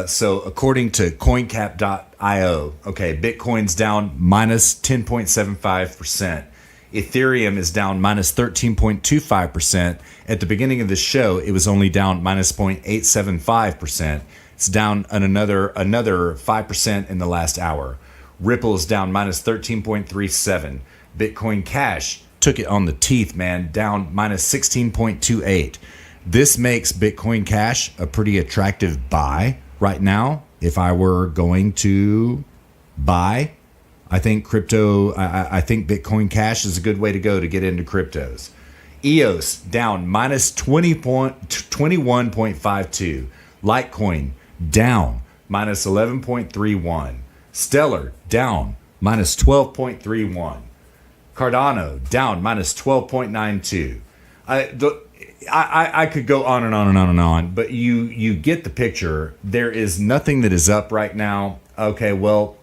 So according to coincap.io, okay, Bitcoin's down minus 10.75%. Ethereum is down minus 13.25%. At the beginning of the show, it was only down minus 0.875%. It's down another 5% in the last hour. Ripple is down minus 13.37. Bitcoin Cash took it on the teeth, man, down minus 16.28. This makes Bitcoin Cash a pretty attractive buy right now. If I were going to buy, I think I think Bitcoin Cash is a good way to go to get into cryptos. EOS down minus 21.52. Litecoin down minus 11.31. Stellar down minus 12.31. Cardano down minus 12.92. I could go on and on and on and on, but you get the picture. There is nothing that is up right now. Okay, well,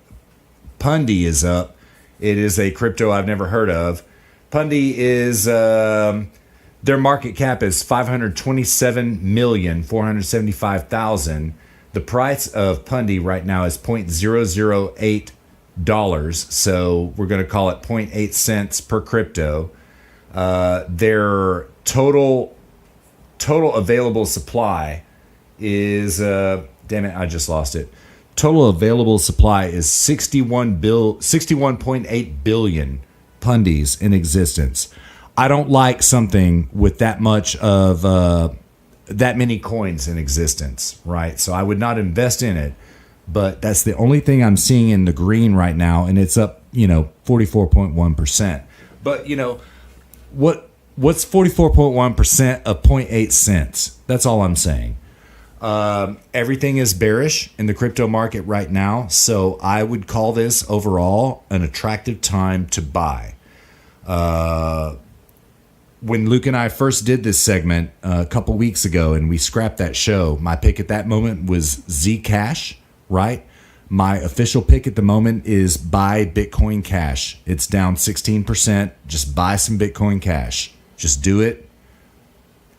Pundi is up. It is a crypto I've never heard of. Pundi is their market cap is 527,475,000. The price of Pundi right now is $0.008. So we're going to call it 0.8 cents per crypto. Their total available supply is damn it, I just lost it. Total available supply is 61.8 billion Pundis in existence. I don't like something with that much of that many coins in existence, right? So I would not invest in it, but that's the only thing I'm seeing in the green right now, and it's up, 44.1%. But what's 44.1% of 0.8 cents? That's all I'm saying. Everything is bearish in the crypto market right now, so I would call this overall an attractive time to buy. When Luke and I first did this segment a couple weeks ago and we scrapped that show, my pick at that moment was Zcash, right? My official pick at the moment is buy Bitcoin Cash. It's down 16%. Just buy some Bitcoin Cash. Just do it.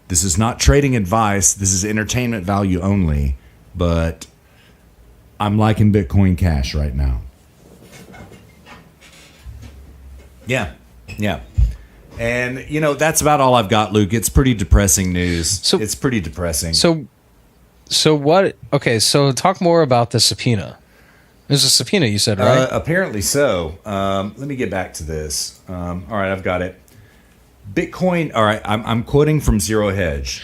This is not trading advice. This is entertainment value only. But I'm liking Bitcoin Cash right now. Yeah. And, that's about all I've got, Luke. It's pretty depressing news. It's pretty depressing. So what? Okay, so talk more about the subpoena. There's a subpoena, you said, right? Apparently so. Let me get back to this. All right, I've got it. Bitcoin, all right, I'm quoting from Zero Hedge.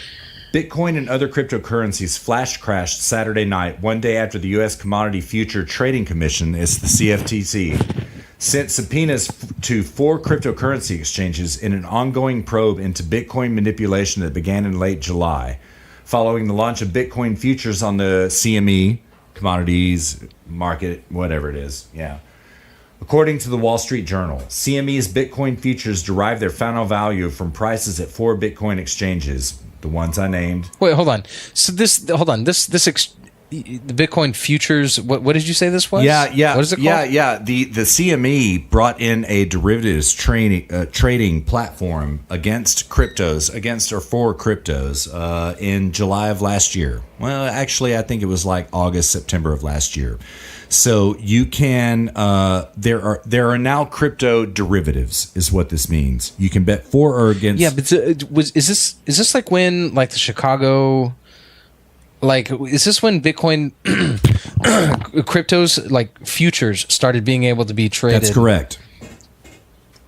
Bitcoin and other cryptocurrencies flash crashed Saturday night, one day after the U.S. Commodity Future Trading Commission, it's the CFTC, sent subpoenas to 4 cryptocurrency exchanges in an ongoing probe into Bitcoin manipulation that began in late July, following the launch of Bitcoin futures on the CME, commodities market, whatever it is. Yeah. According to the Wall Street Journal, CME's Bitcoin futures derive their final value from prices at 4 Bitcoin exchanges, the ones I named. Wait, hold on. So the Bitcoin futures. What did you say this was? Yeah. What is it called? Yeah. The CME brought in a derivatives trading platform against cryptos, or for cryptos, in July of last year. Well, actually, I think it was like August, September of last year. So you can there are now crypto derivatives, is what this means. You can bet for or against. Yeah, but is this like when like the Chicago, like is this when Bitcoin cryptos like futures started being able to be traded? That's correct.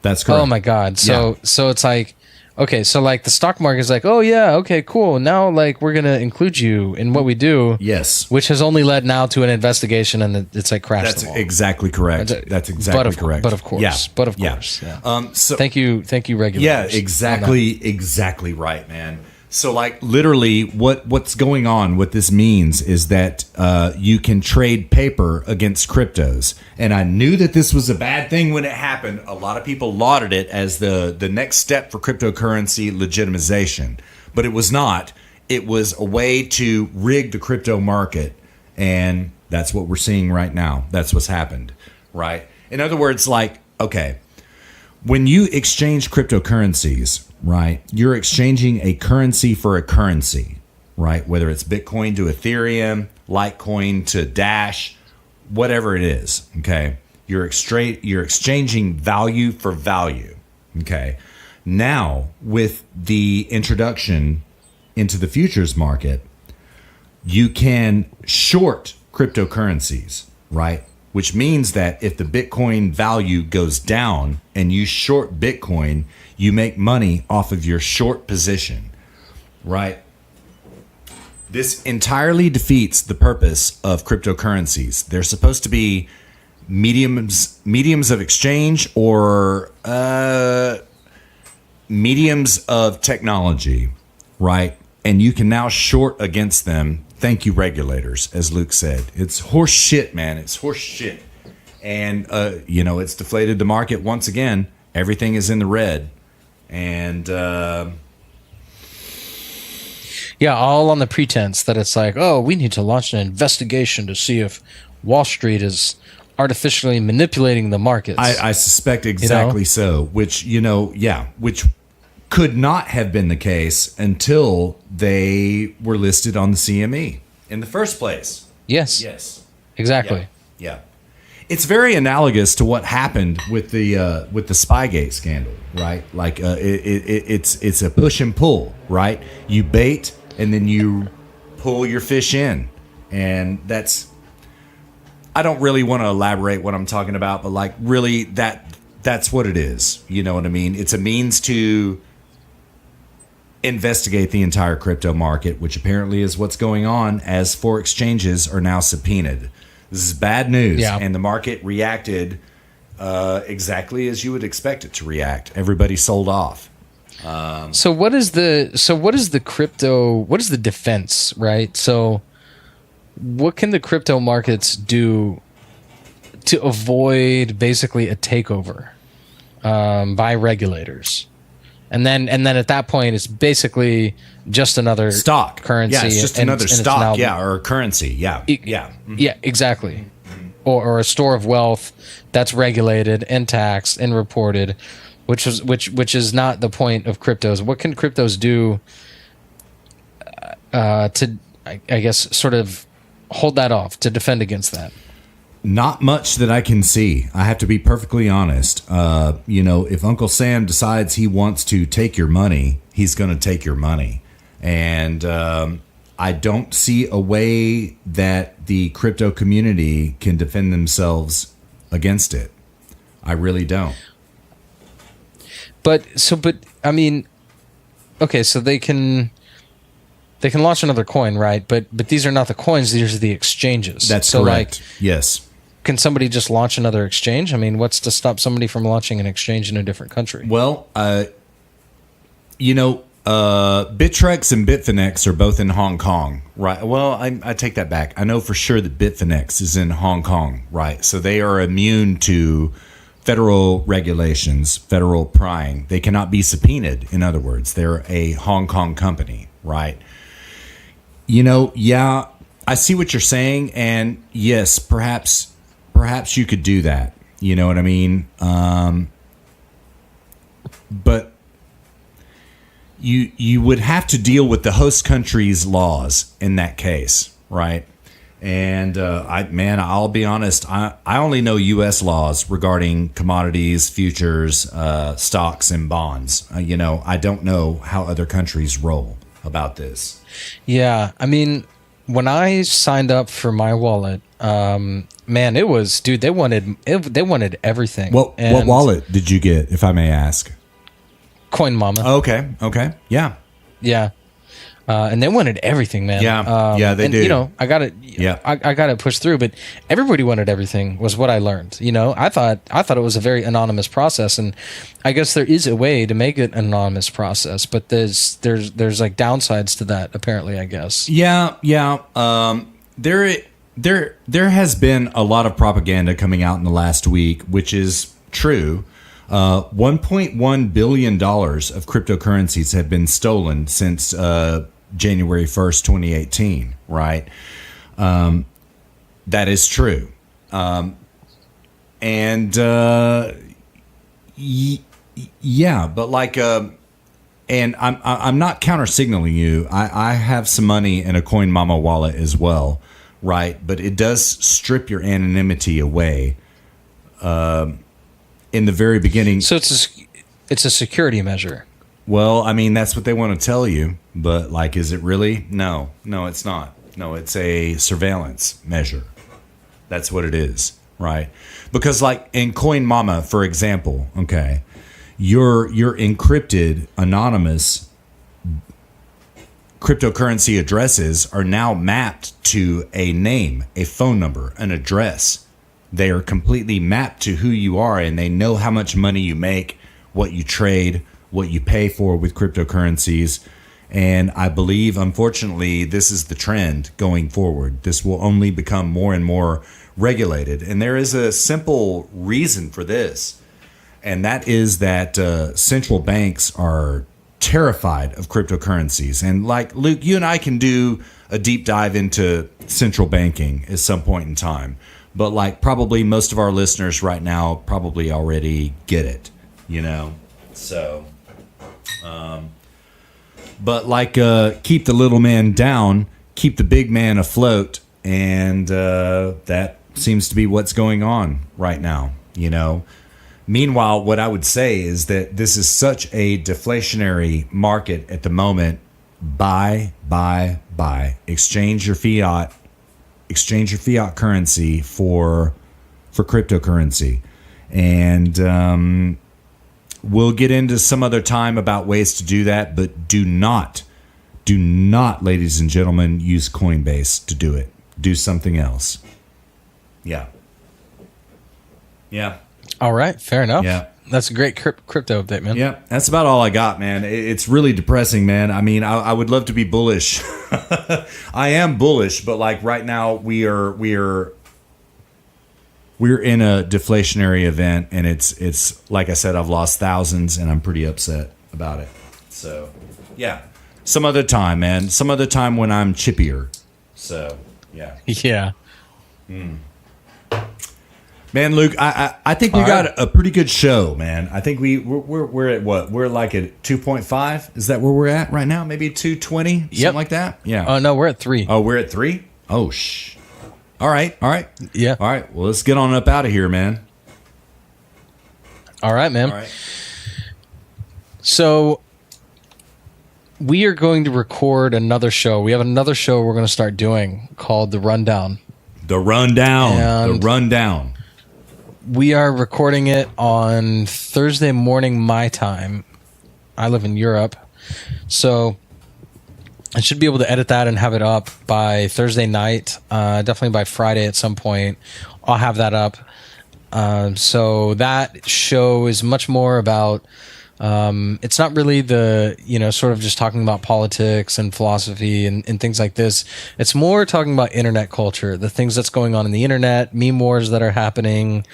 That's correct. Oh my God! So it's like, okay, so like the stock market is like, oh yeah, okay, cool. Now like we're gonna include you in what we do. Yes. Which has only led now to an investigation, and it's like crashed. That's the wall. exactly correct. That's exactly correct. But of course. Yeah. But of course. Yeah. So Thank you, regulators. Yeah, exactly right, man. So like literally what's going on, what this means is that you can trade paper against cryptos. And I knew that this was a bad thing when it happened. A lot of people lauded it as the next step for cryptocurrency legitimization. But it was not. It was a way to rig the crypto market. And that's what we're seeing right now. That's what's happened, right? In other words, like, okay, when you exchange cryptocurrencies, right, you're exchanging a currency for a currency, right? Whether it's Bitcoin to Ethereum, Litecoin to Dash, whatever it is, okay? You're exchanging value for value, okay? Now, with the introduction into the futures market, you can short cryptocurrencies, right? Which means that if the Bitcoin value goes down and you short Bitcoin, you make money off of your short position, right? This entirely defeats the purpose of cryptocurrencies. They're supposed to be mediums of exchange or mediums of technology, right? And you can now short against them. Thank you, regulators, as Luke said. It's horse shit, man. It's horse shit. And, it's deflated the market once again. Everything is in the red. And, yeah, all on the pretense that it's like, oh, we need to launch an investigation to see if Wall Street is artificially manipulating the markets. I suspect exactly so, which, which could not have been the case until they were listed on the CME in the first place. Yes. Exactly. Yeah. It's very analogous to what happened with the Spygate scandal, right? Like it's a push and pull, right? You bait and then you pull your fish in, and I don't really want to elaborate what I'm talking about, but like really that's what it is. You know what I mean? It's a means to investigate the entire crypto market, which apparently is what's going on, as 4 exchanges are now subpoenaed. This is bad news, and the market reacted exactly as you would expect it to react. Everybody sold off. So what is the crypto? What is the defense, right? So what can the crypto markets do to avoid basically a takeover by regulators? And then at that point, it's basically just another stock currency. Yeah, it's just another stock, or currency. Yeah, yeah, exactly. Or a store of wealth that's regulated and taxed and reported, which is not the point of cryptos. What can cryptos do to, I guess, sort of hold that off, to defend against that? Not much that I can see. I have to be perfectly honest. If Uncle Sam decides he wants to take your money, he's going to take your money. And I don't see a way that the crypto community can defend themselves against it. I really don't. But I mean, okay, so they can launch another coin, right? But these are not the coins; these are the exchanges. That's correct. Yes. Can somebody just launch another exchange? I mean, what's to stop somebody from launching an exchange in a different country? Well, Bittrex and Bitfinex are both in Hong Kong, right? Well, I take that back. I know for sure that Bitfinex is in Hong Kong, right? So they are immune to federal regulations, federal prying. They cannot be subpoenaed, in other words. They're a Hong Kong company, right? I see what you're saying, and yes, perhaps you could do that. You know what I mean? But you would have to deal with the host country's laws in that case, right? And I'll be honest, I only know U.S. laws regarding commodities, futures, stocks, and bonds. I don't know how other countries roll about this. Yeah, I mean, when I signed up for my wallet, man, it was, dude, they wanted everything. What wallet did you get, if I may ask? Coin Mama. Okay, yeah. Yeah. And they wanted everything, man. Yeah, they do. I got it. Yeah. I got it pushed through, but everybody wanted everything was what I learned. I thought it was a very anonymous process, and I guess there is a way to make it an anonymous process, but there's like downsides to that, apparently, I guess. Yeah. There has been a lot of propaganda coming out in the last week, which is true. $1.1 billion of cryptocurrencies have been stolen since January 1st, 2018, right? That is true. Yeah, but like, and I'm not counter signaling you. I have some money in a Coin Mama wallet as well, right? But it does strip your anonymity away. In the very beginning. So it's a security measure. Well, I mean, that's what they want to tell you, but like, is it really? No, it's not. No, it's a surveillance measure. That's what it is, right? Because like in Coin Mama, for example, okay, your encrypted anonymous cryptocurrency addresses are now mapped to a name, a phone number, an address. They are completely mapped to who you are, and they know how much money you make, what you trade, what you pay for with cryptocurrencies. And I believe, unfortunately, this is the trend going forward. This will only become more and more regulated. And there is a simple reason for this, and that is that central banks are terrified of cryptocurrencies. And like, Luke, you and I can do a deep dive into central banking at some point in time. But like probably most of our listeners right now probably already get it, So, but like keep the little man down, keep the big man afloat, and that seems to be what's going on right now, Meanwhile, what I would say is that this is such a deflationary market at the moment. Buy. Exchange your fiat currency for cryptocurrency. And we'll get into some other time about ways to do that, but do not, ladies and gentlemen, use Coinbase to do it. Do something else. Yeah. All right, fair enough. Yeah. That's a great crypto update, man. Yeah, that's about all I got, man. It's really depressing, man. I mean, I would love to be bullish. I am bullish, but like right now we're in a deflationary event, and it's like I said, I've lost thousands, and I'm pretty upset about it. So, yeah, some other time, man. Some other time when I'm chippier. So, yeah. Yeah. Man, Luke, I think we got a pretty good show, man. I think we're at what? We're like at 2.5. Is that where we're at right now? Maybe 220, something like that. Yeah. Oh no, we're at 3. Oh, we're at 3. Oh All right. Yeah. All right. Well, let's get on up out of here, man. All right, man. All right. So we are going to record another show. We have another show we're going to start doing called The Rundown. The Rundown. We are recording it on Thursday morning my time. I live in Europe. So I should be able to edit that and have it up by Thursday night. Definitely by Friday at some point. I'll have that up. So that show is much more about... it's not really the, sort of just talking about politics and philosophy and things like this. It's more talking about internet culture, the things that's going on in the internet, meme wars that are happening.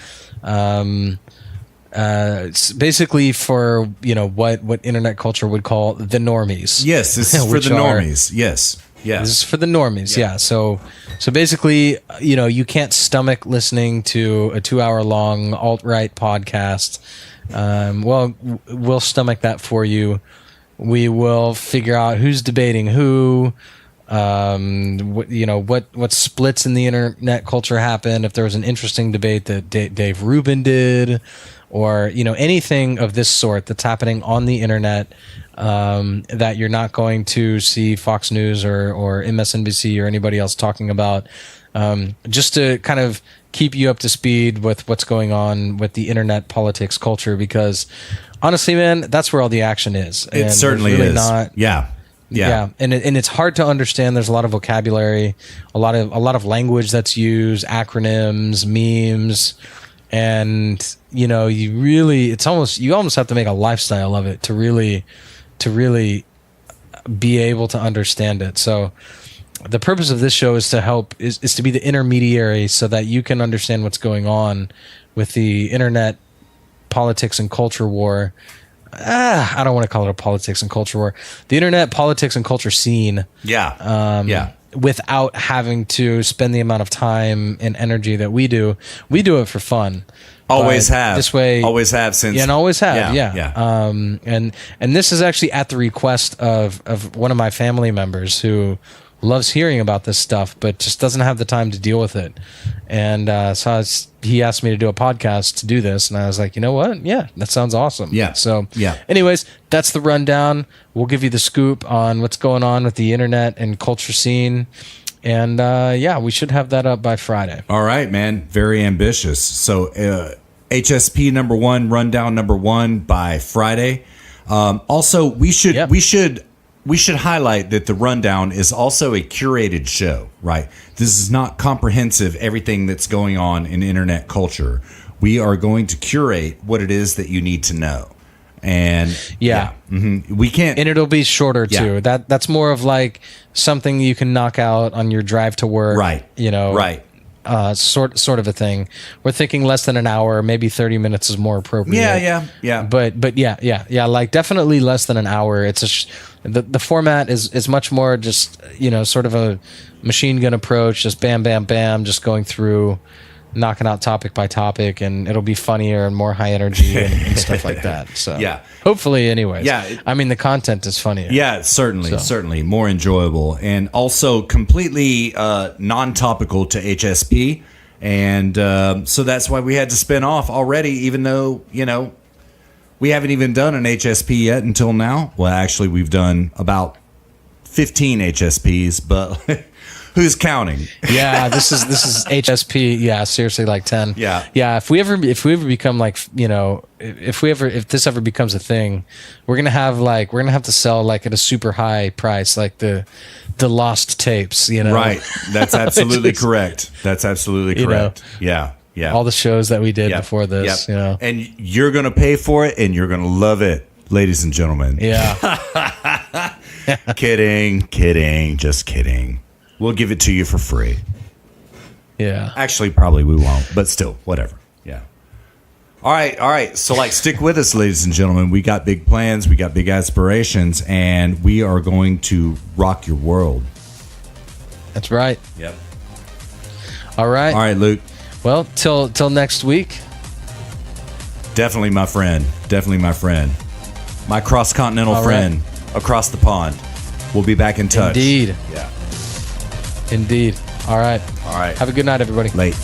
It's basically for, what internet culture would call the normies. Yes, this is for the normies. Yes. Yeah. This is for the normies. Yeah. So basically, you can't stomach listening to a 2-hour long alt-right podcast. Well, we'll stomach that for you. We will figure out who's debating who, what splits in the internet culture happened. If there was an interesting debate that Dave Rubin did, or anything of this sort that's happening on the internet that you're not going to see Fox News or MSNBC or anybody else talking about, just to kind of keep you up to speed with what's going on with the internet politics culture, because honestly, man, that's where all the action is. It certainly is. Yeah. And it's hard to understand. There's a lot of vocabulary, a lot of language that's used, acronyms, memes, and you almost have to make a lifestyle of it to really be able to understand it. So the purpose of this show is to be the intermediary so that you can understand what's going on with the internet politics and culture war. I don't want to call it a politics and culture war. The internet politics and culture scene. Yeah. Without having to spend the amount of time and energy that we do. We do it for fun. Always have. This way. Always have since. Yeah, and always have. Yeah. And this is actually at the request of one of my family members who loves hearing about this stuff, but just doesn't have the time to deal with it. And he asked me to do a podcast to do this, and I was like, you know what? Yeah, that sounds awesome. Yeah. So, yeah. Anyways, that's the rundown. We'll give you the scoop on what's going on with the internet and culture scene. And we should have that up by Friday. All right, man. Very ambitious. So HSP number 1, rundown number 1 by Friday. Also, we should highlight that the rundown is also a curated show, right? This is not comprehensive, everything that's going on in internet culture. We are going to curate what it is that you need to know. And we can't, and it'll be shorter too. That's more of like something you can knock out on your drive to work, right? Right. Sort of a thing. We're thinking less than an hour, maybe 30 minutes is more appropriate. Yeah. But like definitely less than an hour. It's the format is much more just sort of a machine gun approach, just bam, bam, bam, just going through, knocking out topic by topic, and it'll be funnier and more high energy and stuff like that. So hopefully, anyways. Yeah, I mean the content is funnier. Yeah, certainly more enjoyable, and also completely non-topical to HSP, and so that's why we had to spin off already, even though we haven't even done an HSP yet until now. Well, actually, we've done about 15 HSPs, but. Who's counting? Yeah, this is HSP. Yeah, seriously, like 10. Yeah. If we ever become like if this ever becomes a thing, we're gonna have to sell like at a super high price, like the lost tapes. Right. That's absolutely correct. That's absolutely correct. Yeah. All the shows that we did before this. And you're gonna pay for it, and you're gonna love it, ladies and gentlemen. Yeah. Kidding. Just kidding. We'll give it to you for free. Yeah. Actually, probably we won't, but still, whatever. Yeah. All right. So, stick with us, ladies and gentlemen. We got big plans. We got big aspirations, and we are going to rock your world. That's right. Yep. All right, Luke. Well, till next week. Definitely my friend. My cross-continental friend across the pond. We'll be back in touch. Indeed. Yeah. Indeed. All right. All right. Have a good night, everybody. Late.